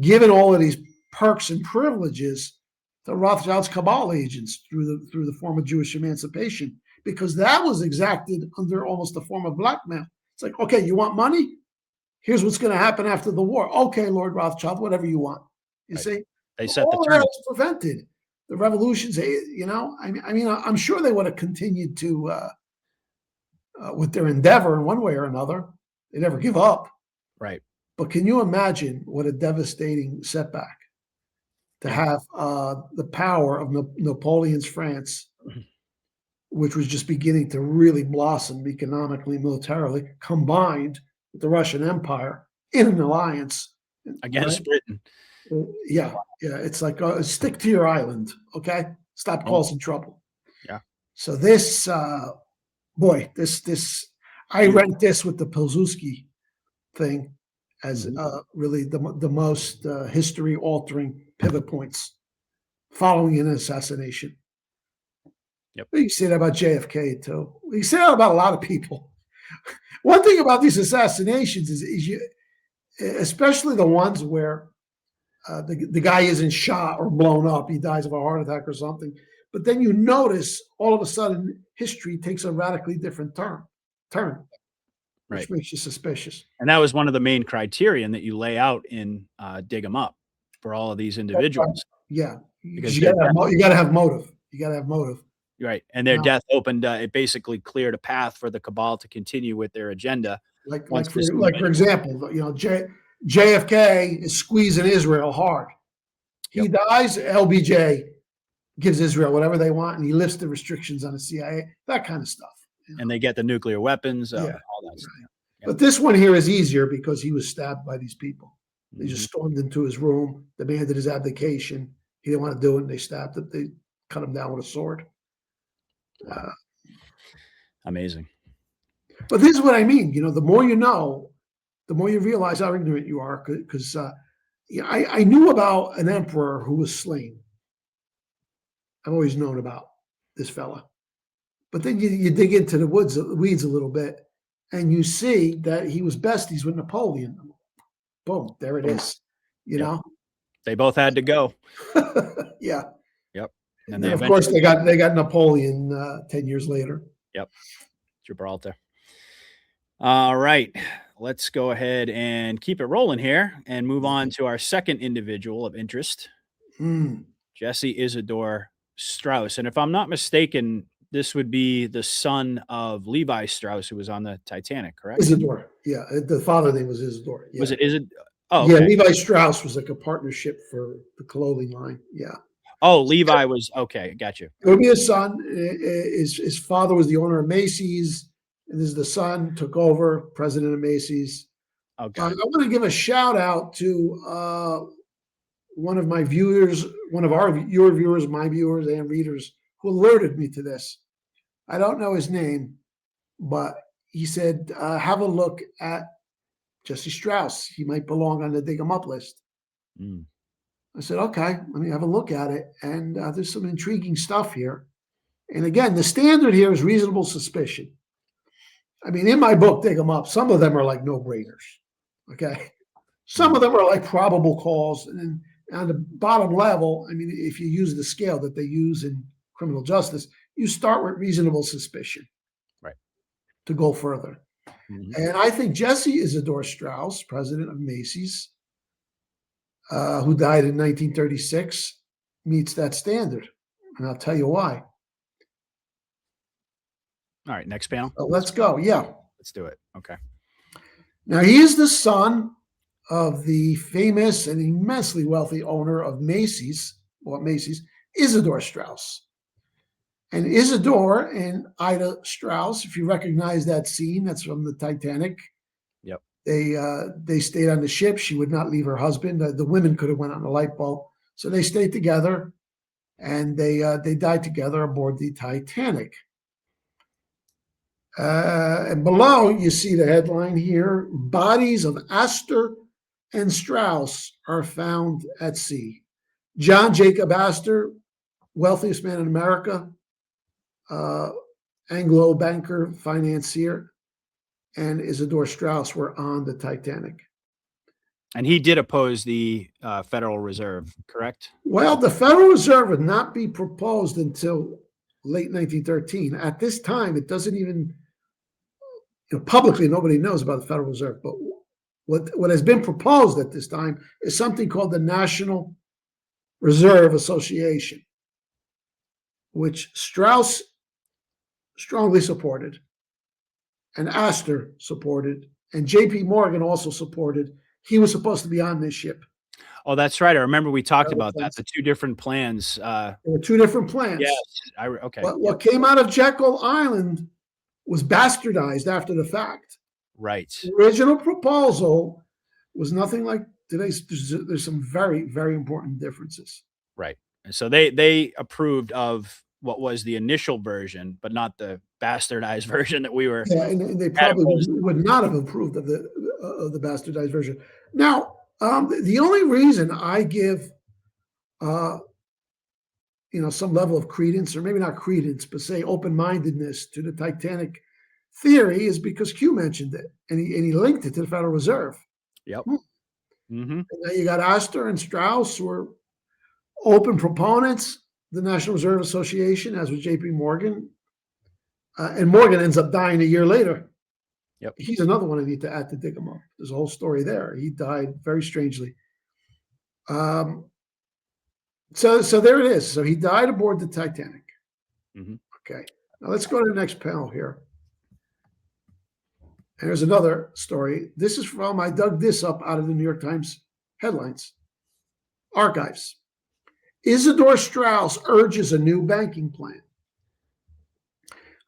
given all of these perks and privileges to Rothschild's cabal agents through the form of Jewish emancipation, because that was exacted under almost a form of blackmail. It's like, okay, you want money? Here's what's going to happen after the war. Okay, Lord Rothschild, whatever you want. You right. See, they set all the terms. That was prevented. The revolutions, I mean, I'm sure they would have continued to with their endeavor in one way or another. They never give up. Right. But can you imagine what a devastating setback to have the power of Napoleon's France, which was just beginning to really blossom economically, militarily, combined with the Russian Empire in an alliance against Britain. Yeah. It's like stick to your island, okay? Stop causing trouble. Yeah. So this, I ranked this with the Pilsudski thing as really the most history-altering pivot points following an assassination. Yep. You can say that about JFK too. You can say that about a lot of people. One thing about these assassinations is you, especially the ones where the guy isn't shot or blown up, he dies of a heart attack or something. But then you notice all of a sudden history takes a radically different turn, which Right. makes you suspicious. And that was one of the main criterion that you lay out in Dig 'em Up for all of these individuals. Yeah, Because you got to have motive. You got to have motive. Right. And their Now, death opened, it basically cleared a path for the cabal to continue with their agenda. like once for this example, you know, JFK is squeezing Israel hard. He Yep. dies, LBJ gives Israel whatever they want, and he lifts the restrictions on the CIA, that kind of stuff. And they get the nuclear weapons, Yeah. all that stuff. But this one here is easier because he was stabbed by these people. They Mhm. just stormed into his room, demanded his abdication. He didn't want to do it, and they stabbed him. They cut him down with a sword. Amazing. But this is what I mean. You know, the more you know, the more you realize how ignorant you are. Because I knew about an emperor who was slain. I've always known about this fella. But then you dig into the weeds a little bit, and you see that he was besties with Napoleon. Boom, there it is. You know, They both had to go. yeah. Yep. And then of course they got Napoleon 10 years later. Yep. Gibraltar. All right. Let's go ahead and keep it rolling here and move on to our second individual of interest, Jesse Isador Strauss. And if I'm not mistaken, this would be the son of Levi Strauss, who was on the Titanic, correct? Isador. Yeah. The father name was Isador. Yeah. Was it Isador? Oh, yeah. okay. Levi Strauss was like a partnership for the clothing line. Yeah. Oh, Levi was okay. Got you. It would be his son. His father was the owner of Macy's, and this is the son took over, president of Macy's. Okay. I want to give a shout out to one of my viewers, your viewers, my viewers, and readers who alerted me to this. I don't know his name, but he said, "Have a look at Jesse Strauss. He might belong on the Dig 'em Up list." Mm. I said, okay, let me have a look at it. And there's some intriguing stuff here. And again, the standard here is reasonable suspicion. I mean, in my book, Dig 'em Up, some of them are like no-brainers, okay? Some of them are like probable cause. And then on the bottom level, I mean, if you use the scale that they use in criminal justice, you start with reasonable suspicion. Right. To go further. Mm-hmm. And I think Jesse Isador Strauss, president of Macy's, who died in 1936, meets that standard. And I'll tell you why. All right, next panel. So let's go. Yeah. Let's do it. Okay. Now, he is the son of the famous and immensely wealthy owner of Macy's, Isador Strauss. And Isador and Ida Strauss, if you recognize that scene, that's from the Titanic. Yep. They stayed on the ship. She would not leave her husband. The women could have went on the lifeboat, so they stayed together, and they died together aboard the Titanic. And below you see the headline here: bodies of Astor and Strauss are found at sea. John Jacob Astor, wealthiest man in America, Anglo banker, financier, and Isador Strauss were on the Titanic. And he did oppose the Federal Reserve, correct? Well, the Federal Reserve would not be proposed until late 1913. At this time, it doesn't even, publicly, nobody knows about the Federal Reserve. But what has been proposed at this time is something called the National Reserve Association, which Strauss strongly supported, and Astor supported, and J.P. Morgan also supported. He was supposed to be on this ship. Oh, that's right. I remember we talked about that. The two different plans. There were two different plans. Yes. Okay. What came out of Jekyll Island was bastardized after the fact. Right. The original proposal was nothing like today's. There's some very, very important differences. Right. And so they approved of what was the initial version, but not the bastardized version that we were. Yeah, and they probably would not have approved of the bastardized version. Now, the only reason I give some level of credence, or maybe not credence, but say open-mindedness to the Titanic theory, is because Q mentioned it, and he linked it to the Federal Reserve. Yep. Mm-hmm. And now you got Astor and Strauss, who are open proponents, the National Reserve Association, as with J.P. Morgan. And Morgan ends up dying a year later. Yep. He's another one I need to add to dig him up. There's a whole story there. He died very strangely. So there it is. So he died aboard the Titanic. Mm-hmm. Okay. Now let's go to the next panel here. And there's another story. This is from, I dug this up out of the New York Times headlines. Archives. Isador Strauss urges a new banking plan.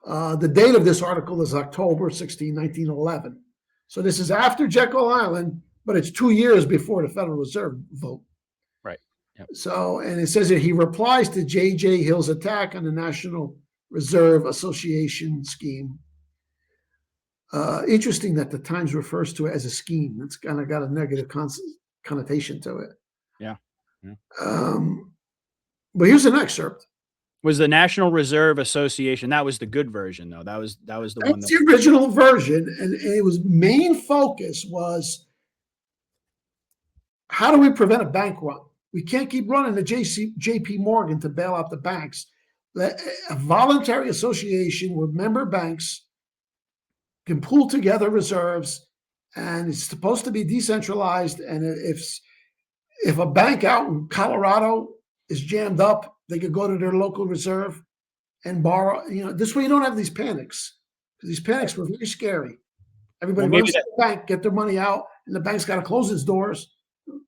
The date of this article is October 16, 1911. So this is after Jekyll Island, but it's 2 years before the Federal Reserve vote. Right. Yep. So, and it says that he replies to J.J. Hill's attack on the National Reserve Association scheme. Interesting that the Times refers to it as a scheme. It's kind of got a negative connotation to it. Yeah. But here's an excerpt. Was the National Reserve Association, that was the good version, though. That was the one. That's the original version, and it was main focus was, how do we prevent a bank run? We can't keep running the J.P. Morgan to bail out the banks. A voluntary association where member banks can pool together reserves, and it's supposed to be decentralized. And if a bank out in Colorado is jammed up, they could go to their local reserve and borrow. This way you don't have these panics, because these panics were very scary. Everybody runs to the bank, get their money out, and the bank's got to close its doors.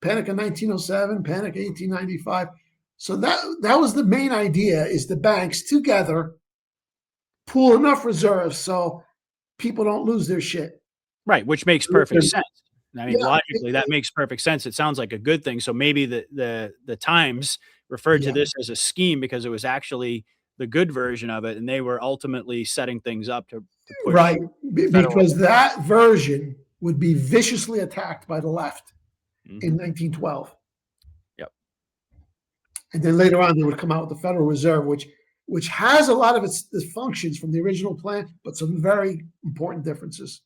Panic in 1907, panic in 1895. So that was the main idea, is the banks together pool enough reserves so people don't lose their shit. Right, which makes perfect sense. I mean, logically, that makes perfect sense. It sounds like a good thing. So maybe the Times referred to this as a scheme because it was actually the good version of it, and they were ultimately setting things up to push. Right, because that version would be viciously attacked by the left in 1912. Yep. And then later on, they would come out with the Federal Reserve, which has a lot of its functions from the original plan, but some very important differences,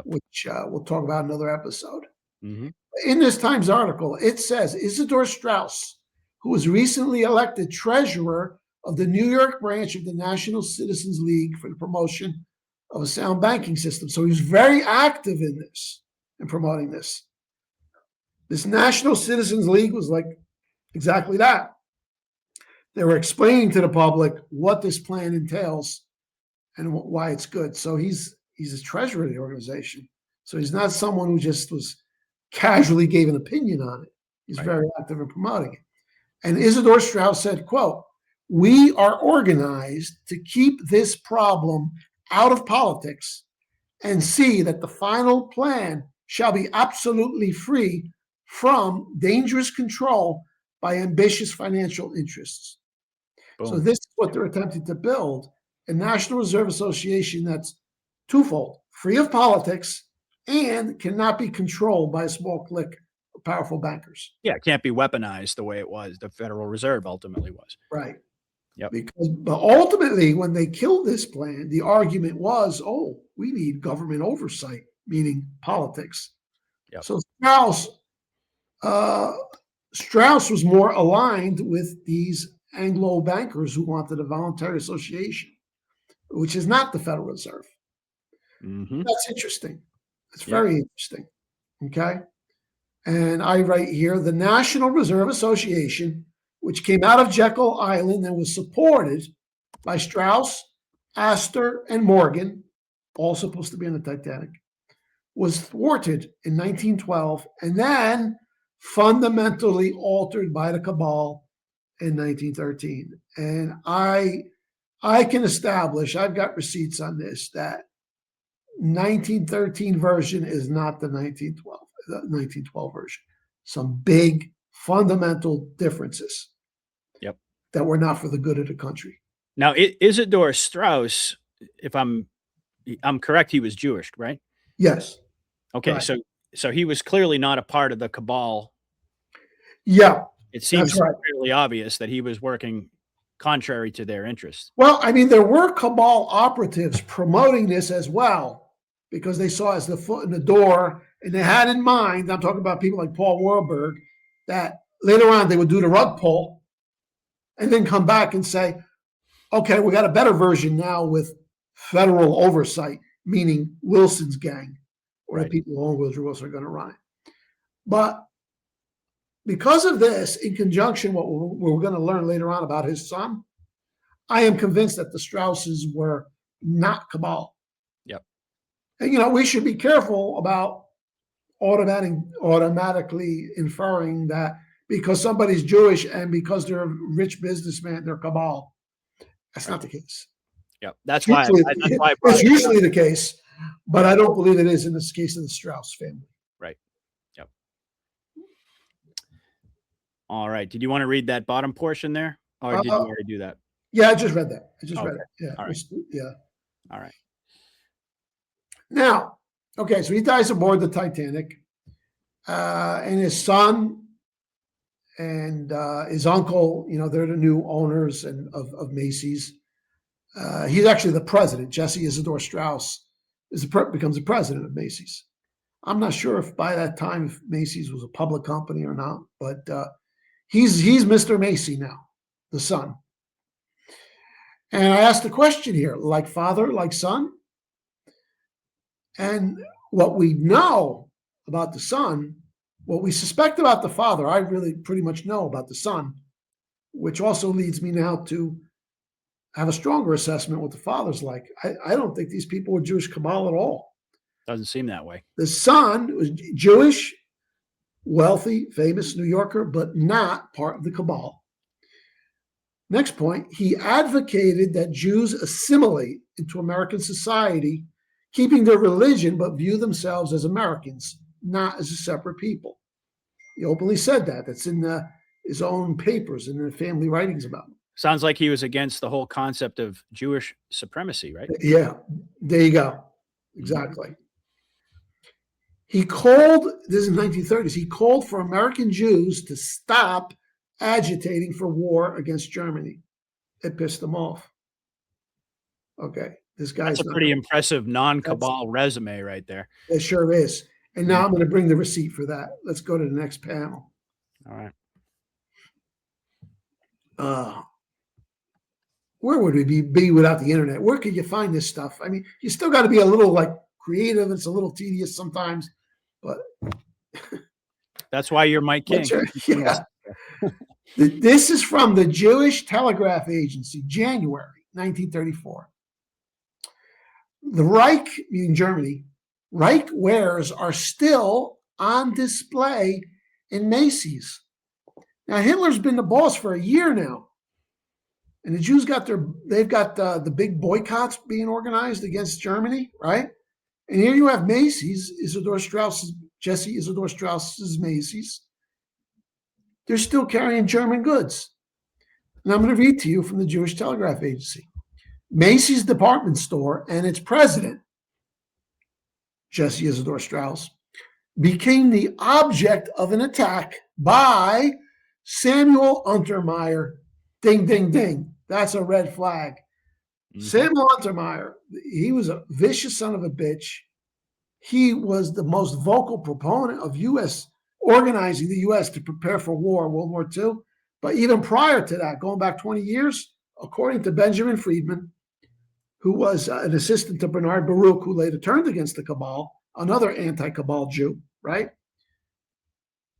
which we'll talk about in another episode. Mm-hmm. In this Times article, it says Isador Strauss, who was recently elected treasurer of the New York branch of the National Citizens League for the promotion of a sound banking system. So he was very active in this and promoting this. This National Citizens League was like exactly that. They were explaining to the public what this plan entails and why it's good. So he's a treasurer of the organization. So he's not someone who just was casually gave an opinion on it. He's very active in promoting it. And Isador Strauss said, quote, "We are organized to keep this problem out of politics and see that the final plan shall be absolutely free from dangerous control by ambitious financial interests." Boom. So this is what they're attempting to build, a National Reserve Association that's twofold: free of politics and cannot be controlled by a small clique of powerful bankers. Yeah, it can't be weaponized the way it was. The Federal Reserve ultimately was. Right. Yep. But ultimately, when they killed this plan, the argument was, oh, we need government oversight, meaning politics. Yep. So Strauss was more aligned with these Anglo bankers who wanted a voluntary association, which is not the Federal Reserve. Mm-hmm. That's interesting. It's very interesting. Okay. And I write here, the National Reserve Association, which came out of Jekyll Island and was supported by Strauss, Astor, and Morgan, all supposed to be on the Titanic, was thwarted in 1912 and then fundamentally altered by the cabal in 1913. And I can establish, I've got receipts on this, that 1913 version is not the 1912 version. Some big fundamental differences that were not for the good of the country. Now, Isador Strauss, if I'm correct, he was Jewish, right? Yes. Okay, right. So he was clearly not a part of the cabal. Yeah. It seems fairly obvious that he was working contrary to their interests. Well, I mean, there were cabal operatives promoting this as well because they saw it as the foot in the door, and they had in mind, I'm talking about people like Paul Warburg, that later on they would do the rug pull and then come back and say, okay, we got a better version now with federal oversight, meaning Wilson's gang, or the people who own Woodrow Wilson are going to run it. But because of this, in conjunction with what we're going to learn later on about his son, I am convinced that the Strausses were not cabal. Yep. And, we should be careful about automatically inferring that because somebody's Jewish and because they're a rich businessman, they're cabal. That's not the case. Yep. That's why it's usually the case, but I don't believe it is in this case of the Strauss family. Right. Yep. All right. Did you want to read that bottom portion there, or did you already do that? Yeah, I just read that. Read it. Yeah. All right. Yeah. All right. Now, okay, so he dies aboard the Titanic, and his son and his uncle, they're the new owners of Macy's. He's actually the president. Jesse Isador Strauss becomes the president of Macy's. I'm not sure if by that time if Macy's was a public company or not, but he's Mr. Macy now, the son. And I asked the question here, like father, like son? And what we know about the son, what we suspect about the father, I really pretty much know about the son, which also leads me now to have a stronger assessment what the father's like. I don't think these people were Jewish cabal at all. Doesn't seem that way. The son was Jewish, wealthy, famous New Yorker, but not part of the cabal. Next point, he advocated that Jews assimilate into American society, keeping their religion, but view themselves as Americans, not as a separate people. He openly said that. That's in his own papers and the family writings about him. Sounds like he was against the whole concept of Jewish supremacy, right? Yeah, there you go. Exactly. He called, this is in the 1930s, he called for American Jews to stop agitating for war against Germany. It pissed them off. Okay, this guy's That's a pretty impressive non-cabal resume right there. It sure is. And now I'm going to bring the receipt for that. Let's go to the next panel. All right. Where would we be without the internet? Where could you find this stuff? I mean, you still got to be a little creative. It's a little tedious sometimes, but that's why you're Mike King. Yeah. This is from the Jewish Telegraph Agency, January 1934. The Reich, meaning Germany, Reich wares are still on display in Macy's. Now, Hitler's been the boss for a year now. And the Jews they've got the big boycotts being organized against Germany, right? And here you have Macy's, Jesse Isador Strauss's Macy's. They're still carrying German goods. And I'm going to read to you from the Jewish Telegraph Agency. Macy's department store and its president, Jesse Isador Strauss, became the object of an attack by Samuel Untermeyer. Ding, ding, ding. That's a red flag. Mm-hmm. Samuel Untermeyer, he was a vicious son of a bitch. He was the most vocal proponent of organizing the U.S. to prepare for war, World War II. But even prior to that, going back 20 years, according to Benjamin Friedman, who was an assistant to Bernard Baruch, who later turned against the cabal, another anti-cabal Jew, right?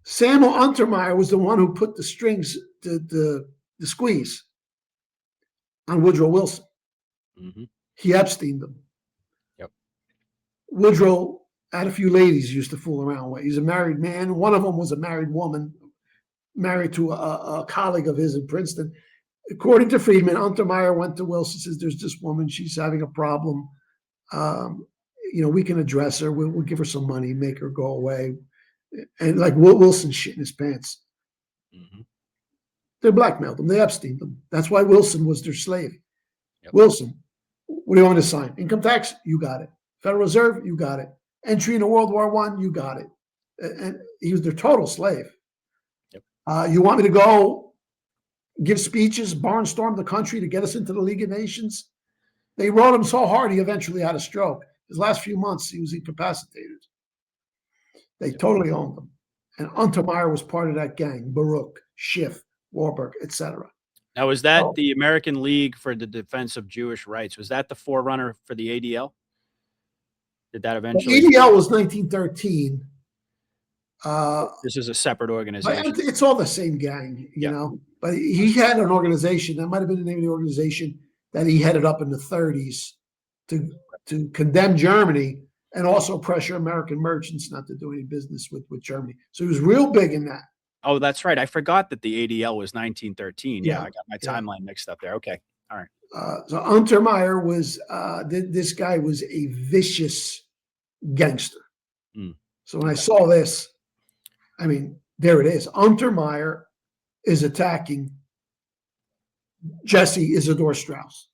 Samuel Untermeyer was the one who put the strings, the squeeze on Woodrow Wilson. Mm-hmm. He Epsteined them. Yep. Woodrow had a few ladies he used to fool around with. He's a married man. One of them was a married woman, married to a colleague of his in Princeton. According to Friedman, Untermeyer went to Wilson, says, there's this woman, she's having a problem. We can address her. We'll give her some money, make her go away. And Wilson shit in his pants. Mm-hmm. They blackmailed them. They Epsteined them. That's why Wilson was their slave. Yep. Wilson, what do you want to sign? Income tax? You got it. Federal Reserve? You got it. Entry into World War I? You got it. And he was their total slave. Yep. You want me to go give speeches, barnstorm the country to get us into the League of Nations. They rode him so hard he eventually had a stroke. His last few months, he was incapacitated. They totally owned him. And Untermeyer was part of that gang, Baruch, Schiff, Warburg, etc. Now, was that the American League for the Defense of Jewish Rights? Was that the forerunner for the ADL? Did that eventually? The ADL was 1913. This is a separate organization. It's all the same gang, you know. But he had an organization, that might have been the name of the organization, that he headed up in the 30s to condemn Germany and also pressure American merchants not to do any business with Germany. So he was real big in that. Oh, that's right. I forgot that the ADL was 1913. Yeah, Yeah. I got my timeline mixed up there. Okay. All right. So Untermeyer was, this guy was a vicious gangster. So when I saw this, I mean, there it is. Untermeyer is attacking Jesse Isador Strauss,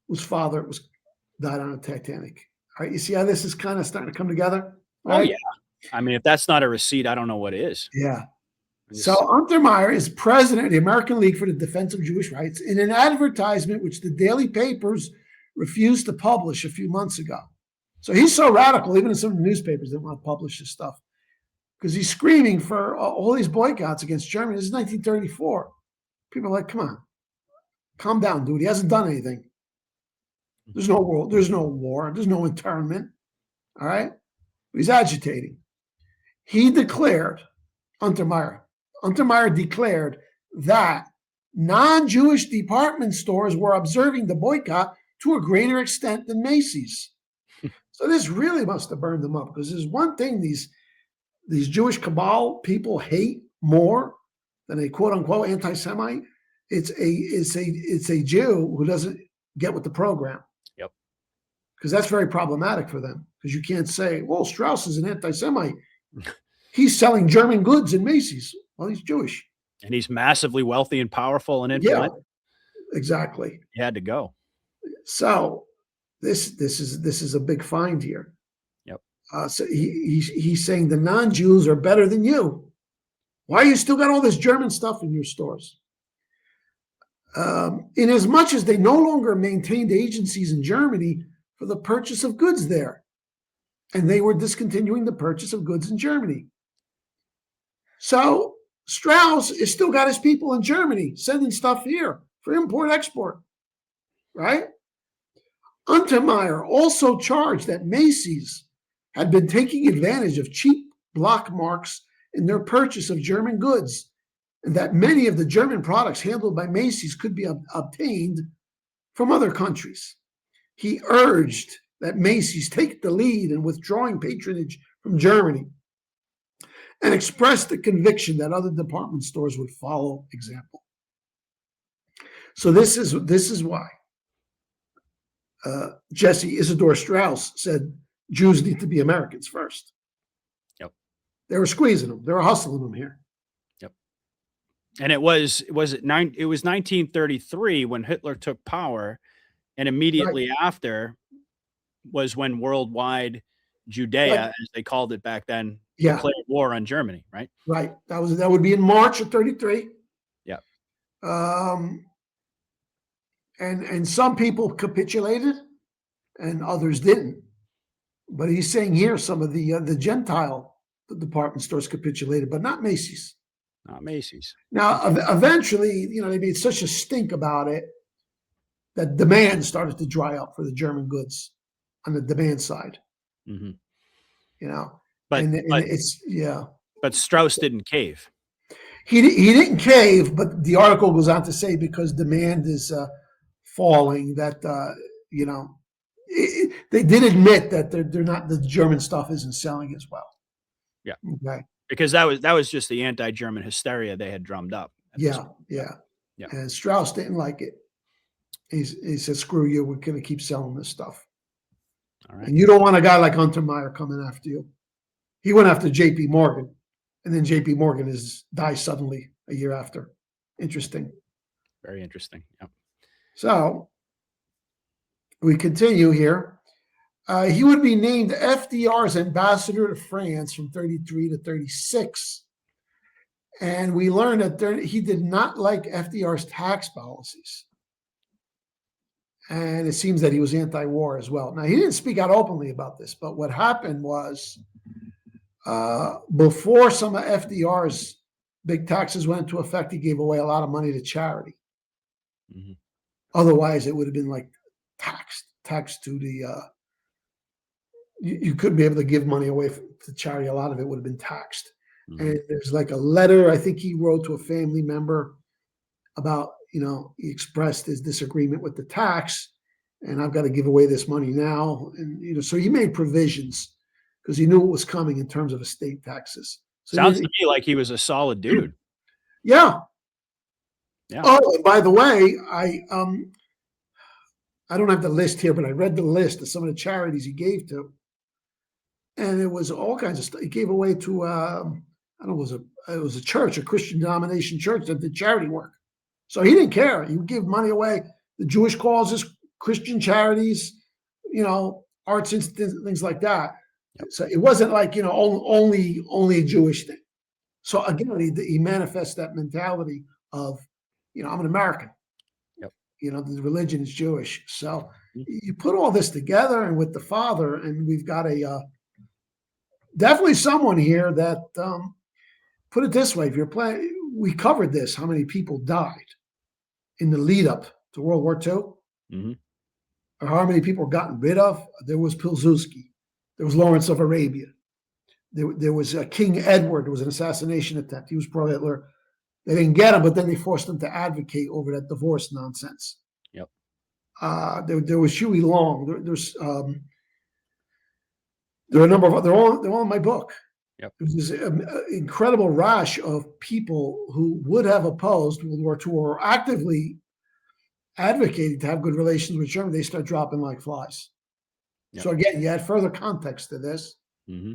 whose father died on a Titanic. All right, you see how this is kind of starting to come together? Oh, yeah. I mean, if that's not a receipt, I don't know what is. Yeah. So Untermeyer is president of the American League for the Defense of Jewish Rights in an advertisement which the daily papers refused to publish a few months ago. So he's so radical, even in some of the newspapers didn't want to publish his stuff because he's screaming for all these boycotts against Germany. This is 1934. People are like, come on, calm down, dude. He hasn't done anything. There's no war. There's no war. There's no internment. All right. He's agitating. He declared, Untermeyer declared that non-Jewish department stores were observing the boycott to a greater extent than Macy's. So this really must have burned them up because there's one thing these Jewish cabal people hate more than a quote unquote anti-Semite. It's a Jew who doesn't get with the program. Yep. Because that's very problematic for them. Because you can't say, well, Strauss is an anti-Semite. He's selling German goods in Macy's. Well, he's Jewish. And he's massively wealthy and powerful and influential. Yeah, exactly. He had to go. So this is a big find here. Yep. So he's saying the non-Jews are better than you. Why you still got all this German stuff in your stores? In as much as they no longer maintained agencies in Germany for the purchase of goods there, and they were discontinuing the purchase of goods in Germany. So Strauss has still got his people in Germany sending stuff here for import-export, right? Untermeyer also charged that Macy's had been taking advantage of cheap block marks in their purchase of German goods, and that many of the German products handled by Macy's could be obtained from other countries. He urged that Macy's take the lead in withdrawing patronage from Germany and expressed the conviction that other department stores would follow example. So this is why Jesse Isador Strauss said Jews need to be Americans first. Yep. They were squeezing them. They were hustling them here. Yep. And it was 1933 when Hitler took power, and immediately after was when worldwide Judea, as they called it back then, declared war on Germany, right? Right. That would be in March of 33. Yeah. And some people capitulated and others didn't. But he's saying here some of the Gentile department stores capitulated, but not Macy's. Not Macy's. Now, eventually, they made such a stink about it that demand started to dry up for the German goods on the demand side. Mm-hmm. But Strauss didn't cave. He didn't cave, but the article goes on to say because demand is falling, that they did admit that they're not, the German stuff isn't selling as well. Yeah. Okay. Because that was just the anti-German hysteria they had drummed up. Yeah. And Strauss didn't like it. He said, "Screw you. We're going to keep selling this stuff." All right. And you don't want a guy like Untermeyer coming after you. He went after J.P. Morgan, and then J.P. Morgan dies suddenly a year after. Interesting. Very interesting. Yep. So we continue here. He would be named FDR's ambassador to France from 33 to 36. And we learned that he did not like FDR's tax policies. And it seems that he was anti-war as well. Now, he didn't speak out openly about this, but what happened was before some of FDR's big taxes went into effect, he gave away a lot of money to charity. Mm-hmm. Otherwise, it would have been like taxed to the, you couldn't be able to give money away to charity. A lot of it would have been taxed. Mm-hmm. And there's like a letter I think he wrote to a family member about, he expressed his disagreement with the tax, and I've got to give away this money now. And, so he made provisions because he knew what was coming in terms of estate taxes. So sounds to me like he was a solid dude. Yeah. Yeah. Oh, and by the way, I don't have the list here, but I read the list of some of the charities he gave to. And it was all kinds of stuff. He gave away to, I don't know, it was a church, a Christian denomination church that did charity work. So he didn't care. He would give money away. The Jewish causes, Christian charities, arts institutes, things like that. Yep. So it wasn't like, only a Jewish thing. So again, he manifests that mentality of, I'm an American. Yep. The religion is Jewish. So you put all this together, and with the father, and we've got definitely someone here that, put it this way, if you're playing, we covered this, how many people died in the lead up to World War II, mm-hmm. or how many people were gotten rid of. There was Pilsudski. There was Lawrence of Arabia. There was King Edward. There was an assassination attempt. He was pro-Hitler. They didn't get him, but then they forced him to advocate over that divorce nonsense. Yep. There was Huey Long. There are a number of, they're all in my book. Yep. There was this incredible rash of people who would have opposed World War II or actively advocating to have good relations with Germany. They start dropping like flies. Yep. So again, you add further context to this. Mm-hmm.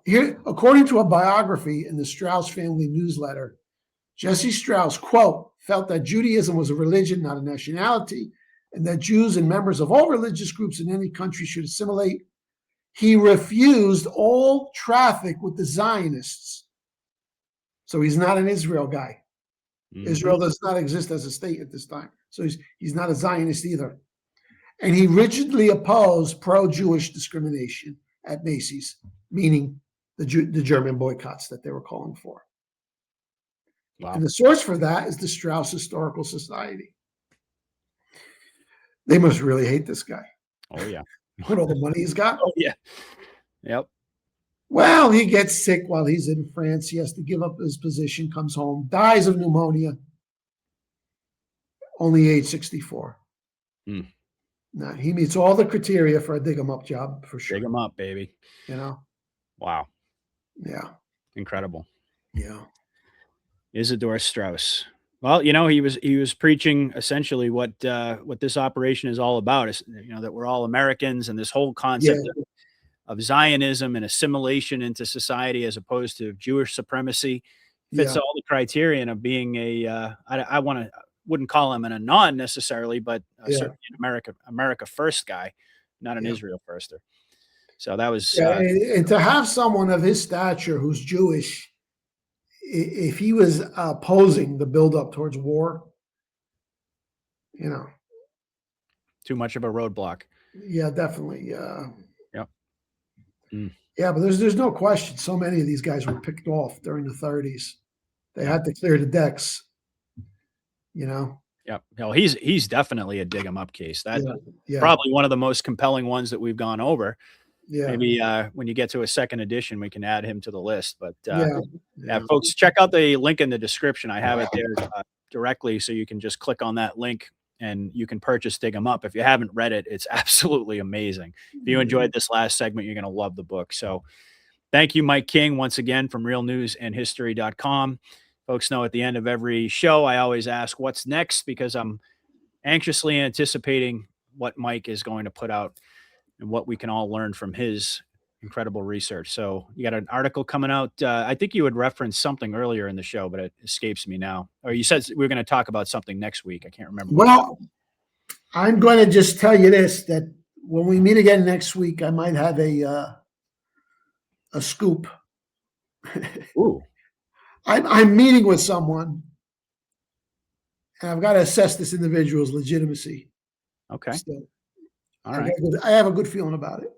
Here, according to a biography in the Strauss family newsletter, Jesse Strauss, quote, felt that Judaism was a religion, not a nationality, and that Jews and members of all religious groups in any country should assimilate. He refused all traffic with the Zionists. So he's not an Israel guy. Mm-hmm. Israel does not exist as a state at this time. So he's not a Zionist either. And he rigidly opposed pro-Jewish discrimination at Macy's, meaning the German boycotts that they were calling for. Wow. And the source for that is the Strauss Historical Society. They must really hate this guy. Oh, yeah. With all the money he's got. Oh, yeah. Yep. Well, he gets sick while he's in France. He has to give up his position, comes home, dies of pneumonia. Only age 64. Mm. Now, he meets all the criteria for a dig 'em up job, for sure. Dig 'em up, baby. Yeah. Wow. Incredible. Yeah. Isador Strauss. Well, he was preaching essentially what this operation is all about. Is that we're all Americans, and this whole concept of Zionism and assimilation into society as opposed to Jewish supremacy fits all the criterion of being I wouldn't call him a non necessarily, but certainly an America first guy, not an Israel firster. So that was and to have someone of his stature who's Jewish, if he was opposing the buildup towards war, too much of a roadblock. Yeah, definitely. Yep. Mm. Yeah, but there's no question. So many of these guys were picked off during the 30s. They had to clear the decks. Yeah. No, he's definitely a dig 'em up case. That's probably one of the most compelling ones that we've gone over. Yeah. Maybe when you get to a second edition, we can add him to the list. But folks, check out the link in the description. I have it there directly, so you can just click on that link and you can purchase Dig 'em Up. If you haven't read it, it's absolutely amazing. If you enjoyed this last segment, you're going to love the book. So thank you, Mike King, once again from realnewsandhistory.com. Folks know at the end of every show, I always ask what's next, because I'm anxiously anticipating what Mike is going to put out and what we can all learn from his incredible research. So you got an article coming out. I think you had referenced something earlier in the show, but it escapes me now. Or you said we were going to talk about something next week. I can't remember. Well, I'm going to just tell you this, that when we meet again next week, I might have a scoop. Ooh. I'm meeting with someone, and I've got to assess this individual's legitimacy. Okay. Still, All right. I have a good feeling about it,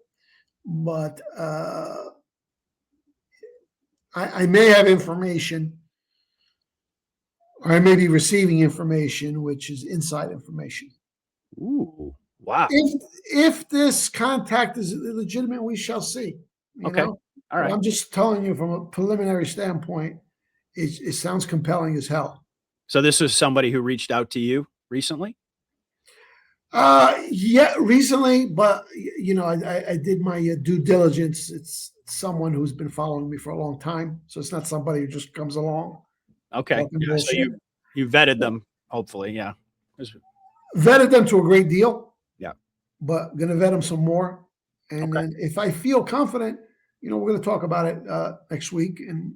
but I may have information, or I may be receiving information which is inside information. Ooh, wow. If this contact is legitimate, we shall see. You Okay. know? All right. I'm just telling you from a preliminary standpoint, it sounds compelling as hell. So this is somebody who reached out to you recently? Yeah, recently, but I did my due diligence. It's someone who's been following me for a long time, so it's not somebody who just comes along Okay. talking Yeah, so bullshit. you vetted them, hopefully. Yeah. Vetted them to a great deal. Yeah. But gonna vet them some more, and Okay. then if I feel confident, we're gonna talk about it next week, and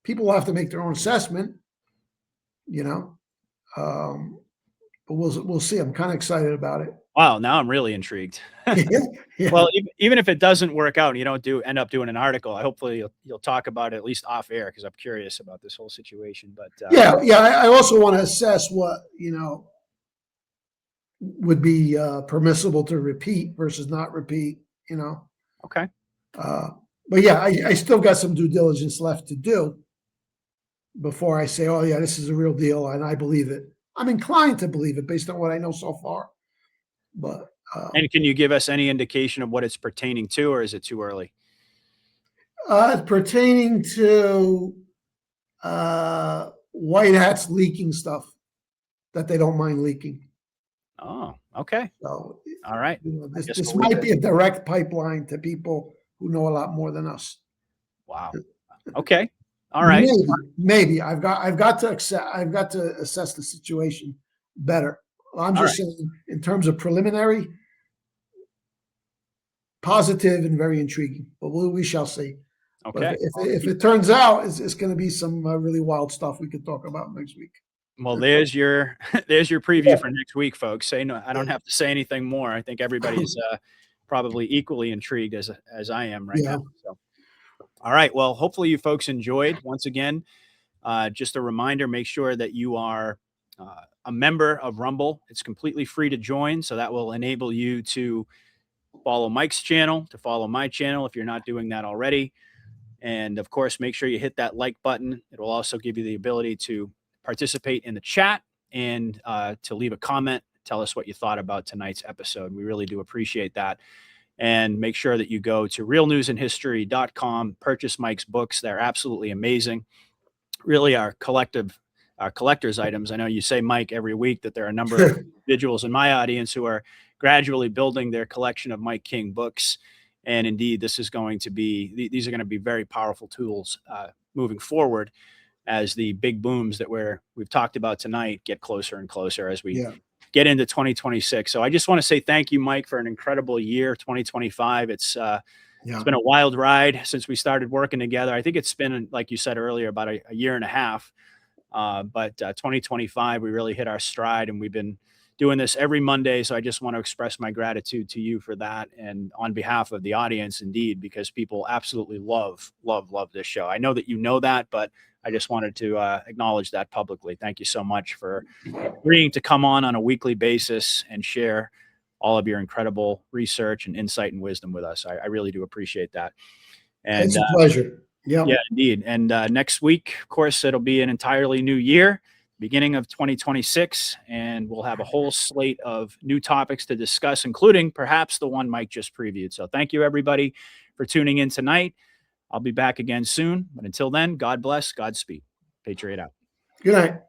people will have to make their own assessment. But we'll see. I'm kind of excited about it. Wow. Now I'm really intrigued. Yeah. Well, even if it doesn't work out and you don't end up doing an article, hopefully you'll talk about it at least off air, because I'm curious about this whole situation. But yeah. I also want to assess what would be permissible to repeat versus not repeat. Okay. But yeah, I still got some due diligence left to do before I say, oh yeah, this is a real deal, and I believe it. I'm inclined to believe it based on what I know so far. But And can you give us any indication of what it's pertaining to, or is it too early? pertaining to white hats leaking stuff that they don't mind leaking. Oh, okay. So, All right. this might be a direct pipeline to people who know a lot more than us. Wow. Okay. All right. Maybe I've got to assess the situation better. I'm just saying, in terms of preliminary, positive and very intriguing, but we shall see. Okay. But if it turns out it's going to be some really wild stuff we could talk about next week. Well, there's your preview for next week, folks. Say no, I don't have to say anything more. I think everybody's probably equally intrigued as I am right now. So, all right. Well, hopefully you folks enjoyed. Once again, just a reminder: make sure that you are a member of Rumble. It's completely free to join, so that will enable you to follow Mike's channel, to follow my channel if you're not doing that already. And of course, make sure you hit that like button. It will also give you the ability to participate in the chat and to leave a comment. Tell us what you thought about tonight's episode. We really do appreciate that. And make sure that you go to realnewsandhistory.com, purchase Mike's books. They're absolutely amazing. Really are collector's items. I know you say, Mike, every week that there are a number of individuals in my audience who are gradually building their collection of Mike King books. And indeed, these are going to be very powerful tools moving forward as the big booms that we've talked about tonight get closer and closer as we get into 2026. So I just want to say thank you, Mike, for an incredible year, 2025. It's been a wild ride since we started working together. I think it's been, like you said earlier, about a year and a half. But 2025, we really hit our stride, and we've been doing this every Monday. So I just want to express my gratitude to you for that. And on behalf of the audience, indeed, because people absolutely love this show. I know that you know that, but I just wanted to acknowledge that publicly. Thank you so much for agreeing to come on a weekly basis and share all of your incredible research and insight and wisdom with us. I really do appreciate that. And it's a pleasure. Yeah, indeed. And next week, of course, it'll be an entirely new year, beginning of 2026, and we'll have a whole slate of new topics to discuss, including perhaps the one Mike just previewed. So thank you, everybody, for tuning in tonight. I'll be back again soon, but until then, God bless, Godspeed. Patriot out. Good night.